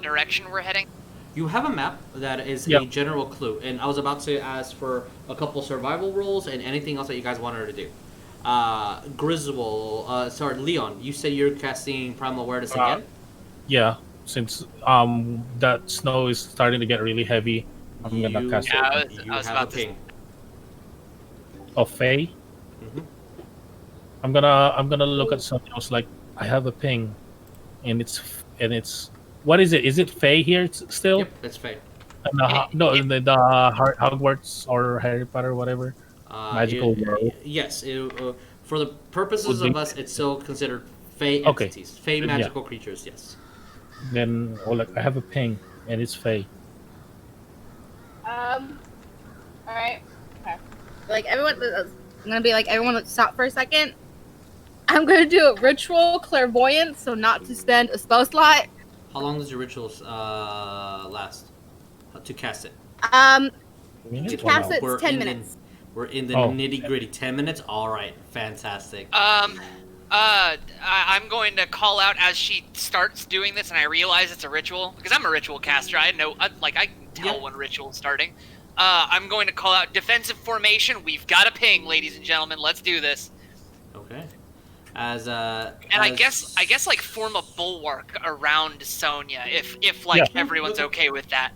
Speaker 4: direction we're heading.
Speaker 1: you have a map that is a
Speaker 2: Yep.
Speaker 1: general clue, and I was about to ask for a couple survival rolls and anything else that you guys wanted to do. Griswold, Leon, you said you're casting Primal Awareness again?
Speaker 2: Yeah, since that snow is starting to get really heavy, I'm gonna cast
Speaker 4: Yeah, I was
Speaker 1: you
Speaker 4: about
Speaker 1: have a
Speaker 4: to-
Speaker 1: ping.
Speaker 2: of Faye.
Speaker 1: Mhm.
Speaker 2: I'm gonna look at something. I was like, I have a ping, and it's what is it? Is it Faye here still?
Speaker 1: Yep, that's fine.
Speaker 2: And the Hogwarts or Harry Potter, whatever. Magical world.
Speaker 1: Yes, for the purposes
Speaker 2: Would
Speaker 1: of
Speaker 2: be-
Speaker 1: us, it's still considered Fey
Speaker 2: Okay.
Speaker 1: entities. Fey
Speaker 2: Yeah.
Speaker 1: magical creatures, yes.
Speaker 2: Then, I have a ping, and it's Faye.
Speaker 6: All right. Okay. Like everyone, I'm gonna be like everyone. Stop for a second. I'm gonna do a ritual clairvoyance, so not to spend a spell slot.
Speaker 1: How long does your rituals last to cast it?
Speaker 6: To cast it,
Speaker 1: We're
Speaker 6: it's 10
Speaker 1: in the-
Speaker 6: minutes.
Speaker 1: We're in the
Speaker 2: Oh.
Speaker 1: nitty gritty. 10 minutes? Alright, fantastic.
Speaker 4: I'm going to call out as she starts doing this, and I realize it's a ritual because I'm a ritual caster. I know, I can tell
Speaker 1: Yeah.
Speaker 4: when ritual's starting. I'm going to call out defensive formation. We've got a ping, ladies and gentlemen. Let's do this.
Speaker 1: Okay. And
Speaker 4: I guess like form a bulwark around Sonya if
Speaker 2: Yeah.
Speaker 4: everyone's okay with that.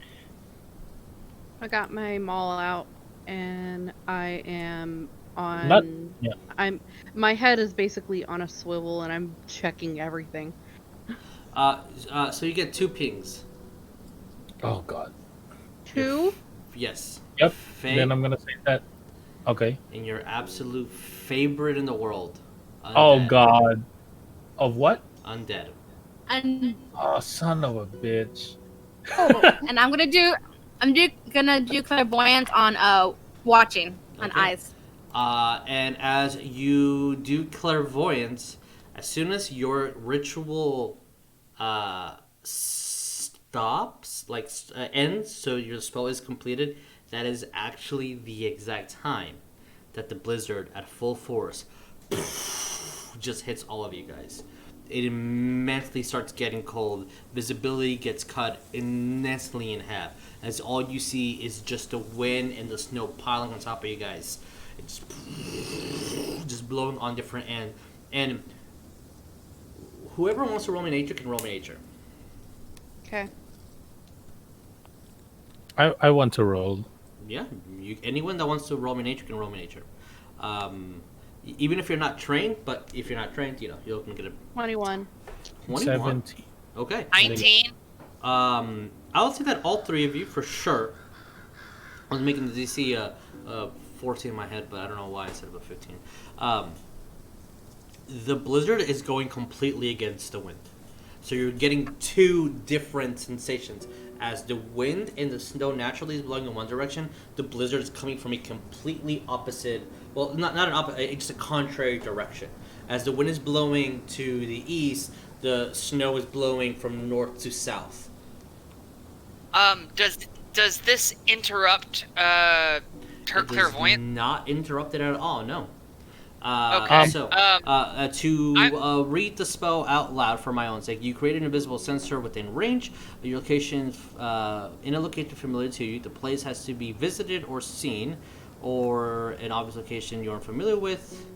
Speaker 3: I got my maul out, and I am on.
Speaker 2: Yeah.
Speaker 3: My head is basically on a swivel, and I'm checking everything.
Speaker 1: so you get 2 pings.
Speaker 2: Oh God.
Speaker 3: 2.
Speaker 1: Yes.
Speaker 2: Yep.
Speaker 1: Faye,
Speaker 2: Then I'm gonna say that. Okay.
Speaker 1: and your absolute favorite in the world.
Speaker 2: Oh
Speaker 1: Undead.
Speaker 2: God. Of what?
Speaker 1: Undead.
Speaker 6: And
Speaker 2: Oh, son of a bitch.
Speaker 6: and gonna do clairvoyance on watching on
Speaker 1: Okay.
Speaker 6: eyes.
Speaker 1: And as you do clairvoyance, as soon as your ritual stops, ends, so your spell is completed, that is actually the exact time that the blizzard at full force just hits all of you guys. It immensely starts getting cold. Visibility gets cut immensely in half, as all you see is just the wind and the snow piling on top of you guys. It's just blowing on different ends. And whoever wants to roll me nature can roll me nature.
Speaker 3: Okay.
Speaker 2: I want to roll.
Speaker 1: Yeah, anyone that wants to roll me nature can roll me nature. Even if you're not trained, but if you're not trained, you're going to get a
Speaker 3: 21.
Speaker 1: 21.
Speaker 2: 17.
Speaker 1: Okay.
Speaker 4: 19.
Speaker 1: I'll say that all three of you for sure. I was making the DC 14 in my head, but I don't know why instead of a 15. The blizzard is going completely against the wind. So you're getting two different sensations. As the wind and the snow naturally is blowing in one direction, the blizzard is coming from a completely opposite, well, not an opposite, it's a contrary direction. As the wind is blowing to the east, the snow is blowing from north to south.
Speaker 4: Does this interrupt her
Speaker 1: It
Speaker 4: clairvoyance?
Speaker 1: is not interrupted at all, no.
Speaker 4: Okay.
Speaker 1: To read the spell out loud for my own sake, you create an invisible sensor within range. Your location, in a location familiar to you, the place has to be visited or seen, or an obvious location you're unfamiliar with.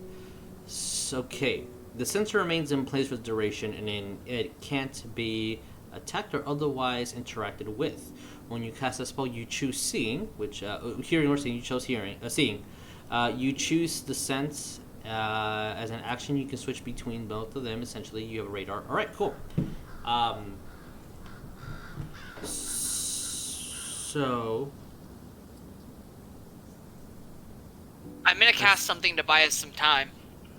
Speaker 1: Okay. The sensor remains in place for duration, and it can't be attacked or otherwise interacted with. When you cast a spell, you choose seeing, which hearing or seeing. You chose seeing. You choose the sense. As an action, you can switch between both of them. Essentially, you have a radar. All right, cool. So
Speaker 4: I'm gonna cast something to buy us some time.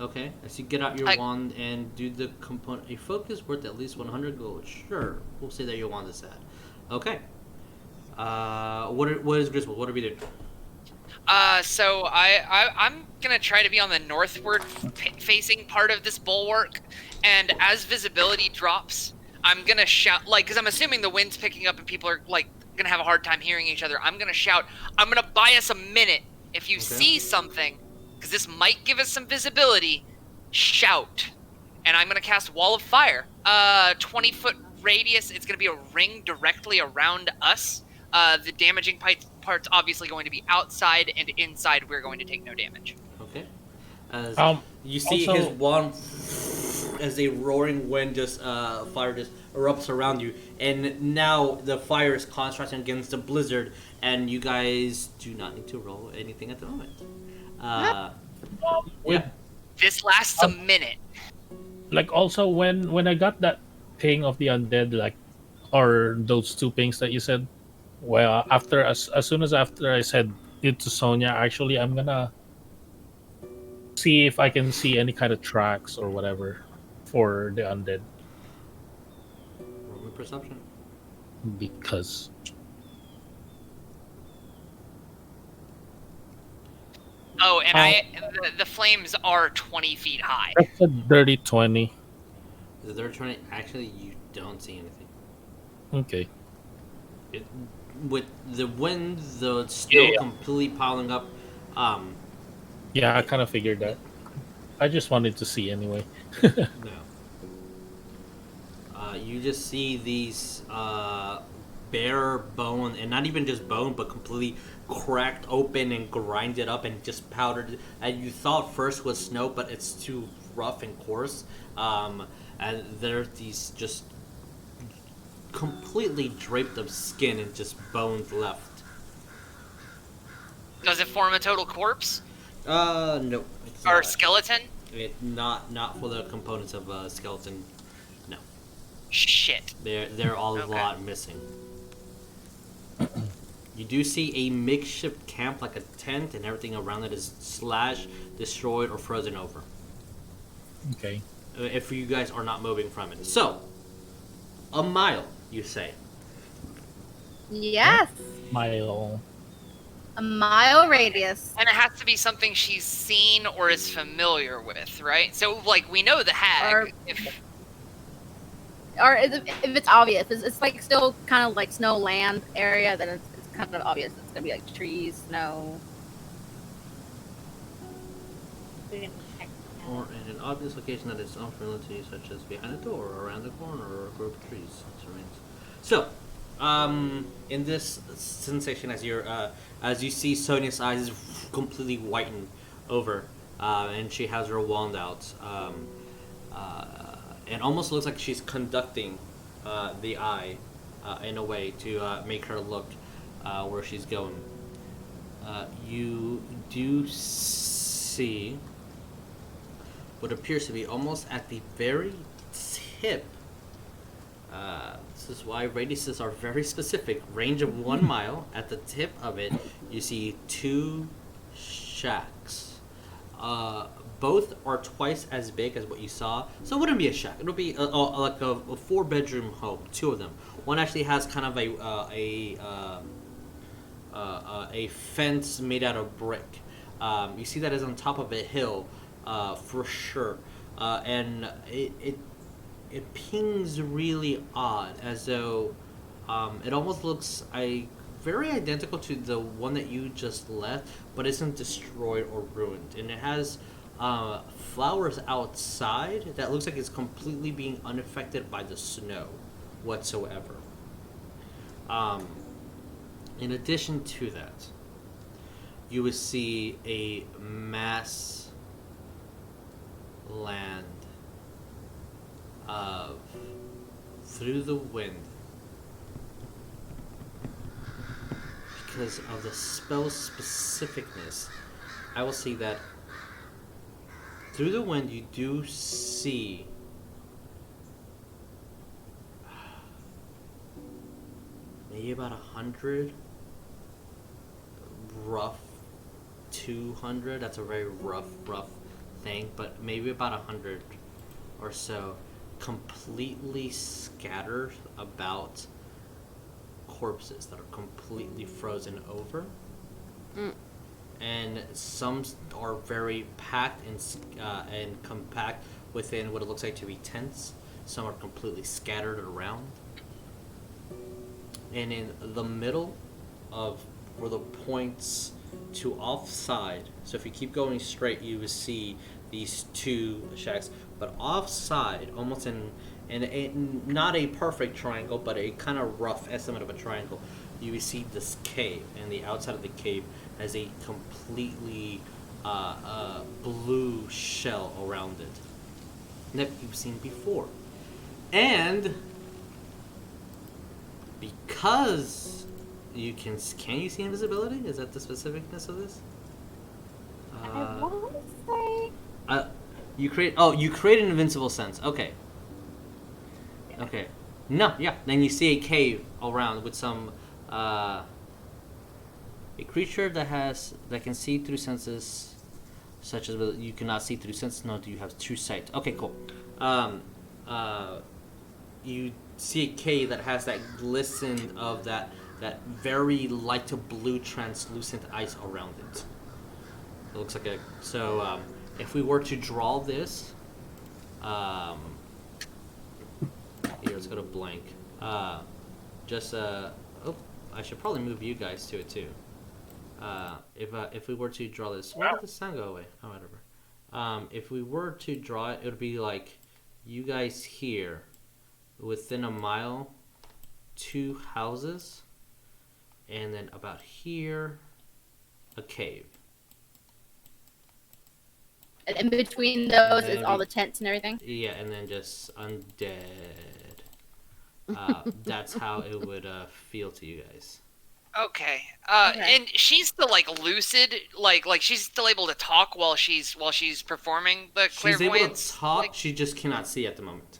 Speaker 1: okay, as you get out your wand and do the component, a focus worth at least 100 gold. Sure, we'll say that your wand is that. Okay. What is Griswold? What are we doing?
Speaker 4: So I'm gonna try to be on the northward facing part of this bulwark, and as visibility drops, I'm gonna shout, because I'm assuming the wind's picking up and people are gonna have a hard time hearing each other. I'm gonna shout, I'm gonna buy us a minute. If you see something, because this might give us some visibility, shout. And I'm gonna cast Wall of Fire. 20-foot radius. It's gonna be a ring directly around us. The damaging part's obviously going to be outside, and inside we're going to take no damage.
Speaker 1: Okay. As you see
Speaker 2: also-
Speaker 1: his wand, as a roaring wind fire just erupts around you, and now the fire is contrasting against the blizzard, and you guys do not need to roll anything at the moment. Yeah.
Speaker 4: This lasts a minute.
Speaker 2: Also, when I got that thing of the undead, or those two things that you said, well, as soon as after I said it to Sonya, actually, I'm gonna see if I can see any kind of tracks or whatever for the undead,
Speaker 1: Roll me perception.
Speaker 2: because
Speaker 4: Oh, and the flames are 20 feet high.
Speaker 2: that's a dirty 20.
Speaker 1: The third turn, actually, you don't see anything.
Speaker 2: Okay.
Speaker 1: With the wind, the snow completely piling up.
Speaker 2: Yeah, I kind of figured that. I just wanted to see anyway.
Speaker 1: No. You just see these bare bone, and not even just bone, but completely cracked open and grinded up and just powdered. And you thought first was snow, but it's too rough and coarse. And there's these just completely draped of skin and just bones left.
Speaker 4: Does it form a total corpse?
Speaker 1: No. It's
Speaker 4: Or
Speaker 1: not.
Speaker 4: skeleton?
Speaker 1: Not for the components of a skeleton. No.
Speaker 4: Shit.
Speaker 1: They're all a lot missing. You do see a makeshift camp, like a tent, and everything around it is slashed, destroyed, or frozen over.
Speaker 2: Okay.
Speaker 1: If you guys are not moving from it. So, a mile, you say.
Speaker 6: Yes.
Speaker 2: Mile.
Speaker 6: A mile radius.
Speaker 4: And it has to be something she's seen or is familiar with, right? So, like, we know the hag.
Speaker 6: Or if it's obvious, it's like still kind of like snow land area, then it's kind of obvious. It's gonna be like trees, snow.
Speaker 1: Or in an obvious location that is unfamiliar to you, such as behind a door, or around a corner, or a grove of trees. So, in this sensation, as you see Sonia's eyes is completely whitened over, and she has her wand out, and almost looks like she's conducting the eye in a way to make her look where she's going. You do see what appears to be almost at the very tip. This is why radiuses are very specific. Range of 1 mile. At the tip of it, you see 2 shacks. Both are twice as big as what you saw. So it wouldn't be a shack. It'll be like a 4-bedroom home. 2 of them. One actually has kind of a fence made out of brick. You see that is on top of a hill, for sure. And it pings really odd, as though it almost looks very identical to the one that you just left, but isn't destroyed or ruined. And it has flowers outside that looks like it's completely being unaffected by the snow whatsoever. In addition to that, you would see a mass land of through the wind, because of the spell's specificness. I will say that through the wind you do see maybe about 100, rough 200. That's a very rough thing, but maybe about 100 or so completely scattered about corpses that are completely frozen over. And some are very packed and compact within what it looks like to be tents. Some are completely scattered around. And in the middle of where the points to offside, so if you keep going straight, you will see these 2 shacks, but offside, almost in not a perfect triangle, but a kind of rough estimate of a triangle, you will see this cave, and the outside of the cave has a completely blue shell around it that you've seen before. And because you can you see invisibility? Is that the specificness of this?
Speaker 6: I want to say.
Speaker 1: You create an invincible sense. Okay. Okay. No, yeah. Then you see a cave around with some a creature that can see through senses, such as you cannot see through senses. No, do you have true sight? Okay, cool. You see a cave that has that glisten of that very light to blue translucent ice around it. It looks like if we were to draw this, here, let's go to blank. I should probably move you guys to it too. If we were to draw this, why did the sound go away? Oh, whatever. If we were to draw it, it would be like you guys here, within a mile, 2 houses, and then about here, a cave.
Speaker 6: And in between those is all the tents and everything?
Speaker 1: Yeah, and then just undead. That's how it would feel to you guys.
Speaker 4: Okay. And she's still lucid, like she's still able to talk while she's performing the clairvoyance.
Speaker 1: She's able to talk. She just cannot see at the moment.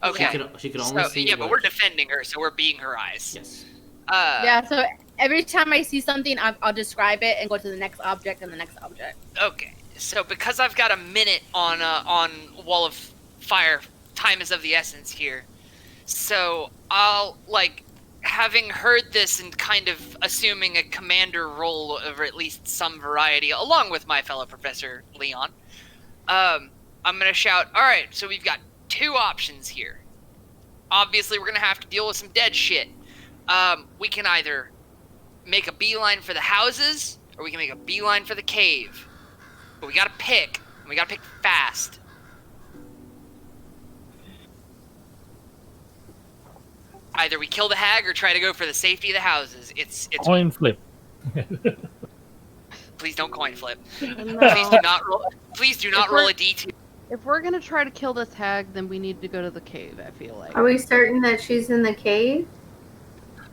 Speaker 4: Okay.
Speaker 1: She can only see.
Speaker 4: Yeah, but we're defending her, so we're being her eyes.
Speaker 1: Yes.
Speaker 6: Yeah. So every time I see something, I'll describe it and go to the next object and the next object.
Speaker 4: Okay. So because I've got a minute on Wall of Fire, time is of the essence here. So I'll, like, having heard this and kind of assuming a commander role of at least some variety, along with my fellow Professor Leon, I'm gonna shout, alright, so we've got 2 options here. Obviously, we're gonna have to deal with some dead shit. We can either make a beeline for the houses, or we can make a beeline for the cave. But we gotta pick, and we gotta pick fast. Either we kill the hag or try to go for the safety of the houses. It's
Speaker 2: Coin flip.
Speaker 4: Please don't coin flip.
Speaker 3: No.
Speaker 4: Please do not roll a D2.
Speaker 3: If we're gonna try to kill this hag, then we need to go to the cave, I feel like.
Speaker 5: Are we certain that she's in the cave?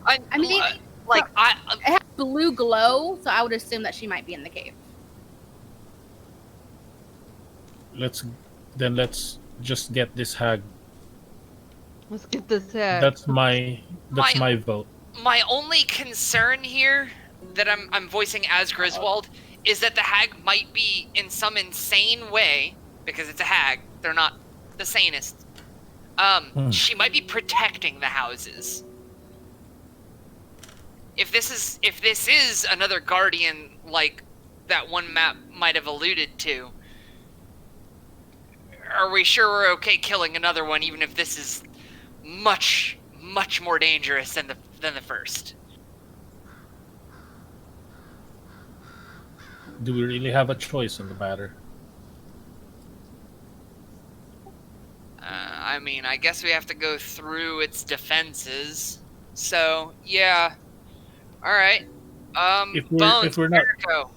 Speaker 6: I mean,
Speaker 4: like
Speaker 6: it has blue glow, so I would assume that she might be in the cave.
Speaker 2: Let's just get this hag.
Speaker 3: Let's get this hag.
Speaker 2: That's my vote.
Speaker 4: my only concern here that I'm voicing as Griswold is that the hag might be in some insane way, because it's a hag, they're not the sanest. She might be protecting the houses. If this is another guardian like that one map might have alluded to, are we sure we're okay killing another one, even if this is much more dangerous than the first?
Speaker 2: Do we really have a choice in the matter?
Speaker 4: I mean, I guess we have to go through its defenses. So yeah, all right.
Speaker 2: If
Speaker 4: Bones,
Speaker 2: we're not,
Speaker 4: Jericho,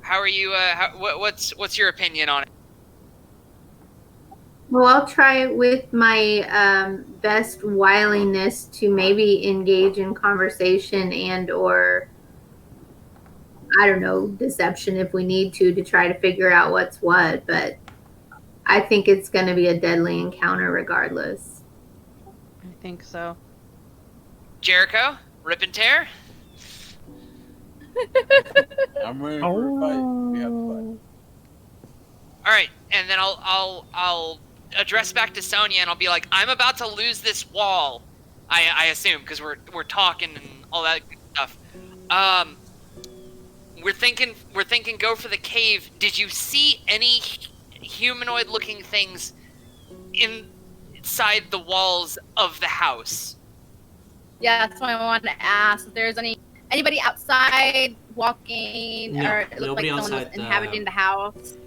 Speaker 4: how are you? What's your opinion on it?
Speaker 5: Well, I'll try with my best wiliness to maybe engage in conversation and or, I don't know, deception if we need to try to figure out what's what. But I think it's going to be a deadly encounter regardless.
Speaker 3: I think so.
Speaker 4: Jericho, rip and tear.
Speaker 7: I'm ready for a fight. We have a fight.
Speaker 4: All right, and then I'll address back to Sonya and I'll be like, I'm about to lose this wall. I assume, because we're talking and all that good stuff. We're thinking go for the cave. Did you see any humanoid-looking things inside the walls of the house?
Speaker 6: Yeah, that's why I wanted to ask if there's anybody outside walking,
Speaker 1: No,
Speaker 6: or it looked like
Speaker 1: nobody
Speaker 6: someone was
Speaker 1: outside,
Speaker 6: inhabiting the house.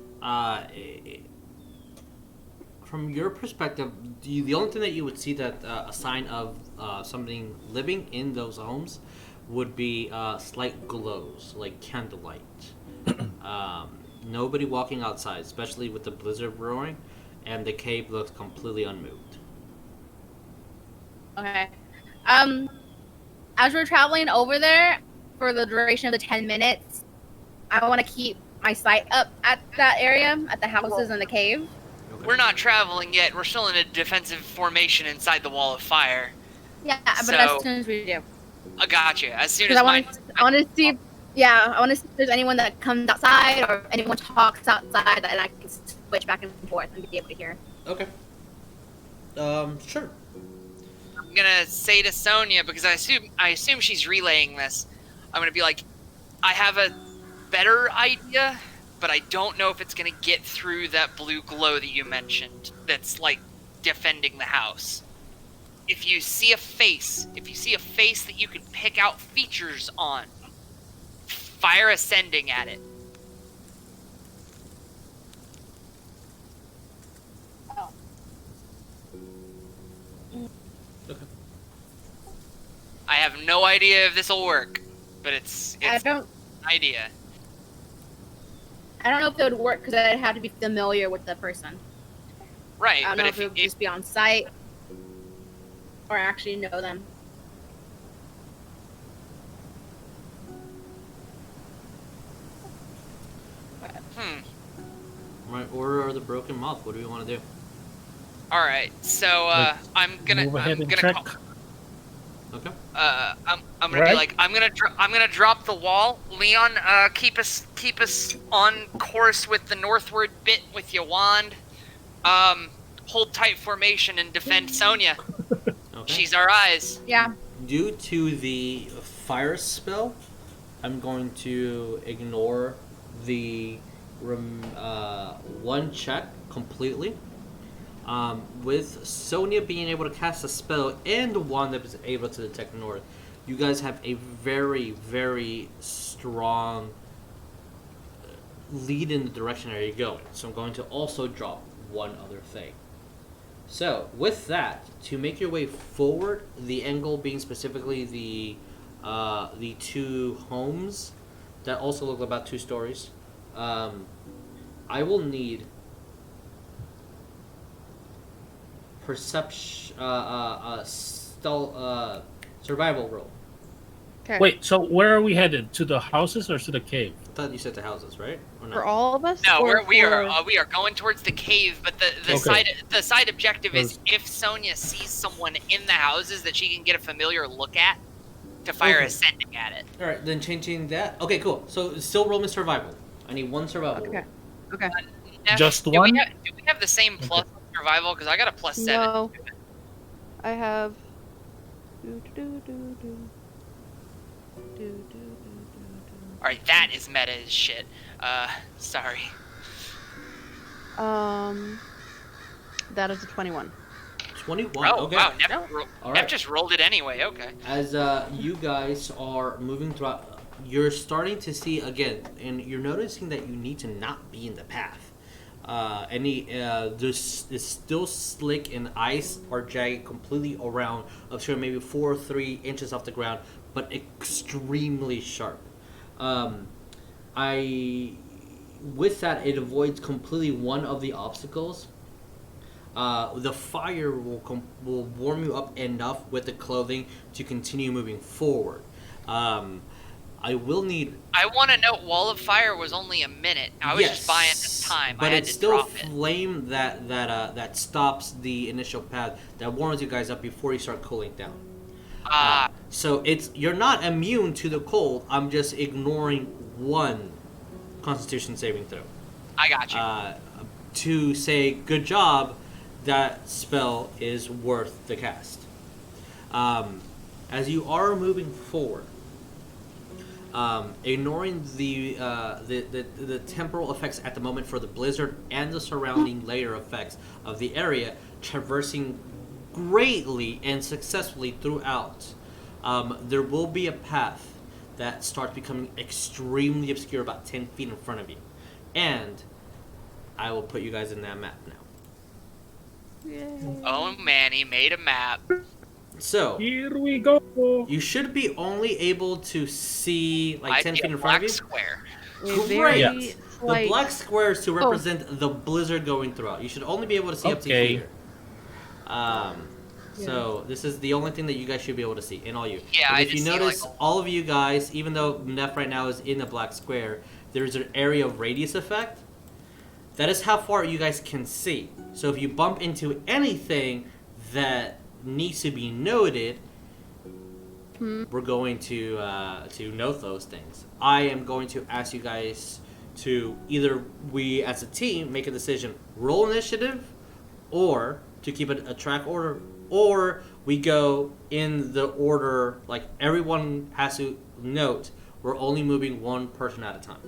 Speaker 1: From your perspective, the only thing that you would see that a sign of something living in those homes would be slight glows, like candlelight. Nobody walking outside, especially with the blizzard roaring, and the cave looks completely unmoved.
Speaker 6: Okay. As we're traveling over there for the duration of the 10 minutes, I want to keep my sight up at that area, at the houses and the cave.
Speaker 1: Okay.
Speaker 4: We're not traveling yet. We're still in a defensive formation inside the wall of fire.
Speaker 6: Yeah, but
Speaker 4: So-
Speaker 6: as soon as we do.
Speaker 4: I gotcha. As soon
Speaker 6: Because
Speaker 4: as
Speaker 6: I want to see, I want to see if there's anyone that comes outside or anyone talks outside that I can switch back and forth and be able to hear.
Speaker 1: Okay. Sure.
Speaker 4: I'm gonna say to Sonya, because I assume she's relaying this, I'm gonna be like, I have a better idea, but I don't know if it's gonna get through that blue glow that you mentioned that's like defending the house. If you see a face that you can pick out features on, fire ascending at it.
Speaker 6: Oh.
Speaker 1: Okay.
Speaker 4: I have no idea if this will work, but it's
Speaker 6: I
Speaker 4: an
Speaker 6: don't
Speaker 4: idea.
Speaker 6: know if it would work because I'd have to be familiar with the person.
Speaker 4: Right,
Speaker 6: I don't
Speaker 4: but
Speaker 6: know
Speaker 4: if
Speaker 6: if it would
Speaker 4: you,
Speaker 6: just be on site or actually know them.
Speaker 1: Right, order of the Broken Moth. What do we want to do?
Speaker 4: all right. So
Speaker 2: Let's
Speaker 4: I'm gonna
Speaker 2: move ahead
Speaker 4: I'm
Speaker 2: and
Speaker 4: gonna
Speaker 2: check.
Speaker 4: call,
Speaker 1: Okay.
Speaker 4: I'm gonna be
Speaker 2: Right.
Speaker 4: like, I'm gonna drop the wall. Leon, keep us on course with the northward bit with your wand. Hold tight formation and defend Sonya.
Speaker 1: Okay.
Speaker 4: She's our eyes.
Speaker 6: Yeah.
Speaker 1: Due to the fire spell, I'm going to ignore the one check completely. With Sonya being able to cast a spell and one that is able to detect north, you guys have a very, very strong lead in the direction that you're going. So I'm going to also drop one other thing. So with that, to make your way forward, the angle being specifically the two homes that also look about 2 stories, I will need perception, survival roll.
Speaker 3: Okay.
Speaker 2: Wait, so where are we headed? To the houses or to the cave?
Speaker 1: I thought you said the houses, right? Or
Speaker 3: For all of us?
Speaker 4: No,
Speaker 3: or
Speaker 4: we
Speaker 3: for-
Speaker 4: are going towards the cave, but the
Speaker 2: Okay.
Speaker 4: side objective is if Sonya sees someone in the houses that she can get a familiar look at to fire
Speaker 1: Okay.
Speaker 4: ascending at it.
Speaker 1: All right, then changing that. Okay, cool. So still roll me survival. I need 1 survival.
Speaker 3: Okay.
Speaker 1: roll.
Speaker 3: Okay.
Speaker 4: Neff,
Speaker 2: Just
Speaker 4: do
Speaker 2: one?
Speaker 4: do we have the same plus survival? Because I got a plus 7.
Speaker 3: No. I have. Do, do, do, do, do. Do, do, do, do,
Speaker 4: All right, that is meta as shit. Sorry.
Speaker 3: do. That is a 21.
Speaker 1: 21.
Speaker 4: Oh
Speaker 1: okay.
Speaker 4: wow,
Speaker 1: All
Speaker 4: Neff
Speaker 1: right.
Speaker 4: just rolled it anyway. Okay.
Speaker 1: As you guys are moving throughout, you're starting to see again, and you're noticing that you need to not be in the path. This is still slick and ice or jagged completely around, of sure maybe 4 or 3 inches off the ground, but extremely sharp. With that, it avoids completely one of the obstacles. The fire will warm you up enough with the clothing to continue moving forward. I will need.
Speaker 4: I want to note, Wall of Fire was only a minute. I was just buying the time.
Speaker 1: But
Speaker 4: I had
Speaker 1: it's
Speaker 4: to
Speaker 1: still
Speaker 4: drop it.
Speaker 1: flame that stops the initial path, that warms you guys up before you start cooling down. So you're not immune to the cold. I'm just ignoring one Constitution saving throw.
Speaker 4: I got you.
Speaker 1: To say good job, that spell is worth the cast. As you are moving forward, ignoring the temporal effects at the moment for the blizzard and the surrounding layer effects of the area, traversing greatly and successfully throughout, there will be a path that starts becoming extremely obscure about 10 feet in front of you. And I will put you guys in that map now.
Speaker 3: Yay.
Speaker 4: Oh man, he made a map.
Speaker 1: So,
Speaker 2: Here we go.
Speaker 1: you should be only able to see like
Speaker 4: Might
Speaker 1: 10
Speaker 4: be
Speaker 1: feet
Speaker 4: a
Speaker 1: in front of
Speaker 4: black
Speaker 1: you.
Speaker 4: square.
Speaker 3: A
Speaker 1: Great.
Speaker 3: very
Speaker 2: Yes.
Speaker 3: slight-
Speaker 1: The black squares to represent the blizzard going throughout. You should only be able to see up to
Speaker 2: Okay.
Speaker 1: here. So this is the only thing that you guys should be able to see, and all you.
Speaker 4: Yeah,
Speaker 1: But
Speaker 4: I
Speaker 1: if you
Speaker 4: just see,
Speaker 1: notice,
Speaker 4: like,
Speaker 1: all of you guys, even though Neff right now is in the black square, there's an area of radius effect. That is how far you guys can see. So if you bump into anything that needs to be noted, we're going to note those things. I am going to ask you guys to either we as a team make a decision, roll initiative, or to keep a track order, or we go in the order, like everyone has to note we're only moving one person at a time.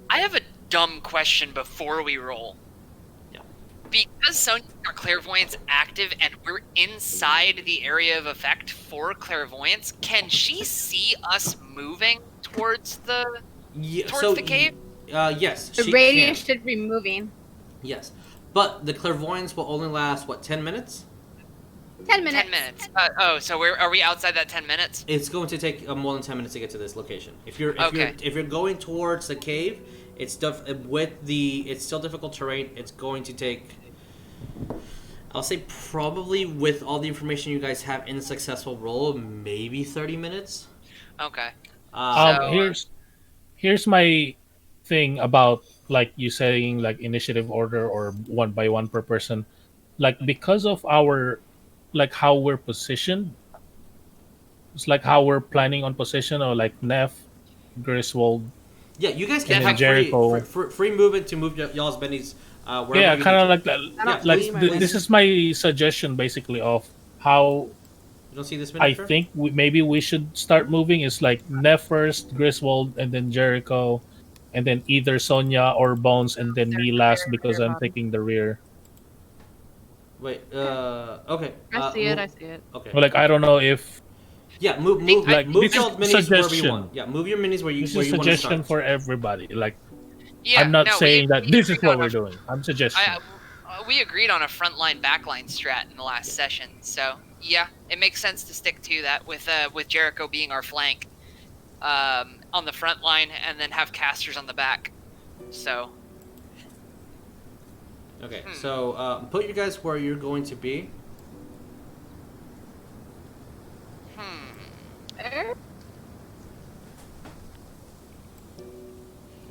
Speaker 4: I have a dumb question before we roll.
Speaker 1: Yeah.
Speaker 4: Because Sonya got clairvoyance active and we're inside the area of effect for clairvoyance, can she see us moving towards the towards the cave?
Speaker 1: Yes.
Speaker 6: The
Speaker 1: she
Speaker 6: radius
Speaker 1: can.
Speaker 6: should be moving.
Speaker 1: Yes. But the clairvoyance will only last, 10 minutes?
Speaker 6: 10 minutes.
Speaker 4: 10 minutes. So are we outside that 10 minutes?
Speaker 1: It's going to take more than 10 minutes to get to this location. If you're going towards the cave, it's still difficult terrain. It's going to take, I'll say probably with all the information you guys have in the successful roll, maybe 30 minutes.
Speaker 4: Okay.
Speaker 2: Here's my thing about like you saying like initiative order or one by one per person, like because of our like how we're positioned, it's like how we're planning on position, or like Neff, Griswold.
Speaker 1: Yeah, you guys can
Speaker 2: And
Speaker 1: have
Speaker 2: Jericho.
Speaker 1: free movement to move y'all's bennies. Wherever
Speaker 2: Yeah,
Speaker 1: you
Speaker 2: kind
Speaker 1: need
Speaker 2: of
Speaker 1: to.
Speaker 2: like that.
Speaker 3: I don't
Speaker 2: Like
Speaker 3: see my
Speaker 2: this is my suggestion basically of how
Speaker 1: You don't see this
Speaker 2: I
Speaker 1: miniature?
Speaker 2: think maybe we should start moving. It's like Neff first, Griswold, and then Jericho, and then either Sonya or Bones, and then me last because I'm taking the rear.
Speaker 1: Wait. Okay.
Speaker 3: I see it.
Speaker 1: move-
Speaker 3: I see it.
Speaker 1: Okay.
Speaker 2: Like I don't know if
Speaker 1: Yeah. Move.
Speaker 2: Like,
Speaker 1: Move
Speaker 2: this
Speaker 1: your
Speaker 2: is
Speaker 1: minis wherever you
Speaker 2: suggestion.
Speaker 1: want. Yeah. Move your minis where you
Speaker 2: this
Speaker 1: where
Speaker 2: is
Speaker 1: you want to
Speaker 2: suggestion
Speaker 1: start.
Speaker 2: for everybody. Like
Speaker 4: Yeah,
Speaker 2: I'm not
Speaker 4: no,
Speaker 2: saying that
Speaker 4: we
Speaker 2: this is
Speaker 4: agreed
Speaker 2: what
Speaker 4: on
Speaker 2: we're
Speaker 4: a-
Speaker 2: doing. I'm suggesting.
Speaker 4: We agreed on a frontline backline strat in the last session, so yeah, it makes sense to stick to that with Jericho being our flank on the front line, and then have casters on the back. So
Speaker 1: Okay. So put you guys where you're going to be.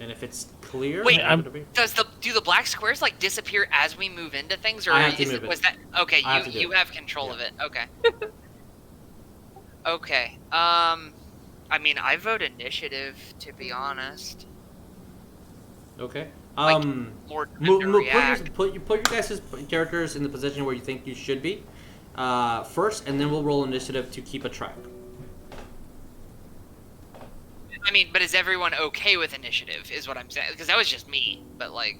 Speaker 1: And if it's clear,
Speaker 4: Wait,
Speaker 1: where you're gonna be.
Speaker 4: do the black squares like disappear as we move into things, or
Speaker 1: I have to move it.
Speaker 4: was that okay?
Speaker 1: I have to do
Speaker 4: You
Speaker 1: it.
Speaker 4: have control
Speaker 1: Yeah.
Speaker 4: of it. Okay. Okay. I mean, I vote initiative, to be honest.
Speaker 1: Okay.
Speaker 4: Like, More time
Speaker 1: Move,
Speaker 4: to
Speaker 1: move,
Speaker 4: react.
Speaker 1: put your guys' characters in the position where you think you should be first, and then we'll roll initiative to keep a track.
Speaker 4: I mean, but is everyone okay with initiative? Is what I'm saying, because that was just me. But like,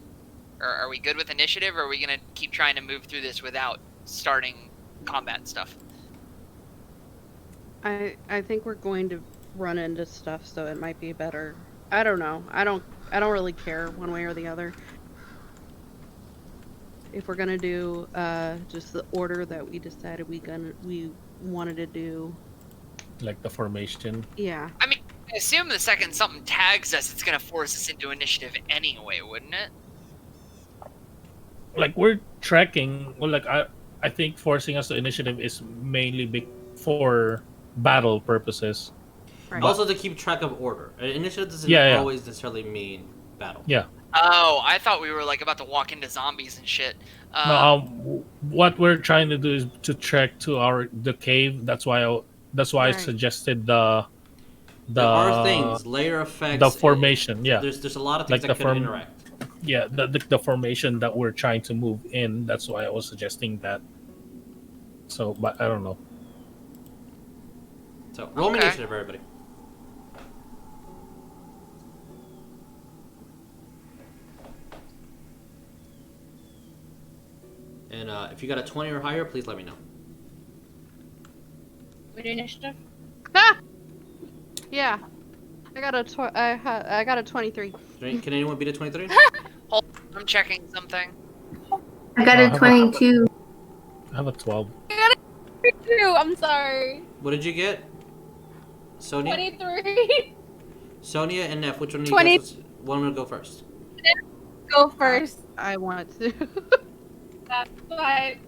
Speaker 4: are we good with initiative, or are we gonna keep trying to move through this without starting combat stuff?
Speaker 3: I think we're going to run into stuff, so it might be better. I don't know. I don't really care one way or the other. If we're gonna do just the order that we decided we wanted to do.
Speaker 2: Like the formation.
Speaker 3: Yeah.
Speaker 4: I mean, I assume the second something tags us, it's gonna force us into initiative anyway, wouldn't it?
Speaker 2: Like we're tracking. Well, like I think forcing us to initiative is mainly for battle purposes.
Speaker 3: Right.
Speaker 1: Also to keep track of order. Initiative doesn't
Speaker 2: Yeah.
Speaker 1: always necessarily mean battle.
Speaker 2: Yeah.
Speaker 4: Oh, I thought we were like about to walk into zombies and shit.
Speaker 2: No, what we're trying to do is to trek to the cave. That's why I
Speaker 3: Right.
Speaker 2: suggested the
Speaker 1: There are things, layer effects.
Speaker 2: the formation. Yeah,
Speaker 1: There's a lot of things
Speaker 2: Like
Speaker 1: that
Speaker 2: the
Speaker 1: can interact.
Speaker 2: yeah, the formation that we're trying to move in. That's why I was suggesting that. So, but I don't know.
Speaker 1: So roll me
Speaker 4: Okay.
Speaker 1: initiative, everybody. And if you got a 20 or higher, please let me know.
Speaker 6: We do initiative.
Speaker 3: Ah! Yeah. I got a 23.
Speaker 1: Can anyone beat a 23?
Speaker 4: I'm checking something.
Speaker 5: I got a 22.
Speaker 2: I have a 12.
Speaker 6: Two. I'm sorry.
Speaker 1: What did you get? Sonya?
Speaker 6: 23.
Speaker 1: Sonya and Neff, which one of you
Speaker 6: 20.
Speaker 1: guys want to go first?
Speaker 6: Go first.
Speaker 3: I want to.
Speaker 6: That's fine.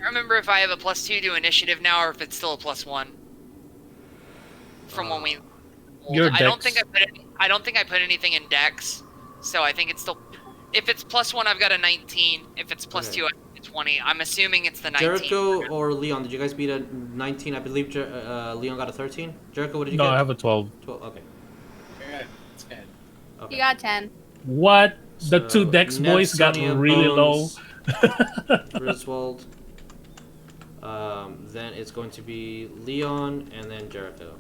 Speaker 4: I remember if I have a +2 to initiative now, or if it's still a +1 from when we.
Speaker 2: Your
Speaker 4: I don't
Speaker 2: dex.
Speaker 4: think I don't think I put anything in Dex, so I think it's still. If it's +1, I've got a 19. If it's +2, I think it's 20. I'm assuming it's the 19.
Speaker 1: Jericho or Leon, did you guys beat a 19? I believe Leon got a 13. Jericho, what did you
Speaker 2: No,
Speaker 1: get?
Speaker 2: I have a 12.
Speaker 1: 12. Okay.
Speaker 7: Yeah, 10.
Speaker 6: You got 10.
Speaker 2: What? The
Speaker 1: So,
Speaker 2: two Dex
Speaker 1: Neff,
Speaker 2: boys got
Speaker 1: Sonya,
Speaker 2: really low.
Speaker 1: Bones, Griswold. Then it's going to be Leon and then Jericho.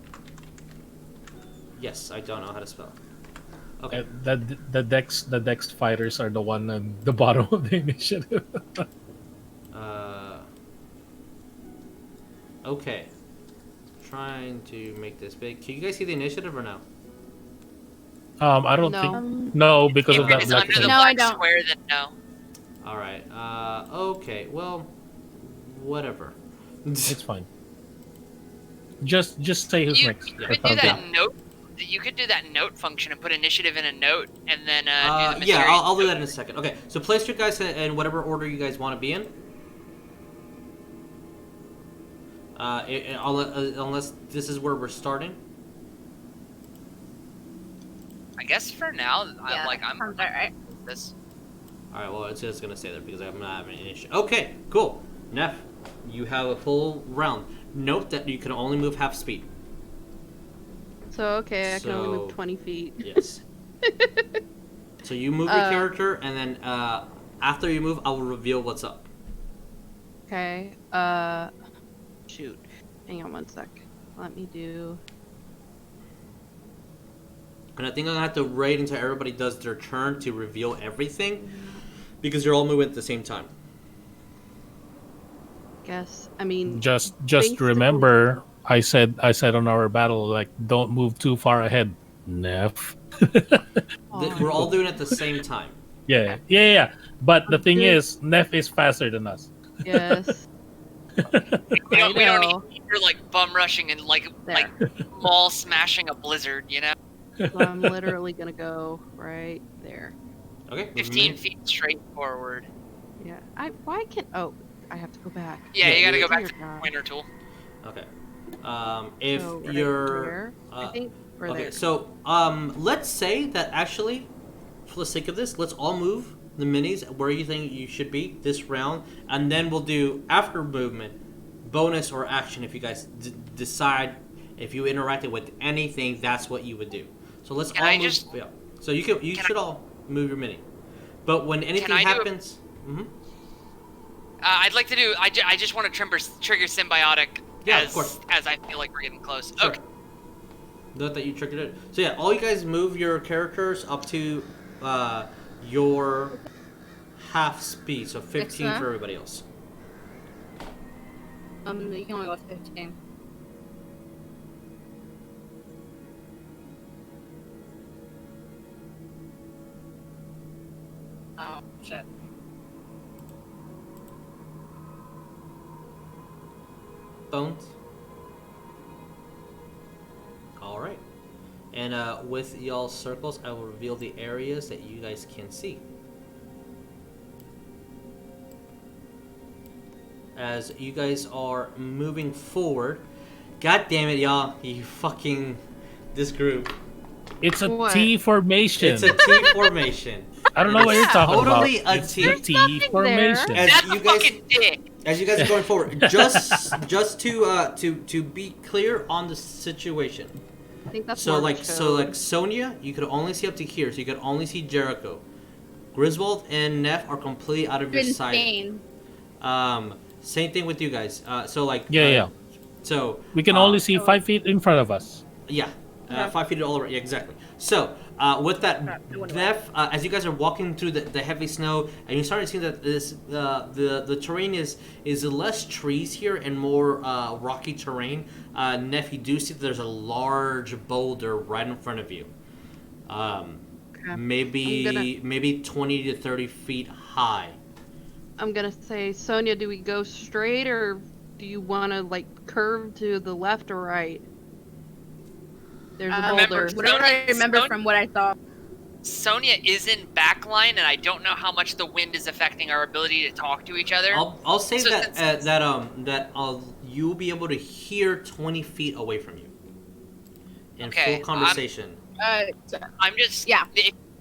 Speaker 1: Yes, I don't know how to spell. Okay.
Speaker 2: The Dex fighters are the one at the bottom of the initiative.
Speaker 1: Okay. Trying to make this big. Can you guys see the initiative or no?
Speaker 2: I don't
Speaker 3: No.
Speaker 2: think no because
Speaker 4: If
Speaker 2: of
Speaker 4: it
Speaker 2: that
Speaker 4: is
Speaker 2: black
Speaker 4: under the
Speaker 2: thing.
Speaker 6: No, I
Speaker 4: black
Speaker 6: don't.
Speaker 4: square, then no.
Speaker 1: All right. Okay. Well, whatever.
Speaker 2: It's fine. Just say who's
Speaker 4: You,
Speaker 2: next.
Speaker 4: you
Speaker 2: I
Speaker 4: could do
Speaker 2: found
Speaker 4: that
Speaker 2: it.
Speaker 4: note. You could do that note function and put initiative in a note, and then do the
Speaker 1: Yeah,
Speaker 4: mysterious
Speaker 1: I'll do
Speaker 4: note.
Speaker 1: that in a second. Okay, so place your guys in whatever order you guys want to be in. Unless this is where we're starting.
Speaker 4: I guess for now,
Speaker 6: Yeah,
Speaker 4: I'm
Speaker 6: sounds about right.
Speaker 4: this.
Speaker 1: All right. Well, it's just gonna stay there because I'm not having any issue. Okay. Cool. Neff, you have a full round. Note that you can only move half speed.
Speaker 3: So, okay, I can only move
Speaker 1: So-
Speaker 3: 20 feet.
Speaker 1: Yes. So you move your character, and then after you move, I will reveal what's up.
Speaker 3: Okay. Shoot. Hang on one sec. Let me do.
Speaker 1: And I think I'm gonna have to wait until everybody does their turn to reveal everything, because you're all moving at the same time.
Speaker 3: Guess. I mean.
Speaker 2: Just
Speaker 3: basically-
Speaker 2: remember, I said on our battle, like, don't move too far ahead, Neff.
Speaker 1: We're all doing it at the same time.
Speaker 2: Yeah. But the thing is, Neff is faster than us.
Speaker 3: Yes.
Speaker 4: We don't
Speaker 3: know.
Speaker 4: need you're like bum rushing and like mall smashing a blizzard, you know?
Speaker 3: So I'm literally gonna go right there.
Speaker 1: Okay.
Speaker 4: 15 feet straight forward.
Speaker 3: Yeah. Why can't? Oh, I have to go back.
Speaker 4: Yeah, you gotta go
Speaker 3: Dear
Speaker 4: back to the
Speaker 3: God.
Speaker 4: pointer tool.
Speaker 1: Okay. If
Speaker 3: So, right
Speaker 1: you're,
Speaker 3: there, I think we're
Speaker 1: okay,
Speaker 3: there.
Speaker 1: so let's say that actually, for the sake of this, let's all move the minis where you think you should be this round, and then we'll do after movement, bonus or action if you guys decide if you interacted with anything, that's what you would do. So let's
Speaker 4: Can
Speaker 1: all
Speaker 4: I
Speaker 1: move.
Speaker 4: just-
Speaker 1: Yeah. So you should all move your mini, but when anything
Speaker 4: I do a-
Speaker 1: happens,
Speaker 4: I'd like to do. I just want to trigger symbiotic
Speaker 1: Yeah,
Speaker 4: as
Speaker 1: of course.
Speaker 4: as I feel like we're getting close.
Speaker 1: Sure.
Speaker 4: Okay.
Speaker 1: Note that you triggered it. So yeah, all you guys move your characters up to your half speed, so 15
Speaker 6: Excellent.
Speaker 1: for everybody else.
Speaker 6: You can only go 15. Oh shit.
Speaker 1: Bones. All right, and with y'all's circles, I will reveal the areas that you guys can see. As you guys are moving forward, God damn it, y'all! This group.
Speaker 2: It's a
Speaker 3: What?
Speaker 2: T formation.
Speaker 1: It's a T formation.
Speaker 2: I don't know what you're talking
Speaker 1: Totally
Speaker 2: about.
Speaker 1: a
Speaker 2: It's
Speaker 1: T.
Speaker 2: the
Speaker 1: There's
Speaker 2: T
Speaker 3: nothing there.
Speaker 2: formation.
Speaker 1: As
Speaker 4: That's
Speaker 1: you
Speaker 4: a
Speaker 1: guys,
Speaker 4: fucking dick.
Speaker 1: as you guys are going forward, just to be clear on the situation.
Speaker 3: I think that's
Speaker 1: So
Speaker 3: more
Speaker 1: like
Speaker 3: show.
Speaker 1: Sonya, you could only see up to here, so you could only see Jericho. Griswold and Neff are completely out of your sight.
Speaker 6: Insane.
Speaker 1: Same thing with you guys.
Speaker 2: Yeah.
Speaker 1: So
Speaker 2: We can only see 5 feet in front of us.
Speaker 1: yeah, 5 feet all over. Yeah, exactly. So with that, Neff, as you guys are walking through the heavy snow, and you start to see that the terrain is less trees here and more rocky terrain. Neff, you do see that there's a large boulder right in front of you. Maybe 20 to 30 feet high.
Speaker 3: I'm gonna say, Sonya, do we go straight or do you want to like curve to the left or right? There's a
Speaker 4: Remember,
Speaker 3: boulder.
Speaker 6: Whatever I remember
Speaker 4: Sonya-
Speaker 6: from what I saw.
Speaker 4: Sonya is in backline, and I don't know how much the wind is affecting our ability to talk to each other.
Speaker 1: I'll say
Speaker 4: So
Speaker 1: that
Speaker 4: since-
Speaker 1: you'll be able to hear 20 feet away from you in
Speaker 4: Okay,
Speaker 1: full conversation.
Speaker 4: I'm just
Speaker 6: Yeah.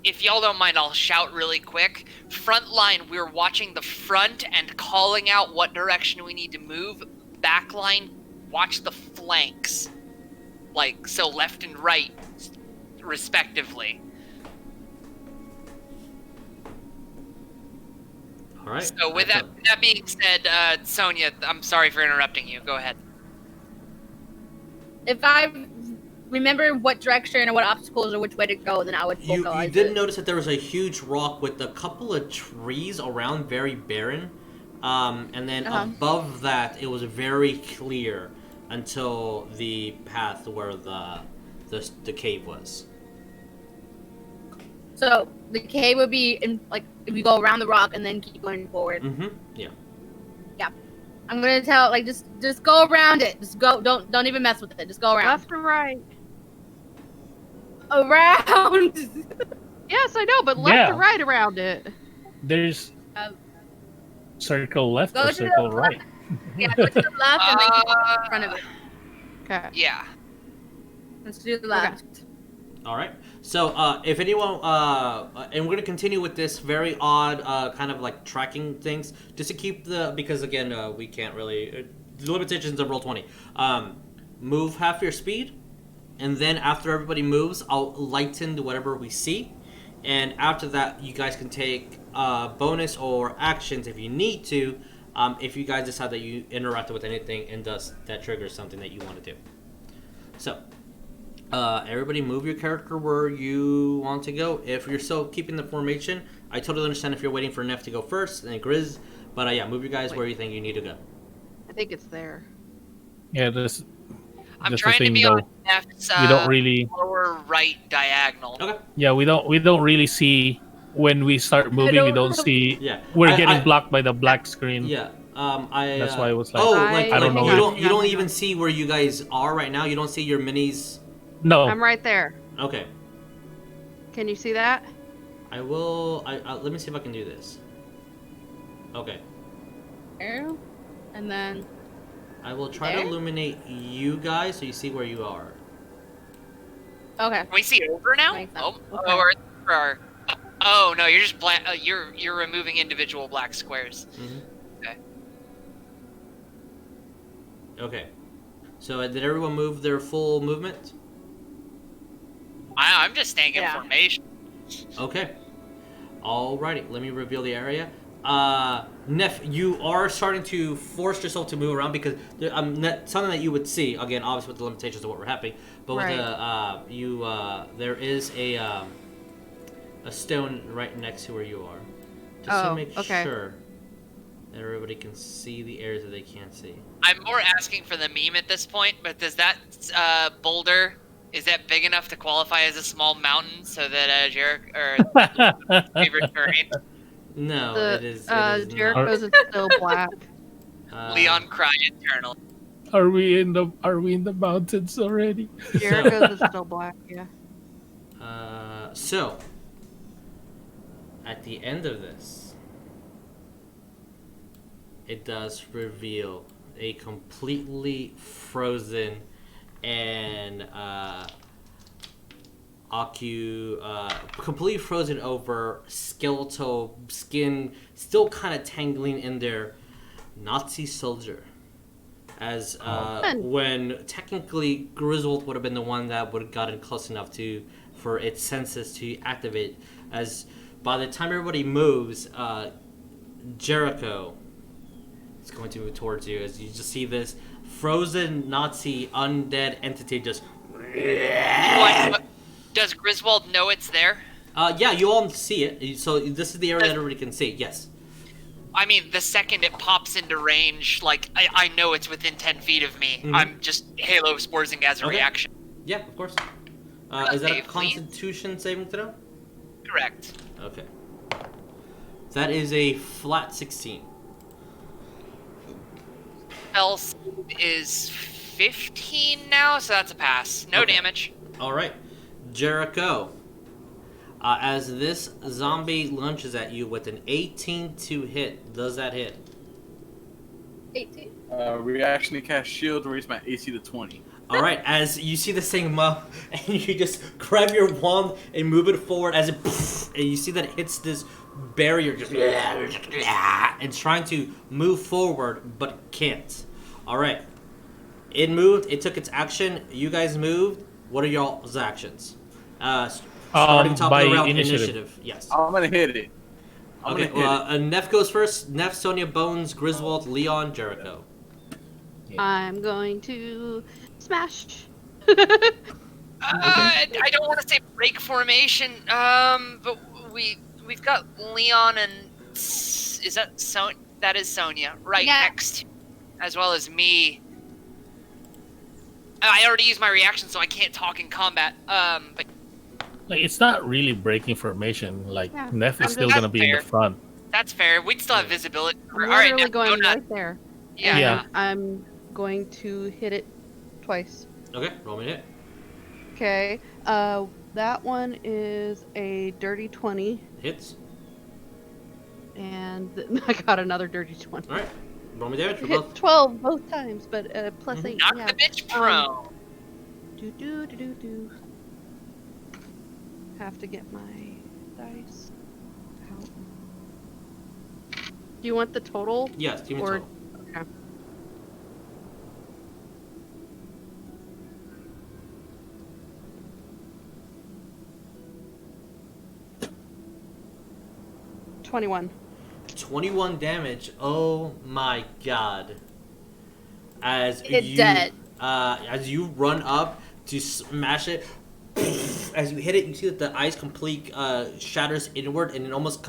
Speaker 4: If y'all don't mind, I'll shout really quick. Front line, we're watching the front and calling out what direction we need to move. Backline, watch the flanks, like so left and right, respectively.
Speaker 1: All right.
Speaker 4: So with that being said, Sonya, I'm sorry for interrupting you. Go ahead.
Speaker 6: If I remember what direction or what obstacles or which way to go, then I would
Speaker 1: You
Speaker 6: vocalize
Speaker 1: did
Speaker 6: it.
Speaker 1: notice that there was a huge rock with a couple of trees around, very barren, and then above that it was very clear until the path where the cave was.
Speaker 6: So the cave would be in, like, if you go around the rock and then keep going forward.
Speaker 1: Mm-hmm. Yeah.
Speaker 6: I'm gonna tell, like, just go around it. Just go. Don't even mess with it. Just go around.
Speaker 3: Left or right?
Speaker 6: Around.
Speaker 3: Yes, I know, but left
Speaker 2: Yeah.
Speaker 3: or right around it.
Speaker 2: There's
Speaker 6: Um,
Speaker 2: circle left
Speaker 6: go
Speaker 2: or
Speaker 6: to the
Speaker 2: circle
Speaker 6: left.
Speaker 2: right.
Speaker 6: Yeah, go to the left and then keep in front of it.
Speaker 3: Okay.
Speaker 4: Yeah.
Speaker 6: Let's do the left.
Speaker 1: All right. So, if anyone, and we're gonna continue with this very odd, kind of like tracking things, just to keep because again, we can't really the limitations of Roll20. Move half your speed, and then after everybody moves, I'll lighten to whatever we see, and after that, you guys can take bonus or actions if you need to if you guys decide that you interacted with anything and that triggers something that you want to do. So, everybody move your character where you want to go. If you're still keeping the formation, I totally understand if you're waiting for Neff to go first and Grizz. But yeah, move your guys where you think you need to go.
Speaker 3: I think it's there.
Speaker 2: Yeah,
Speaker 4: I'm
Speaker 2: that's
Speaker 4: trying
Speaker 2: the
Speaker 4: to
Speaker 2: thing,
Speaker 4: be
Speaker 2: though.
Speaker 4: on Neff's
Speaker 2: We don't really.
Speaker 4: lower right diagonal.
Speaker 1: Okay.
Speaker 2: Yeah, we don't really see when we start moving. We don't see.
Speaker 1: Yeah.
Speaker 2: We're getting blocked by the black screen.
Speaker 1: Yeah.
Speaker 2: That's why it was like.
Speaker 1: Oh,
Speaker 3: I
Speaker 2: don't know.
Speaker 1: You don't even see where you guys are right now. You don't see your minis.
Speaker 2: No.
Speaker 3: I'm right there.
Speaker 1: Okay.
Speaker 3: Can you see that?
Speaker 1: I will. Let me see if I can do this. Okay.
Speaker 6: Arrow, and then
Speaker 1: I will try to
Speaker 6: There?
Speaker 1: illuminate you guys so you see where you are.
Speaker 6: okay.
Speaker 4: Can we see over now?
Speaker 6: Makes sense.
Speaker 4: Oh no, you're just black. You're removing individual black squares. Okay.
Speaker 1: Okay. So did everyone move their full movement?
Speaker 4: I'm just staying in
Speaker 3: Yeah.
Speaker 4: formation.
Speaker 1: Okay. Alrighty, let me reveal the area. Neff, you are starting to force yourself to move around because something that you would see again, obviously with the limitations of what we're happening, but with there is a stone right next to where you are, just to make sure that everybody can see the areas that they can't see.
Speaker 4: I'm more asking for the meme at this point, but does that boulder, is that big enough to qualify as a small mountain so that Jericho or favorite terrain?
Speaker 1: No, it is.
Speaker 3: Jericho's is still black.
Speaker 4: Leon cry eternal.
Speaker 2: Are we in the mountains already?
Speaker 3: Jericho's is still black. Yeah.
Speaker 1: So at the end of this, it does reveal a completely frozen and completely frozen over skeletal skin, still kind of tangling in there, Nazi soldier. As when technically Griswold would have been the one that would have gotten close enough for its senses to activate. As by the time everybody moves, Jericho is going to move towards you. As you just see this frozen Nazi undead entity just.
Speaker 4: Does Griswold know it's there?
Speaker 1: Yeah, you all see it. So this is the area that everybody can see. Yes.
Speaker 4: I mean, the second it pops into range, like, I know it's within 10 feet of me.
Speaker 1: Mhm.
Speaker 4: I'm just Halo Sporzing as a reaction.
Speaker 1: Yeah, of course. Is that a Constitution saving throw?
Speaker 4: Correct.
Speaker 1: Okay. That is a flat 16.
Speaker 4: Spell is 15 now, so that's a pass. No damage.
Speaker 1: All right. Jericho. As this zombie lunges at you with an 18 to hit, does that hit?
Speaker 6: 18.
Speaker 7: Reaction to cast shield, raise my AC to 20.
Speaker 1: All right. As you see this thing up, and you just grab your wand and move it forward, as it, and you see that it hits this barrier, just and trying to move forward, but can't. All right. It moved. It took its action. You guys moved. What are y'all's actions? Starting top
Speaker 2: by
Speaker 1: of the round,
Speaker 2: initiative.
Speaker 1: Yes.
Speaker 7: I'm gonna hit it.
Speaker 1: Okay. Neff goes first. Neff, Sonya, Bones, Griswold, Leon, Jericho.
Speaker 3: I'm going to smash.
Speaker 4: I don't want to say break formation, but we've got Leon and is that that is Sonya right next to, as well as me. I already used my reaction, so I can't talk in combat. But
Speaker 2: Like, it's not really breaking formation. Like,
Speaker 3: Yeah.
Speaker 2: Neff is still
Speaker 4: That's
Speaker 2: gonna be in
Speaker 4: fair.
Speaker 2: the front.
Speaker 4: that's fair. We'd still have visibility.
Speaker 3: I'm
Speaker 4: All right,
Speaker 3: literally
Speaker 4: now,
Speaker 3: going
Speaker 4: no,
Speaker 3: right there.
Speaker 4: Yeah.
Speaker 2: Yeah.
Speaker 3: I'm going to hit it twice.
Speaker 1: Okay. Roll me to hit.
Speaker 3: Okay. That one is a dirty 20,
Speaker 1: Hits.
Speaker 3: and I got another dirty 20.
Speaker 1: All right. Roll me damage for
Speaker 3: Hit
Speaker 1: both.
Speaker 3: 12 both times, but plus
Speaker 1: Mhm.
Speaker 3: 8.
Speaker 4: Knock
Speaker 3: Yeah.
Speaker 4: the bitch prone.
Speaker 3: Do. Have to get my dice out. Do you want the total?
Speaker 1: Yes. Give me
Speaker 3: Or-
Speaker 1: total.
Speaker 3: Okay. $21.
Speaker 1: 21 damage. Oh my god. As you run up to smash it, as you hit it, you see that the ice complete shatters inward, and it almost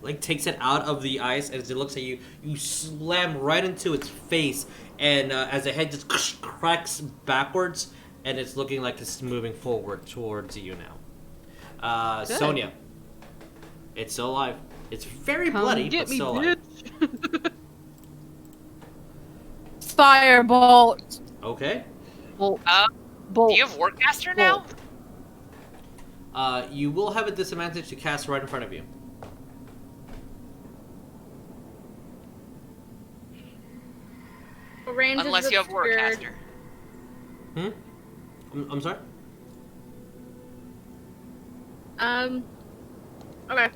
Speaker 1: like takes it out of the ice. As it looks at you, you slam right into its face, and as the head just cracks backwards, and it's looking like it's moving forward towards you now. Sonya, it's still alive. It's very bloody, but still alive.
Speaker 6: Firebolt.
Speaker 1: Okay.
Speaker 3: Bolt.
Speaker 4: Do you have Warcaster now?
Speaker 1: You will have a disadvantage to cast right in front of you.
Speaker 6: Range
Speaker 4: Unless you have Warcaster.
Speaker 1: I'm sorry?
Speaker 6: Okay.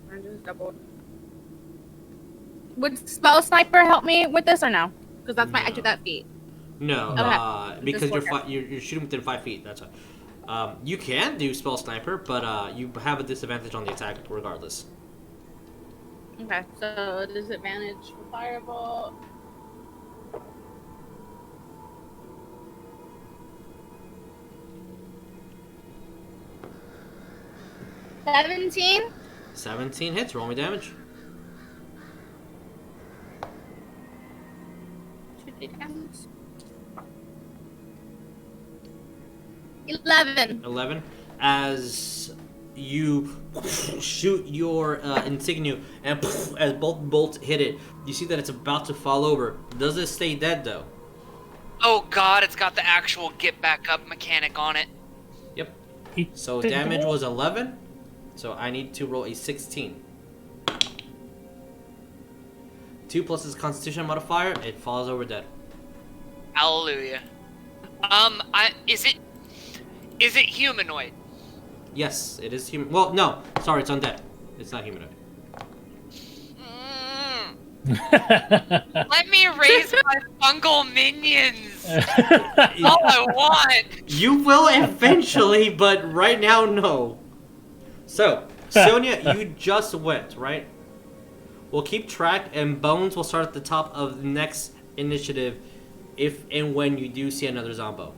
Speaker 6: Range is doubled. Would Spell Sniper help me with this or no? Because that's my
Speaker 1: No.
Speaker 6: extra that feat.
Speaker 1: No,
Speaker 6: Okay.
Speaker 1: because
Speaker 6: Just
Speaker 1: you're shooting within 5 feet. That's why. You can do Spell Sniper, but you have a disadvantage on the attack regardless.
Speaker 6: Okay, so disadvantage for Firebolt. $17.
Speaker 1: 17 hits. Roll me damage. 11. As you shoot your insignia, and as both bolts hit it, you see that it's about to fall over. Does it stay dead though?
Speaker 4: Oh god, it's got the actual get back up mechanic on it.
Speaker 1: Yep. So damage was 11. So I need to roll a 16. 2 plus its Constitution modifier. It falls over dead.
Speaker 4: Hallelujah. Is it humanoid?
Speaker 1: Yes, it is human. Well, no. Sorry, it's undead. It's not humanoid.
Speaker 4: Let me raise my fungal minions. All I want.
Speaker 1: You will eventually, but right now, no. So, Sonya, you just went, right? We'll keep track, and Bones will start at the top of the next initiative if and when you do see another Zombo.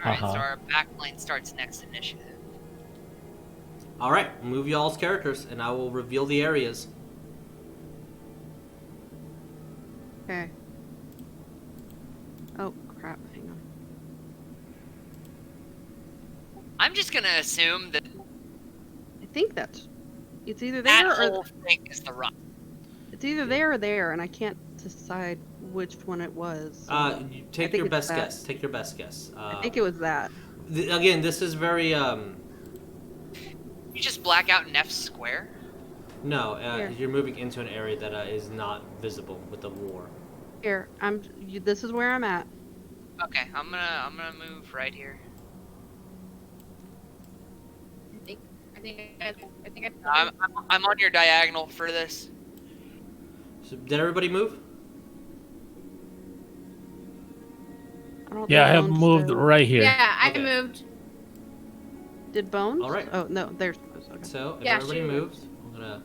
Speaker 4: Alright, so our backline starts next initiative.
Speaker 1: Alright, move y'all's characters, and I will reveal the areas.
Speaker 3: Okay. Oh, crap. Hang on.
Speaker 4: I'm just gonna assume that
Speaker 3: I think it's either
Speaker 4: that
Speaker 3: there
Speaker 4: whole
Speaker 3: or
Speaker 4: thing is the rock.
Speaker 3: it's either there or there, and I can't decide which one it was.
Speaker 1: You take your best guess. Take your best guess.
Speaker 3: I think it was that.
Speaker 1: Again, this is very
Speaker 4: You just black out an F square?
Speaker 1: No,
Speaker 3: Here.
Speaker 1: you're moving into an area that is not visible with the war.
Speaker 3: Here, this is where I'm at.
Speaker 4: Okay, I'm gonna move right here. I'm on your diagonal for this.
Speaker 1: So, did everybody move?
Speaker 2: Yeah, I have
Speaker 3: Bones
Speaker 2: moved
Speaker 3: did.
Speaker 2: right here.
Speaker 6: Yeah, I
Speaker 1: Okay.
Speaker 6: moved.
Speaker 3: Did Bones?
Speaker 1: All right.
Speaker 3: Oh no, there's Bones. Okay.
Speaker 1: So, if
Speaker 6: Yeah,
Speaker 1: everybody
Speaker 6: she
Speaker 1: moves, I'm gonna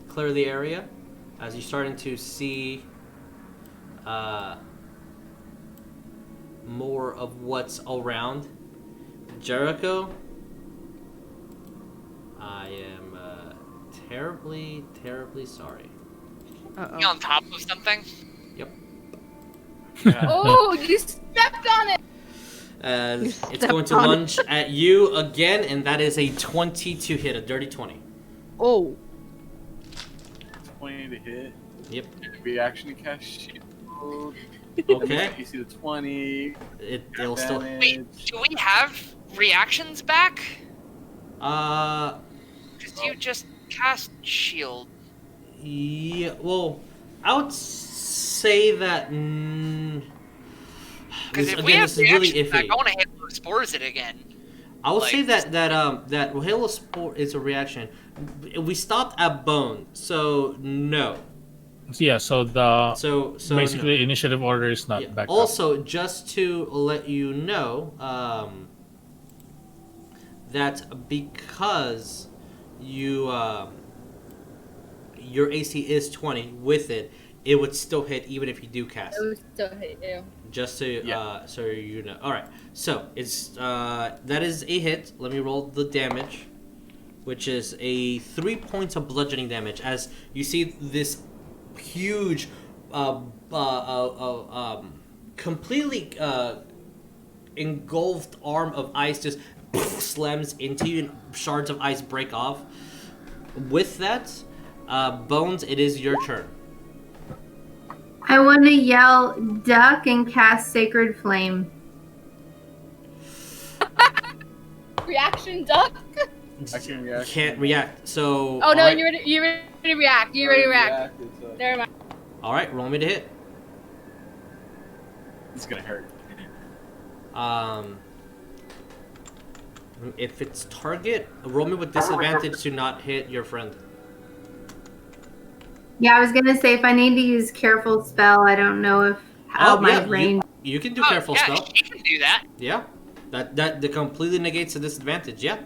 Speaker 1: clear the area as you're starting to see more of what's around. Jericho, I am terribly, terribly sorry.
Speaker 4: You on top of something?
Speaker 1: Yep.
Speaker 6: Oh, you stepped on it.
Speaker 1: As
Speaker 3: You
Speaker 1: it's going to
Speaker 3: stepped on
Speaker 1: lunge at you again, and that is a 20 to hit, a dirty 20.
Speaker 3: Oh,
Speaker 7: 20 to hit.
Speaker 1: Yep.
Speaker 7: Reaction to cast shield.
Speaker 1: Okay.
Speaker 7: You see the 20.
Speaker 1: It'll still.
Speaker 4: Wait, do we have reactions back?
Speaker 1: Uh,
Speaker 4: Because you just cast shield.
Speaker 1: yeah. Well, I would say that.
Speaker 4: Because if
Speaker 1: again,
Speaker 4: we have
Speaker 1: this is really
Speaker 4: reactions back,
Speaker 1: iffy.
Speaker 4: I want to hit those spores it again.
Speaker 1: I would
Speaker 4: like-
Speaker 1: say that Halo Sport is a reaction. We stopped at Bone, so no.
Speaker 2: Yeah, so the
Speaker 1: So
Speaker 2: basically
Speaker 1: no.
Speaker 2: initiative order is not
Speaker 1: Yeah.
Speaker 2: back up.
Speaker 1: Also, just to let you know, that because you your AC is 20. With it, it would still hit even if you do cast.
Speaker 6: It would still hit you.
Speaker 1: Just so
Speaker 7: Yeah.
Speaker 1: so you know. All right. So it's that is a hit. Let me roll the damage, which is a 3 points of bludgeoning damage. As you see this huge, completely engulfed arm of ice just slams into you, and shards of ice break off. With that, Bones, it is your turn.
Speaker 5: I want to yell duck and cast Sacred Flame.
Speaker 6: Reaction duck.
Speaker 7: I can react.
Speaker 1: Can't react. So.
Speaker 6: Oh no,
Speaker 1: alright.
Speaker 6: you ready to react. You ready to react.
Speaker 7: Reacted, so
Speaker 6: There am I.
Speaker 1: All right, roll me to hit.
Speaker 7: it's gonna hurt.
Speaker 1: If it's target, roll me with disadvantage to not hit your friend.
Speaker 5: Yeah, I was gonna say if I need to use Careful Spell, I don't know if how my
Speaker 1: yeah,
Speaker 5: range.
Speaker 1: You can do
Speaker 4: Oh,
Speaker 1: careful
Speaker 4: yeah,
Speaker 1: spell.
Speaker 4: she can do that.
Speaker 1: Yeah, that completely negates the disadvantage. Yeah.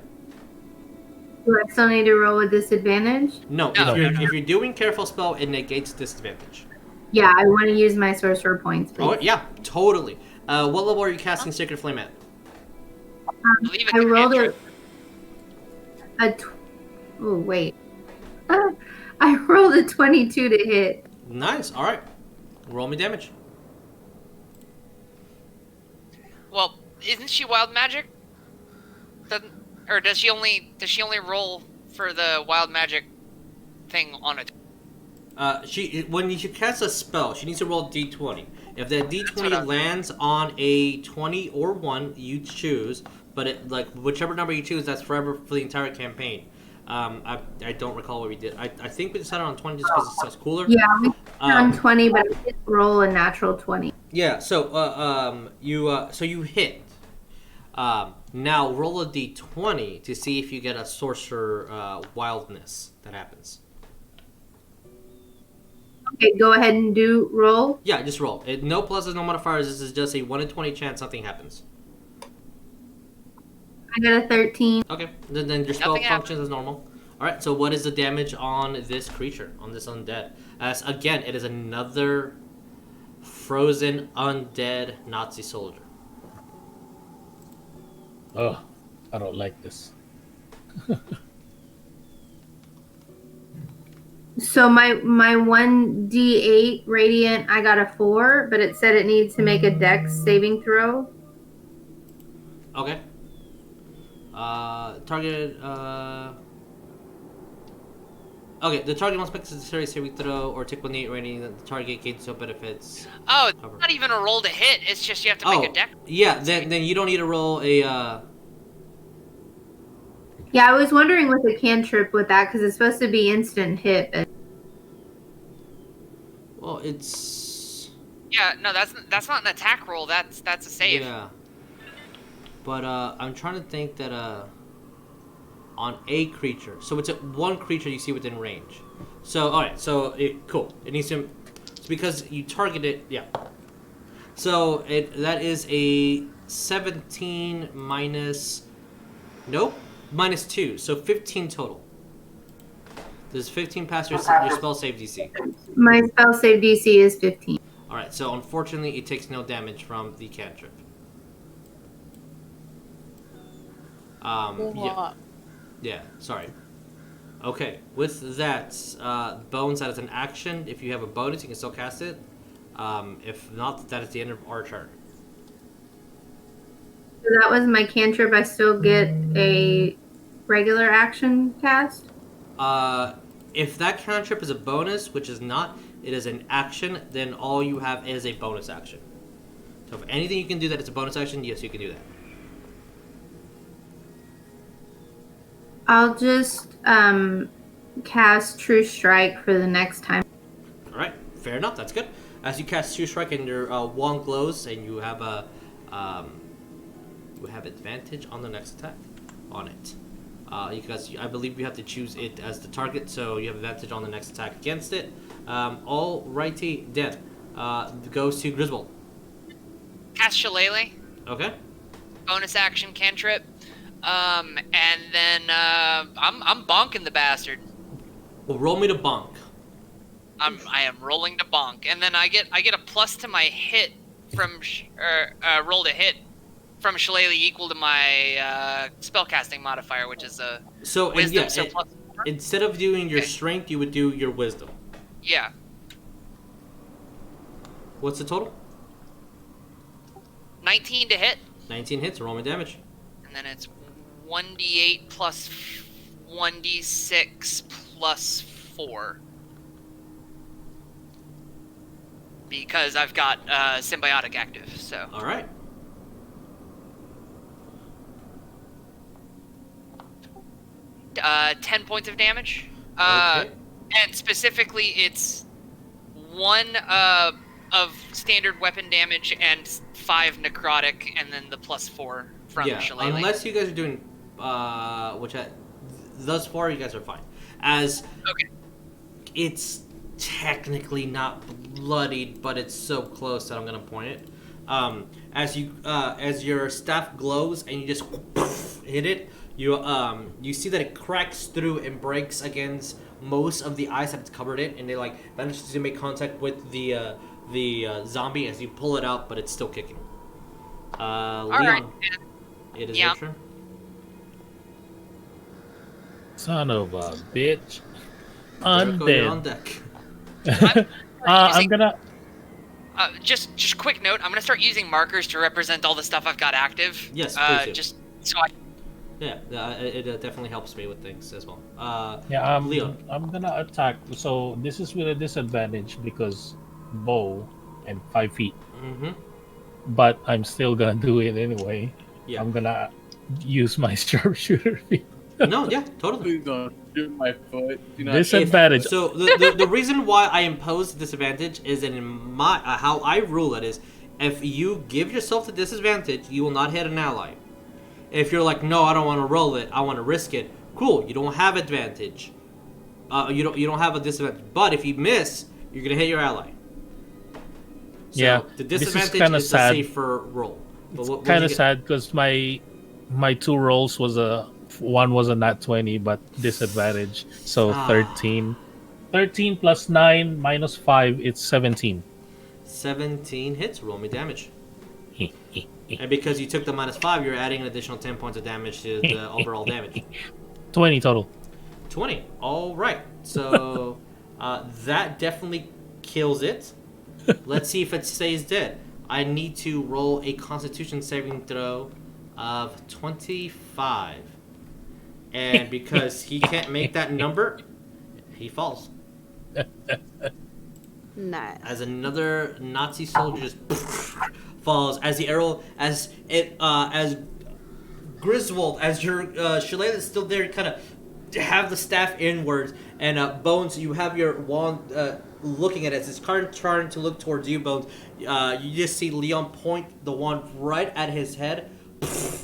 Speaker 5: Do I still need to roll with disadvantage?
Speaker 1: No,
Speaker 4: No.
Speaker 1: if you're doing careful spell, it negates disadvantage.
Speaker 5: Yeah, I want to use my Sorcerer points, please.
Speaker 1: Oh yeah, totally. What level are you casting Sacred Flame at?
Speaker 4: Believe it's
Speaker 5: I
Speaker 4: a
Speaker 5: rolled
Speaker 4: cantrip.
Speaker 5: Oh wait. I rolled a 22 to hit.
Speaker 1: Nice. All right. Roll me damage.
Speaker 4: Well, isn't she wild magic? Or does she only roll for the wild magic thing on it?
Speaker 1: When you cast a spell, she needs to roll d20. If that
Speaker 4: That's what
Speaker 1: d20 lands on a 20 or 1, you choose. But whichever number you choose, that's forever for the entire campaign. I don't recall what we did. I think we decided on 20 just because it sounds cooler.
Speaker 5: Yeah, we on 20, but I didn't roll a natural 20.
Speaker 1: Yeah. So you hit. Now roll a d20 to see if you get a sorcerer wildness that happens.
Speaker 5: Okay, go ahead and do roll.
Speaker 1: Yeah, just roll. No pluses, no modifiers. This is just a 1 in 20 chance something happens.
Speaker 5: I got a 13.
Speaker 1: Okay, then your spell
Speaker 4: Nothing
Speaker 1: functions as normal. Alright, so what is the damage on this creature, on this undead? As again, it is another frozen undead Nazi soldier.
Speaker 2: Oh, I don't like this.
Speaker 5: So my 1d8 radiant, I got a 4, but it said it needs to make a dex saving throw.
Speaker 1: Okay. Target. Okay, the target must make a necessary saving throw or take 1d8 rating. The target gains no benefits.
Speaker 4: Oh, it's
Speaker 1: Cover.
Speaker 4: not even a roll to hit. It's just you have to make a deck.
Speaker 1: Yeah. Then you don't need to roll a.
Speaker 5: Yeah, I was wondering with the cantrip with that because it's supposed to be instant hit. But
Speaker 1: Well, it's.
Speaker 4: Yeah, no, that's not an attack roll. That's a save.
Speaker 1: Yeah. But I'm trying to think that on a creature, so it's one creature you see within range. So all right, so cool. It needs to, it's because you target it. Yeah. So that is a 17 minus. Nope, minus 2, so 15 total. Does 15 pass your spell save DC?
Speaker 5: my spell save DC is 15.
Speaker 1: All right, so unfortunately, it takes no damage from the cantrip. Yeah, sorry. Okay, with that, Bones, that is an action. If you have a bonus, you can still cast it. If not, that is the end of our turn.
Speaker 5: So that was my cantrip. I still get a regular action cast.
Speaker 1: If that cantrip is a bonus, which is not, it is an action, then all you have is a bonus action. So if anything you can do that is a bonus action, yes, you can do that.
Speaker 5: I'll just cast True Strike for the next time.
Speaker 1: All right, fair enough. That's good. As you cast True Strike and your wand glows, and you have advantage on the next attack on it. Because I believe you have to choose it as the target, so you have advantage on the next attack against it. Alrighty, then goes to Griswold.
Speaker 4: Cast Shillelagh.
Speaker 1: Okay.
Speaker 4: Bonus action cantrip. And then I'm bonking the bastard.
Speaker 1: Well, roll me to bonk.
Speaker 4: I am rolling to bonk, and then I get a plus to my hit from roll to hit from Shillelagh equal to my spellcasting modifier, which is a
Speaker 1: So
Speaker 4: wisdom.
Speaker 1: and
Speaker 4: So
Speaker 1: yeah,
Speaker 4: plus
Speaker 1: instead of doing your
Speaker 4: Okay.
Speaker 1: strength, you would do your wisdom.
Speaker 4: yeah,
Speaker 1: What's the total?
Speaker 4: 19 to hit,
Speaker 1: 19 hits. Roll me damage.
Speaker 4: and then it's 1d8 plus 1d6 plus 4. Because I've got symbiotic active, so
Speaker 1: All right.
Speaker 4: 10 points of damage.
Speaker 1: Okay.
Speaker 4: And specifically, it's 1 of standard weapon damage and 5 necrotic, and then the plus 4 from
Speaker 1: Yeah,
Speaker 4: Shillelagh.
Speaker 1: unless you guys are doing, thus far you guys are fine. As
Speaker 4: Okay.
Speaker 1: it's technically not bloodied, but it's so close that I'm gonna point it. As your staff glows and you just hit it, you see that it cracks through and breaks against most of the ice that it's covered in, and it like manages to make contact with the zombie as you pull it out, but it's still kicking. Leon,
Speaker 4: right.
Speaker 1: it is
Speaker 4: Yeah.
Speaker 1: your turn.
Speaker 2: Son of a bitch.
Speaker 1: Jericho, you're on
Speaker 2: Undead.
Speaker 1: deck.
Speaker 2: I'm
Speaker 4: using-
Speaker 2: gonna.
Speaker 4: Just quick note, I'm gonna start using markers to represent all the stuff I've got active.
Speaker 1: Yes, please do.
Speaker 4: Just so I.
Speaker 1: Yeah, it definitely helps me with things as well.
Speaker 2: Yeah,
Speaker 1: Leon.
Speaker 2: I'm gonna attack. So this is with a disadvantage because bow and 5 feet.
Speaker 1: Mm-hmm.
Speaker 2: But I'm still gonna do it anyway.
Speaker 1: Yeah.
Speaker 2: I'm gonna use my sharpshooter feet.
Speaker 1: No, yeah, totally.
Speaker 7: Please don't shoot my foot. Do not
Speaker 2: This
Speaker 7: shoot-
Speaker 2: advantage.
Speaker 1: So the reason why I impose disadvantage is that in my how I rule it is, if you give yourself the disadvantage, you will not hit an ally. If you're like, no, I don't want to roll it, I want to risk it. Cool, you don't have advantage. You don't have a disadvantage. But if you miss, you're gonna hit your ally. So
Speaker 2: Yeah,
Speaker 1: the
Speaker 2: this is
Speaker 1: disadvantage
Speaker 2: kinda
Speaker 1: is
Speaker 2: sad.
Speaker 1: a safer roll. But what
Speaker 2: Kind
Speaker 1: you
Speaker 2: of
Speaker 1: get?
Speaker 2: sad because my 2 rolls was one was a nat 20, but disadvantage. So
Speaker 1: Ah.
Speaker 2: 13. 13 plus 9 minus 5, it's 17.
Speaker 1: 17 hits. Roll me damage. And because you took the -5, you're adding an additional 10 points of damage to the overall damage.
Speaker 2: 20 total.
Speaker 1: 20. All right. So that definitely kills it. Let's see if it stays dead. I need to roll a Constitution saving throw of 25. And because he can't make that number, he falls.
Speaker 3: Nice.
Speaker 1: As another Nazi soldier just falls as the arrow, as Griswold, as your Shillelagh is still there, kind of have the staff inwards, and Bones, you have your wand looking at it. As it's trying to look towards you, Bones. You just see Leon point the wand right at his head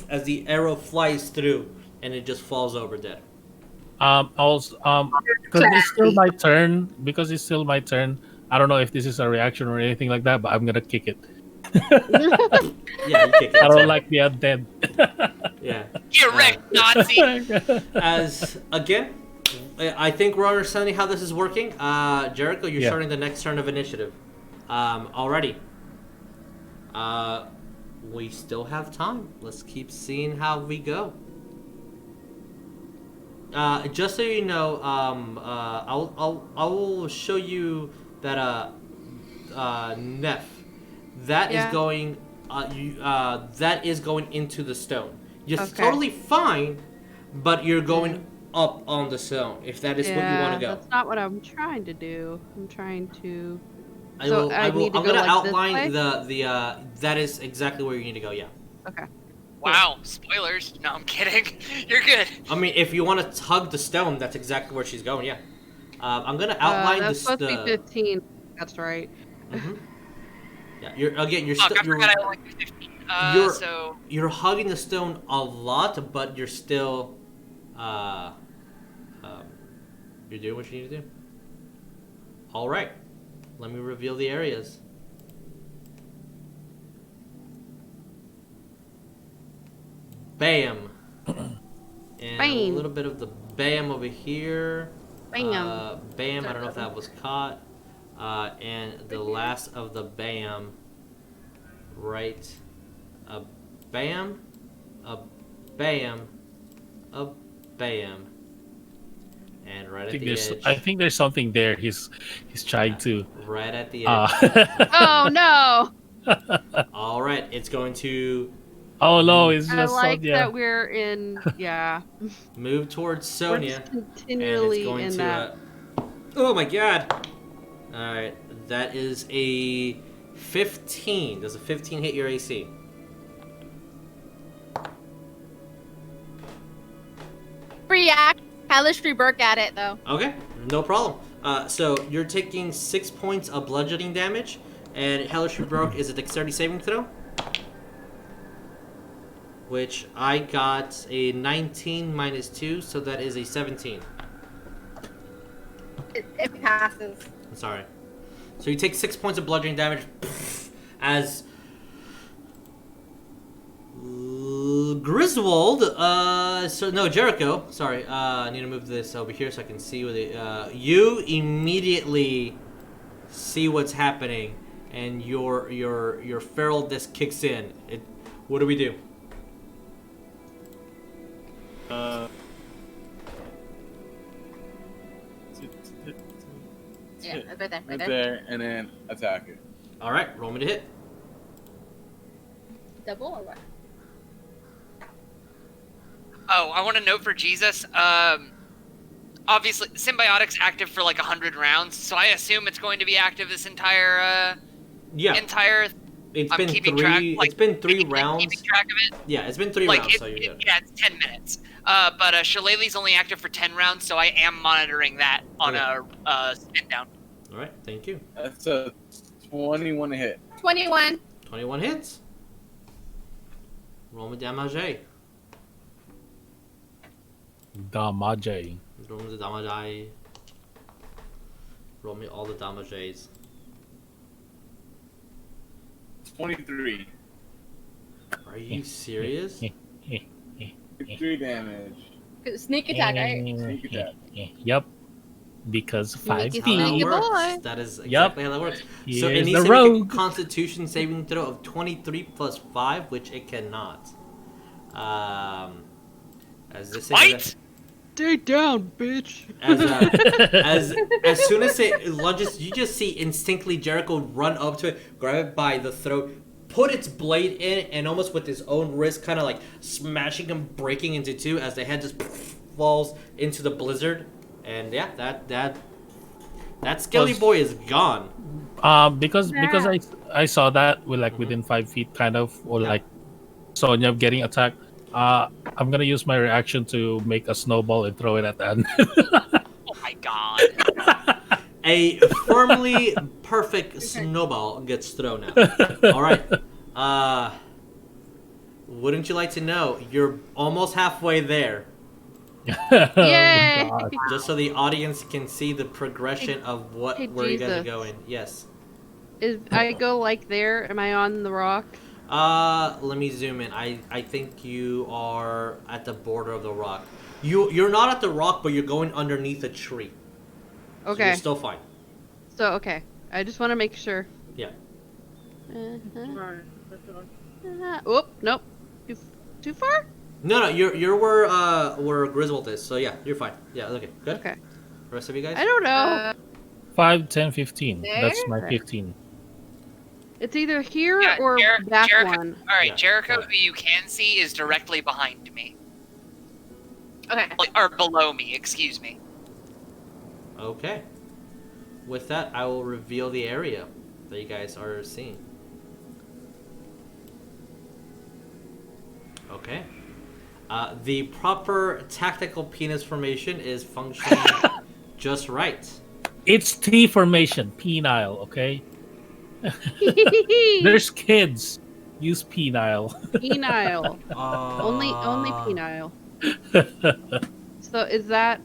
Speaker 1: as the arrow flies through, and it just falls over dead.
Speaker 2: Also, because it's still my turn. Because it's still my turn. I don't know if this is a reaction or anything like that, but I'm gonna kick it.
Speaker 1: Yeah, you kick it.
Speaker 2: I don't like the undead.
Speaker 1: Yeah.
Speaker 4: Get wrecked, Nazi!
Speaker 1: As again, I think we're understanding how this is working. Jericho, you're
Speaker 2: Yeah.
Speaker 1: starting the next turn of initiative. Already. We still have time. Let's keep seeing how we go. Just so you know, I will show you that Neff. That is
Speaker 3: Yeah.
Speaker 1: going. That is going into the stone. It's
Speaker 3: Okay.
Speaker 1: totally fine, but you're going up on the stone. If that is what you want to go,
Speaker 3: That's not what I'm trying to do. I'm trying to.
Speaker 1: I
Speaker 3: So
Speaker 1: will.
Speaker 3: I need to
Speaker 1: I'm
Speaker 3: go
Speaker 1: gonna
Speaker 3: like this
Speaker 1: outline
Speaker 3: way?
Speaker 1: the. That is exactly where you need to go. Yeah.
Speaker 3: Okay.
Speaker 4: Wow, spoilers. No, I'm kidding. You're good.
Speaker 1: I mean, if you want to hug the stone, that's exactly where she's going. Yeah. I'm gonna outline
Speaker 3: that's
Speaker 1: the.
Speaker 3: supposed to be 15. That's right.
Speaker 1: Mhm. Yeah. You're
Speaker 4: Fuck,
Speaker 1: still.
Speaker 4: I forgot I only did 15.
Speaker 1: You're-
Speaker 4: So
Speaker 1: You're hugging the stone a lot, but you're still, you're doing what you need to do. All right, let me reveal the areas. Bam. And a
Speaker 3: Bam.
Speaker 1: little bit of the bam over here.
Speaker 3: Bam.
Speaker 1: Bam. I don't know if that was caught. And the last of the bam. Right. A bam. A bam. A bam. And right at the edge.
Speaker 2: I think there's something there. He's trying to.
Speaker 1: Right at the edge.
Speaker 3: Oh no!
Speaker 1: All right, it's going to
Speaker 2: Oh no, it's
Speaker 3: I
Speaker 2: just
Speaker 3: like
Speaker 2: Sonya.
Speaker 3: that we're in. Yeah.
Speaker 1: move towards
Speaker 3: We're
Speaker 1: Sonya.
Speaker 3: just
Speaker 1: And it's
Speaker 3: continually
Speaker 1: going
Speaker 3: in
Speaker 1: to.
Speaker 3: that.
Speaker 1: Oh my god! Alright, that is a 15. Does a 15 hit your AC?
Speaker 6: React. Hellish Rebirth at it though.
Speaker 1: Okay, no problem. So you're taking 6 points of bludgeoning damage, and Hellish Rebuke is a dexterity saving throw. Which I got a 19 minus 2, so that is a 17.
Speaker 6: It passes.
Speaker 1: I'm sorry. So you take 6 points of bludgeoning damage as Griswold, Jericho. Sorry, I need to move this over here so I can see what you immediately see what's happening, and your feral disc kicks in. What do we do?
Speaker 6: Yeah, right there.
Speaker 7: Right there, and then attack it.
Speaker 1: All right, roll me to hit.
Speaker 6: Double or what?
Speaker 4: Oh, I want to note for Jesus. Obviously, Symbiotic's active for like 100 rounds, so I assume it's going to be active this entire.
Speaker 1: Yeah.
Speaker 4: Entire.
Speaker 1: It's
Speaker 4: I'm
Speaker 1: been
Speaker 4: keeping
Speaker 1: three.
Speaker 4: track, like,
Speaker 1: it's been 3 rounds.
Speaker 4: Keeping track of it.
Speaker 1: Yeah, it's been 3
Speaker 4: Like
Speaker 1: rounds. So you're good.
Speaker 4: yeah, it's 10 minutes. But Shillelagh's only active for 10 rounds, so I am monitoring that on a spin down.
Speaker 1: All right, thank you.
Speaker 7: That's a 21 hit.
Speaker 6: 21.
Speaker 1: 21 hits. Roll me damage.
Speaker 2: Damage.
Speaker 1: Roll me the damage. Roll me all the damages.
Speaker 7: 23.
Speaker 1: Are you serious?
Speaker 7: 3 damage.
Speaker 6: Sneak attack, right?
Speaker 7: Sneak attack.
Speaker 2: Yep. Because 5
Speaker 3: Sneaky,
Speaker 1: That's how
Speaker 3: sneaky
Speaker 2: feet.
Speaker 1: that
Speaker 3: boy.
Speaker 1: works. That is exactly how that works. So it
Speaker 2: Here's
Speaker 1: needs
Speaker 2: the
Speaker 1: to make a
Speaker 2: rogue.
Speaker 1: Constitution saving throw of 23 plus 5, which it cannot. As this
Speaker 4: Fight!
Speaker 3: Stay down, bitch.
Speaker 1: as soon as it lunges, you just see instinctively Jericho run up to it, grab it by the throat, put its blade in, and almost with his own wrist, kind of like smashing him, breaking into two as the head just falls into the blizzard. And yeah, that skelly boy is gone.
Speaker 2: Because I saw that with like within 5 feet, kind of, or like Sonya getting attacked. I'm gonna use my reaction to make a snowball and throw it at the end.
Speaker 4: Oh my god.
Speaker 1: A firmly perfect snowball gets thrown out. All right. Wouldn't you like to know? You're almost halfway there.
Speaker 3: Yay!
Speaker 2: God.
Speaker 1: Just so the audience can see the progression of where you guys are
Speaker 3: Jesus.
Speaker 1: going. Yes.
Speaker 3: I go like there? Am I on the rock?
Speaker 1: Let me zoom in. I think you are at the border of the rock. You're not at the rock, but you're going underneath a tree. So
Speaker 3: Okay.
Speaker 1: you're still fine.
Speaker 3: So okay. I just want to make sure.
Speaker 1: Yeah.
Speaker 3: Oop, nope. Too far?
Speaker 1: No, you're where Griswold is. So yeah, you're fine. Yeah, okay, good.
Speaker 3: Okay.
Speaker 1: The rest of you guys?
Speaker 3: I don't know.
Speaker 2: 5, 10, 15. That's my
Speaker 3: There?
Speaker 2: 15.
Speaker 3: It's either here
Speaker 4: Yeah,
Speaker 3: or that
Speaker 4: Jericho,
Speaker 3: one.
Speaker 4: Alright,
Speaker 1: Yeah,
Speaker 4: Jericho,
Speaker 1: alright.
Speaker 4: who you can see, is directly behind me.
Speaker 6: Okay.
Speaker 4: Or below me, excuse me.
Speaker 1: Okay. With that, I will reveal the area that you guys are seeing. Okay. The proper tactical penis formation is functioning just right.
Speaker 2: It's T formation, penile, okay? There's kids. Use penile.
Speaker 3: Penile. Only penile. So is that?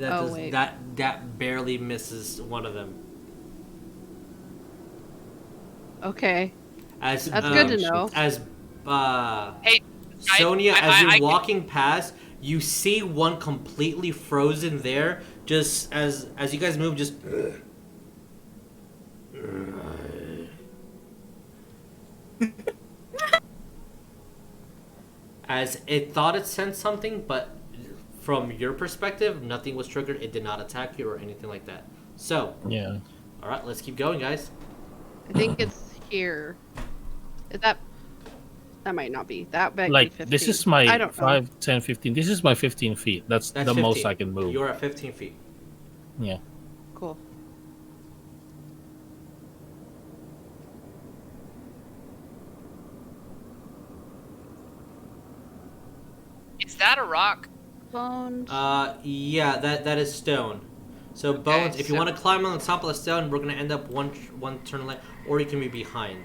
Speaker 3: Oh, wait.
Speaker 1: That barely misses one of them.
Speaker 3: Okay.
Speaker 1: As
Speaker 3: That's good to know.
Speaker 1: As
Speaker 4: Hey,
Speaker 1: Sonya,
Speaker 4: I
Speaker 1: as you're
Speaker 4: can-
Speaker 1: walking past, you see one completely frozen there, just as you guys move, just as it thought it sensed something, but from your perspective, nothing was triggered. It did not attack you or anything like that. So,
Speaker 2: Yeah.
Speaker 1: all right, let's keep going, guys.
Speaker 3: I think it's here. Is that might not be. That might
Speaker 2: Like,
Speaker 3: be 15.
Speaker 2: this is
Speaker 3: I
Speaker 2: my
Speaker 3: don't know.
Speaker 2: 5, 10, 15. This is my 15 feet. That's the
Speaker 1: 15.
Speaker 2: most I can move.
Speaker 1: You're at 15 feet.
Speaker 2: Yeah.
Speaker 3: Cool.
Speaker 4: Is that a rock?
Speaker 3: Bones.
Speaker 1: Yeah, that is stone. So Bones, if you
Speaker 4: so-
Speaker 1: want to climb on the top of the stone, we're gonna end up one turn left, or you can be behind.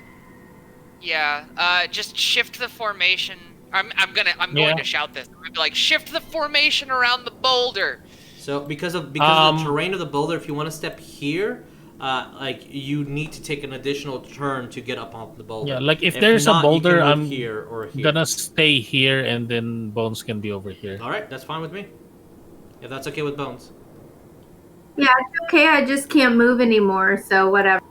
Speaker 4: Yeah. Just shift the formation. I'm going
Speaker 2: Yeah.
Speaker 4: to shout this. I'm gonna be like, shift the formation around the boulder.
Speaker 1: So because of the terrain of the boulder, if you want to step here, like you need to take an additional turn to get up off the boulder.
Speaker 2: Yeah, like if there's
Speaker 1: not,
Speaker 2: a
Speaker 1: you can
Speaker 2: boulder,
Speaker 1: move
Speaker 2: I'm
Speaker 1: here or here.
Speaker 2: gonna stay here, and then Bones can be over here.
Speaker 1: All right, that's fine with me. If that's okay with Bones.
Speaker 5: Yeah, it's okay. I just can't move anymore, so whatever.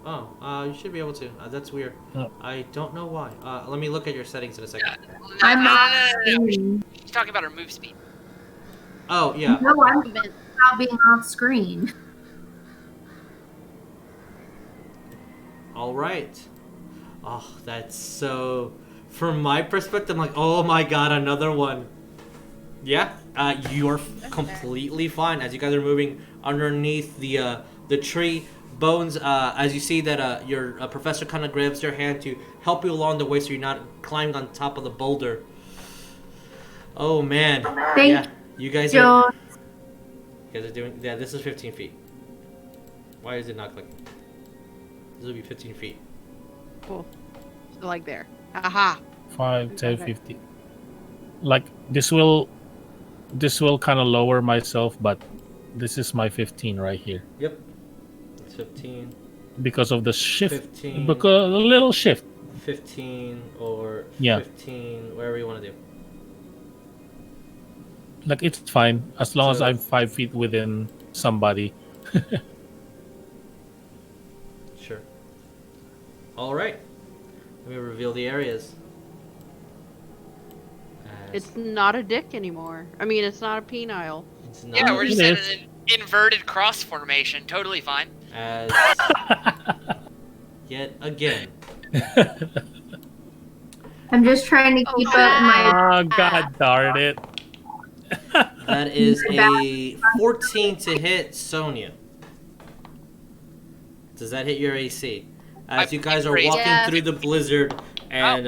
Speaker 1: Oh, you should be able to. That's weird.
Speaker 2: Oh.
Speaker 1: I don't know why. Let me look at your settings in a second.
Speaker 5: I'm not.
Speaker 4: No. She's talking about her move speed.
Speaker 1: Oh yeah.
Speaker 5: No, I'm not being off screen.
Speaker 1: All right. Oh, that's so. From my perspective, I'm like, oh my god, another one. Yeah, you're completely fine as you guys are moving underneath the tree. Bones, as you see that your professor kind of grabs your hand to help you along the way, so you're not climbing on top of the boulder. Oh man.
Speaker 5: Thank
Speaker 1: you guys
Speaker 5: Joe.
Speaker 1: are. You guys are doing. Yeah, this is 15 feet. Why is it not clicking? This will be 15 feet.
Speaker 3: Cool. So like there. Aha.
Speaker 2: 5, 10,
Speaker 3: Okay.
Speaker 2: 15. Like this will kind of lower myself, but this is my 15 right here
Speaker 1: Yep. It's 15.
Speaker 2: because of the shift.
Speaker 1: 15.
Speaker 2: Because a little shift.
Speaker 1: 15 or
Speaker 2: Yeah.
Speaker 1: 15, whatever you want to do.
Speaker 2: Like it's fine as long as
Speaker 1: So-
Speaker 2: I'm 5 feet within somebody.
Speaker 1: Sure. All right. Let me reveal the areas.
Speaker 3: It's not a dick anymore. I mean, it's not a penile.
Speaker 1: It's not
Speaker 4: Yeah, we're just
Speaker 2: It
Speaker 4: in
Speaker 2: is.
Speaker 4: an inverted cross formation. Totally fine.
Speaker 1: as yet again.
Speaker 5: I'm just trying to keep up my.
Speaker 2: Oh god darn it!
Speaker 1: That is a 14 to hit Sonya. Does that hit your AC? As you guys are
Speaker 4: Crazy.
Speaker 1: walking
Speaker 6: Yeah.
Speaker 1: through the blizzard, and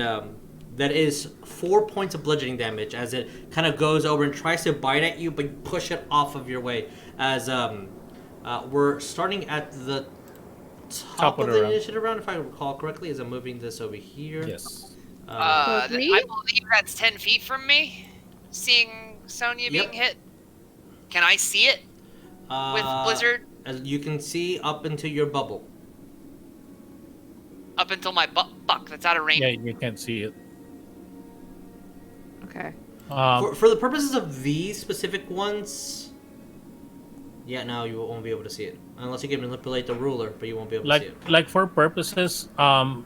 Speaker 1: that is 4 points of bludgeoning damage as it kind of goes over and tries to bite at you, but you push it off of your way. As we're starting at the top of
Speaker 2: of the
Speaker 1: the
Speaker 2: round.
Speaker 1: initiative round, if I recall correctly, as I'm moving this over here.
Speaker 2: Yes.
Speaker 3: So
Speaker 4: I
Speaker 3: me?
Speaker 4: believe that's 10 feet from me. Seeing Sonya
Speaker 1: Yep.
Speaker 4: being hit. Can I see it with Blizzard
Speaker 1: As you can see up into your bubble.
Speaker 4: up until my buck that's out of range?
Speaker 2: Yeah, you can't see it.
Speaker 3: Okay.
Speaker 1: For the purposes of these specific ones, yeah, no, you won't be able to see it unless you can manipulate the ruler, but you won't be able to see it.
Speaker 2: Like for purposes,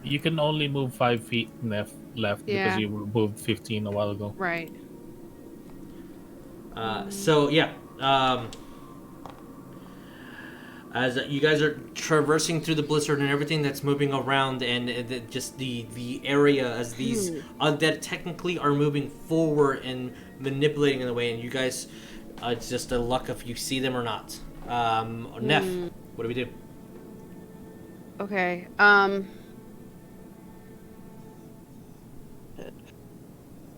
Speaker 2: you can only move 5 feet left
Speaker 3: Yeah.
Speaker 2: because you moved 15 a while ago.
Speaker 3: Right.
Speaker 1: So yeah, as you guys are traversing through the blizzard and everything that's moving around, and just the area as these undead technically are moving forward and manipulating in a way, and you guys, it's just a luck if you see them or not. Neff, what do we do?
Speaker 3: Okay.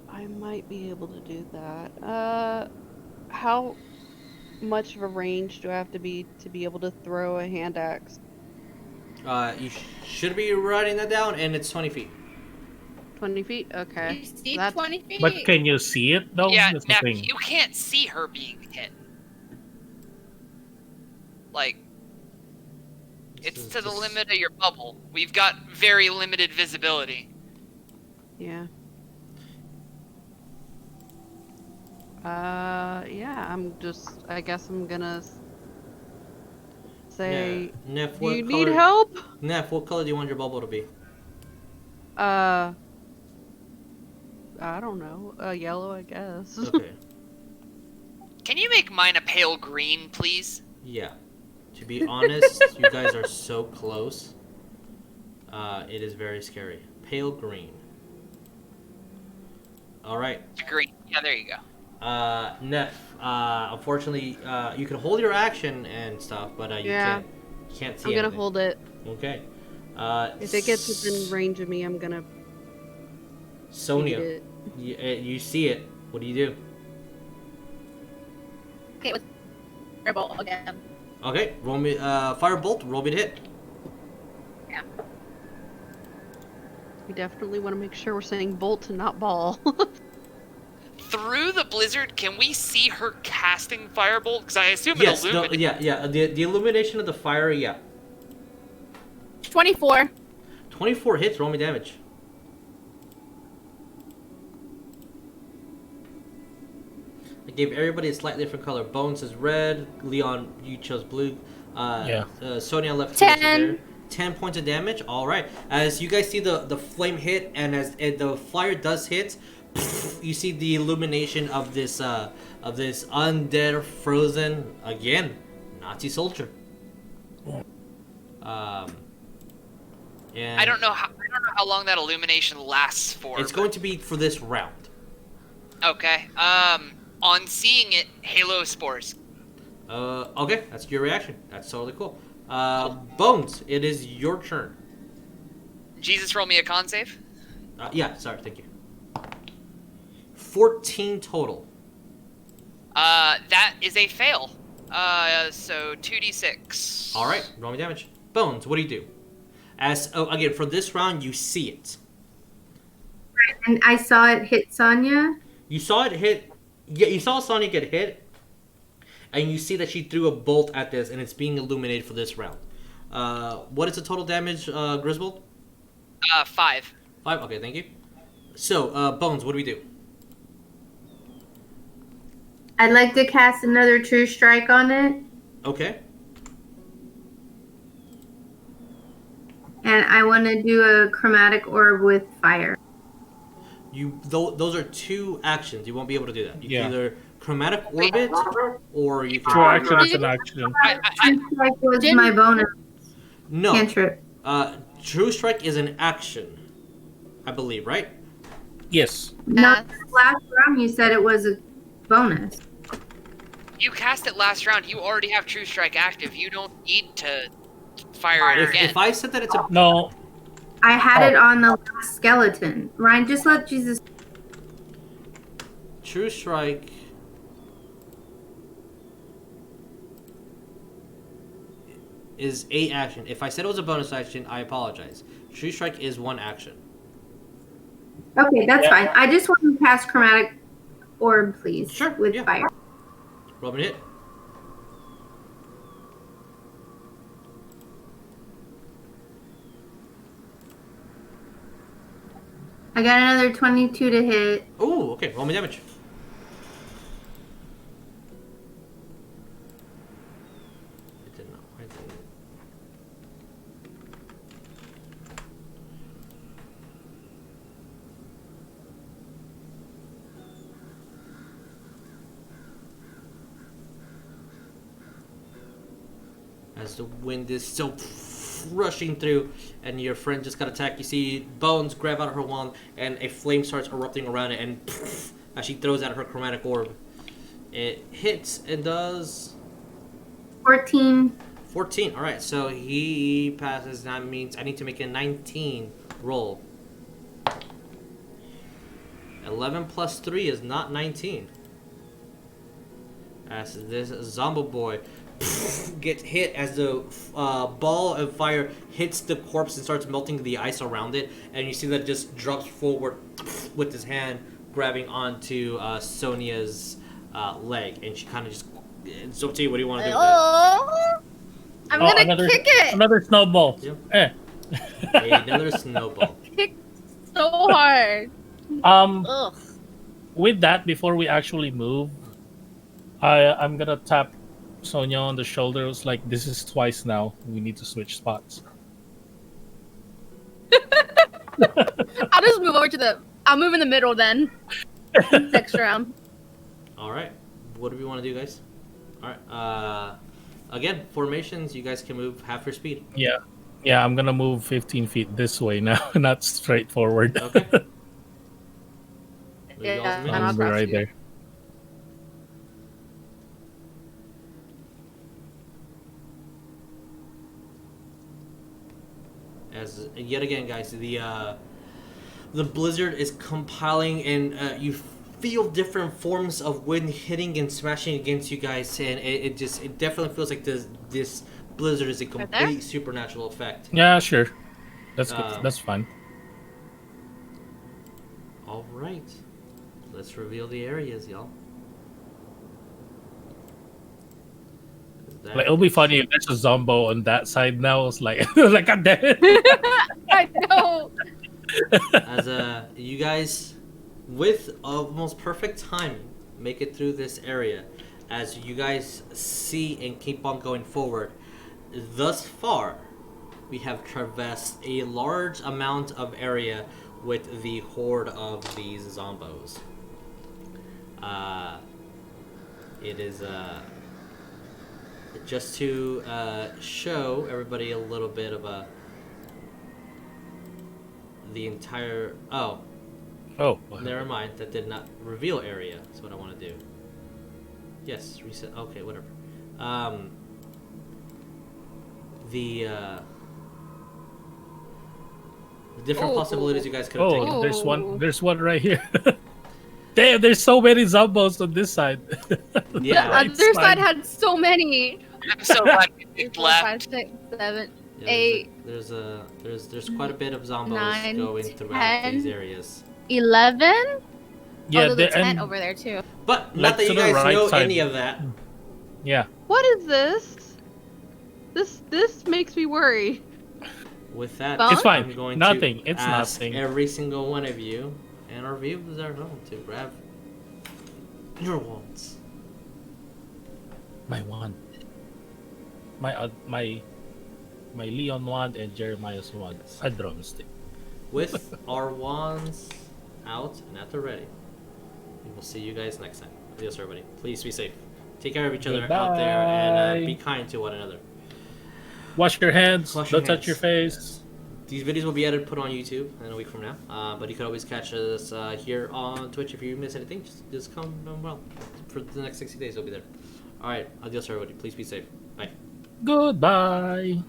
Speaker 3: I might be able to do that. How much of a range do I have to be able to throw a hand axe?
Speaker 1: You should be writing that down, and it's 20 feet.
Speaker 3: 20 feet? Okay.
Speaker 6: You see
Speaker 3: That's-
Speaker 6: 20 feet?
Speaker 2: But can you see it though?
Speaker 4: Yeah,
Speaker 2: That's the
Speaker 4: Neff,
Speaker 2: thing.
Speaker 4: you can't see her being hit. Like, it's
Speaker 1: This is
Speaker 4: to the
Speaker 1: just-
Speaker 4: limit of your bubble. We've got very limited visibility.
Speaker 3: Yeah. Yeah, I guess I'm gonna say,
Speaker 1: Neff,
Speaker 3: do
Speaker 1: what
Speaker 3: you
Speaker 1: color?
Speaker 3: need help?
Speaker 1: Neff, what color do you want your bubble to be?
Speaker 3: I don't know. Yellow, I guess.
Speaker 1: Okay.
Speaker 4: Can you make mine a pale green, please?
Speaker 1: Yeah. To be honest, you guys are so close. It is very scary. Pale green. All right.
Speaker 4: Green. Yeah, there you go.
Speaker 1: Neff, unfortunately, you can hold your action and stuff, but you
Speaker 3: Yeah.
Speaker 1: can't see
Speaker 3: I'm gonna
Speaker 1: anything.
Speaker 3: hold it.
Speaker 1: Okay.
Speaker 3: If it gets within range of me, I'm gonna
Speaker 1: Sonya,
Speaker 3: eat it.
Speaker 1: you see it. What do you do?
Speaker 6: Okay, with Firebolt again.
Speaker 1: Okay, roll me firebolt. Roll me to hit.
Speaker 6: Yeah.
Speaker 3: We definitely want to make sure we're saying bolt and not ball.
Speaker 4: Through the blizzard, can we see her casting firebolt? Because I assume
Speaker 1: Yes.
Speaker 4: it
Speaker 1: No,
Speaker 4: illuminates.
Speaker 1: yeah. The illumination of the fire. Yeah.
Speaker 6: 24.
Speaker 1: 24 hits. Roll me damage. I gave everybody a slightly different color. Bones is red. Leon, you chose blue. Sonya left
Speaker 6: 10.
Speaker 1: there. 10 points of damage. All right. As you guys see the flame hit, and as the fire does hit, you see the illumination of this undead frozen again Nazi soldier. And
Speaker 4: I don't know how long that illumination lasts for.
Speaker 1: it's going to be for this round.
Speaker 4: Okay. On seeing it, Halo spores.
Speaker 1: Okay, that's your reaction. That's totally cool. Bones, it is your turn.
Speaker 4: Jesus, roll me a con save.
Speaker 1: Yeah, sorry, thank you. 14 total.
Speaker 4: That is a fail. So 2d6.
Speaker 1: All right, roll me damage. Bones, what do you do? Again, for this round, you see it.
Speaker 5: And I saw it hit Sonya.
Speaker 1: You saw it hit. Yeah, you saw Sonya get hit, and you see that she threw a bolt at this, and it's being illuminated for this round. What is the total damage, Griswold?
Speaker 4: 5.
Speaker 1: 5. Okay, thank you. So, Bones, what do we do?
Speaker 5: I'd like to cast another True Strike on it,
Speaker 1: Okay.
Speaker 5: and I want to do a Chromatic Orb with fire.
Speaker 1: Those are two actions. You won't be able to do that. You
Speaker 2: Yeah.
Speaker 1: can either chromatic orbit, or you can.
Speaker 2: True action is an action.
Speaker 5: True Strike was
Speaker 6: Didn't-
Speaker 5: my bonus
Speaker 1: No.
Speaker 5: cantrip.
Speaker 1: True Strike is an action, I believe, right?
Speaker 2: Yes.
Speaker 5: Not last round. You said it was a bonus.
Speaker 4: You cast it last round. You already have True Strike active. You don't need to fire it again.
Speaker 1: If I said that it's a
Speaker 2: No.
Speaker 5: I had it on the last skeleton. Ryan, just let Jesus.
Speaker 1: True Strike is a action. If I said it was a bonus action, I apologize. True Strike is one action.
Speaker 5: Okay, that's
Speaker 2: Yeah.
Speaker 5: fine. I just want to cast Chromatic Orb, please.
Speaker 1: Sure,
Speaker 5: With
Speaker 1: yeah.
Speaker 5: fire.
Speaker 1: Roll me to hit.
Speaker 5: I got another 22 to hit.
Speaker 1: Ooh, okay. Roll me damage. It did not. It didn't. As the wind is still rushing through, and your friend just got attacked, you see Bones grab out her wand, and a flame starts erupting around it, and as she throws out her chromatic orb, it hits and does
Speaker 5: 14.
Speaker 1: 14. All right, so he passes. That means I need to make a 19 roll. 11 plus 3 is not 19. As this zombie boy gets hit as the ball of fire hits the corpse and starts melting the ice around it, and you see that it just drops forward with his hand grabbing onto Sonya's leg, and she kind of just. It's up to you. What do you want to do with
Speaker 6: Oh, I'm
Speaker 2: Oh,
Speaker 6: gonna
Speaker 2: another-
Speaker 6: kick it.
Speaker 2: Another snowball.
Speaker 1: Yep.
Speaker 2: Eh.
Speaker 1: Another snowball.
Speaker 6: Kick so hard.
Speaker 2: Um,
Speaker 6: Ugh.
Speaker 2: with that, before we actually move, I'm gonna tap Sonya on the shoulder. It's like, this is twice now. We need to switch spots.
Speaker 6: I'll just move over to the. I'll move in the middle then. Next round.
Speaker 1: All right. What do we want to do, guys? All right. Again, formations. You guys can move half your speed.
Speaker 2: Yeah. Yeah, I'm gonna move 15 feet this way now, not straight forward.
Speaker 1: Okay. Move
Speaker 6: Yeah,
Speaker 1: y'all's
Speaker 6: and
Speaker 1: minutes.
Speaker 6: I'll
Speaker 2: I'll be
Speaker 6: cross
Speaker 2: right
Speaker 6: you.
Speaker 2: there.
Speaker 1: As yet again, guys, the blizzard is compiling, and you feel different forms of wind hitting and smashing against you guys, and it definitely feels like this blizzard is a
Speaker 6: Right
Speaker 1: complete
Speaker 6: there?
Speaker 1: supernatural effect.
Speaker 2: Yeah, sure. That's good. That's fine.
Speaker 1: All right, let's reveal the areas, y'all.
Speaker 2: Like, it'll be funny if there's a Zombo on that side now. It's like, like, God damn it.
Speaker 6: I know.
Speaker 1: As you guys, with almost perfect timing, make it through this area. As you guys see and keep on going forward, thus far, we have traversed a large amount of area with the horde of these zombos. It is just to show everybody a little bit of the entire. Oh, never mind. That did not reveal area. That's what I want to do. Yes, reset. Okay, whatever. The different possibilities you guys could have taken.
Speaker 2: Oh, there's one. There's one right here. Damn, there's so many Zombos on this side.
Speaker 1: Yeah,
Speaker 6: The other side had so many.
Speaker 4: I'm so glad we
Speaker 6: 3,
Speaker 4: picked
Speaker 6: 4,
Speaker 4: left.
Speaker 6: 5, 6, 7,
Speaker 1: Yeah,
Speaker 6: 8,
Speaker 1: there's quite a bit of zombos
Speaker 6: 9,
Speaker 1: going throughout
Speaker 6: 10.
Speaker 1: these areas.
Speaker 6: 11.
Speaker 2: Yeah,
Speaker 6: oh, there's a
Speaker 2: and-
Speaker 6: tent over there too.
Speaker 1: But
Speaker 2: Like,
Speaker 1: not that
Speaker 2: to
Speaker 1: you
Speaker 2: the
Speaker 1: guys
Speaker 2: right
Speaker 1: know
Speaker 2: side.
Speaker 1: any of that.
Speaker 2: yeah.
Speaker 3: What is this? This makes me worry.
Speaker 1: With that,
Speaker 6: It's
Speaker 2: fine.
Speaker 1: I'm going
Speaker 2: Nothing.
Speaker 1: to
Speaker 2: It's
Speaker 1: ask
Speaker 2: nothing.
Speaker 1: every single one of you and our viewers at home to grab your wands.
Speaker 2: My wand. My Leon wand and Jeremiah's wand. A drumstick.
Speaker 1: With our wands out and at the ready, we will see you guys next time. Adios, everybody. Please be safe. Take care of each other out there and be
Speaker 2: Goodbye.
Speaker 1: kind to one another.
Speaker 2: Wash your hands.
Speaker 1: Wash your
Speaker 2: Don't touch your
Speaker 1: hands.
Speaker 2: face.
Speaker 1: These videos will be edited, put on YouTube in a week from now. But you can always catch us here on Twitch if you miss anything. Just come well for the next 60 days. We'll be there. All right, adios, everybody. Please be safe. Bye.
Speaker 2: Goodbye.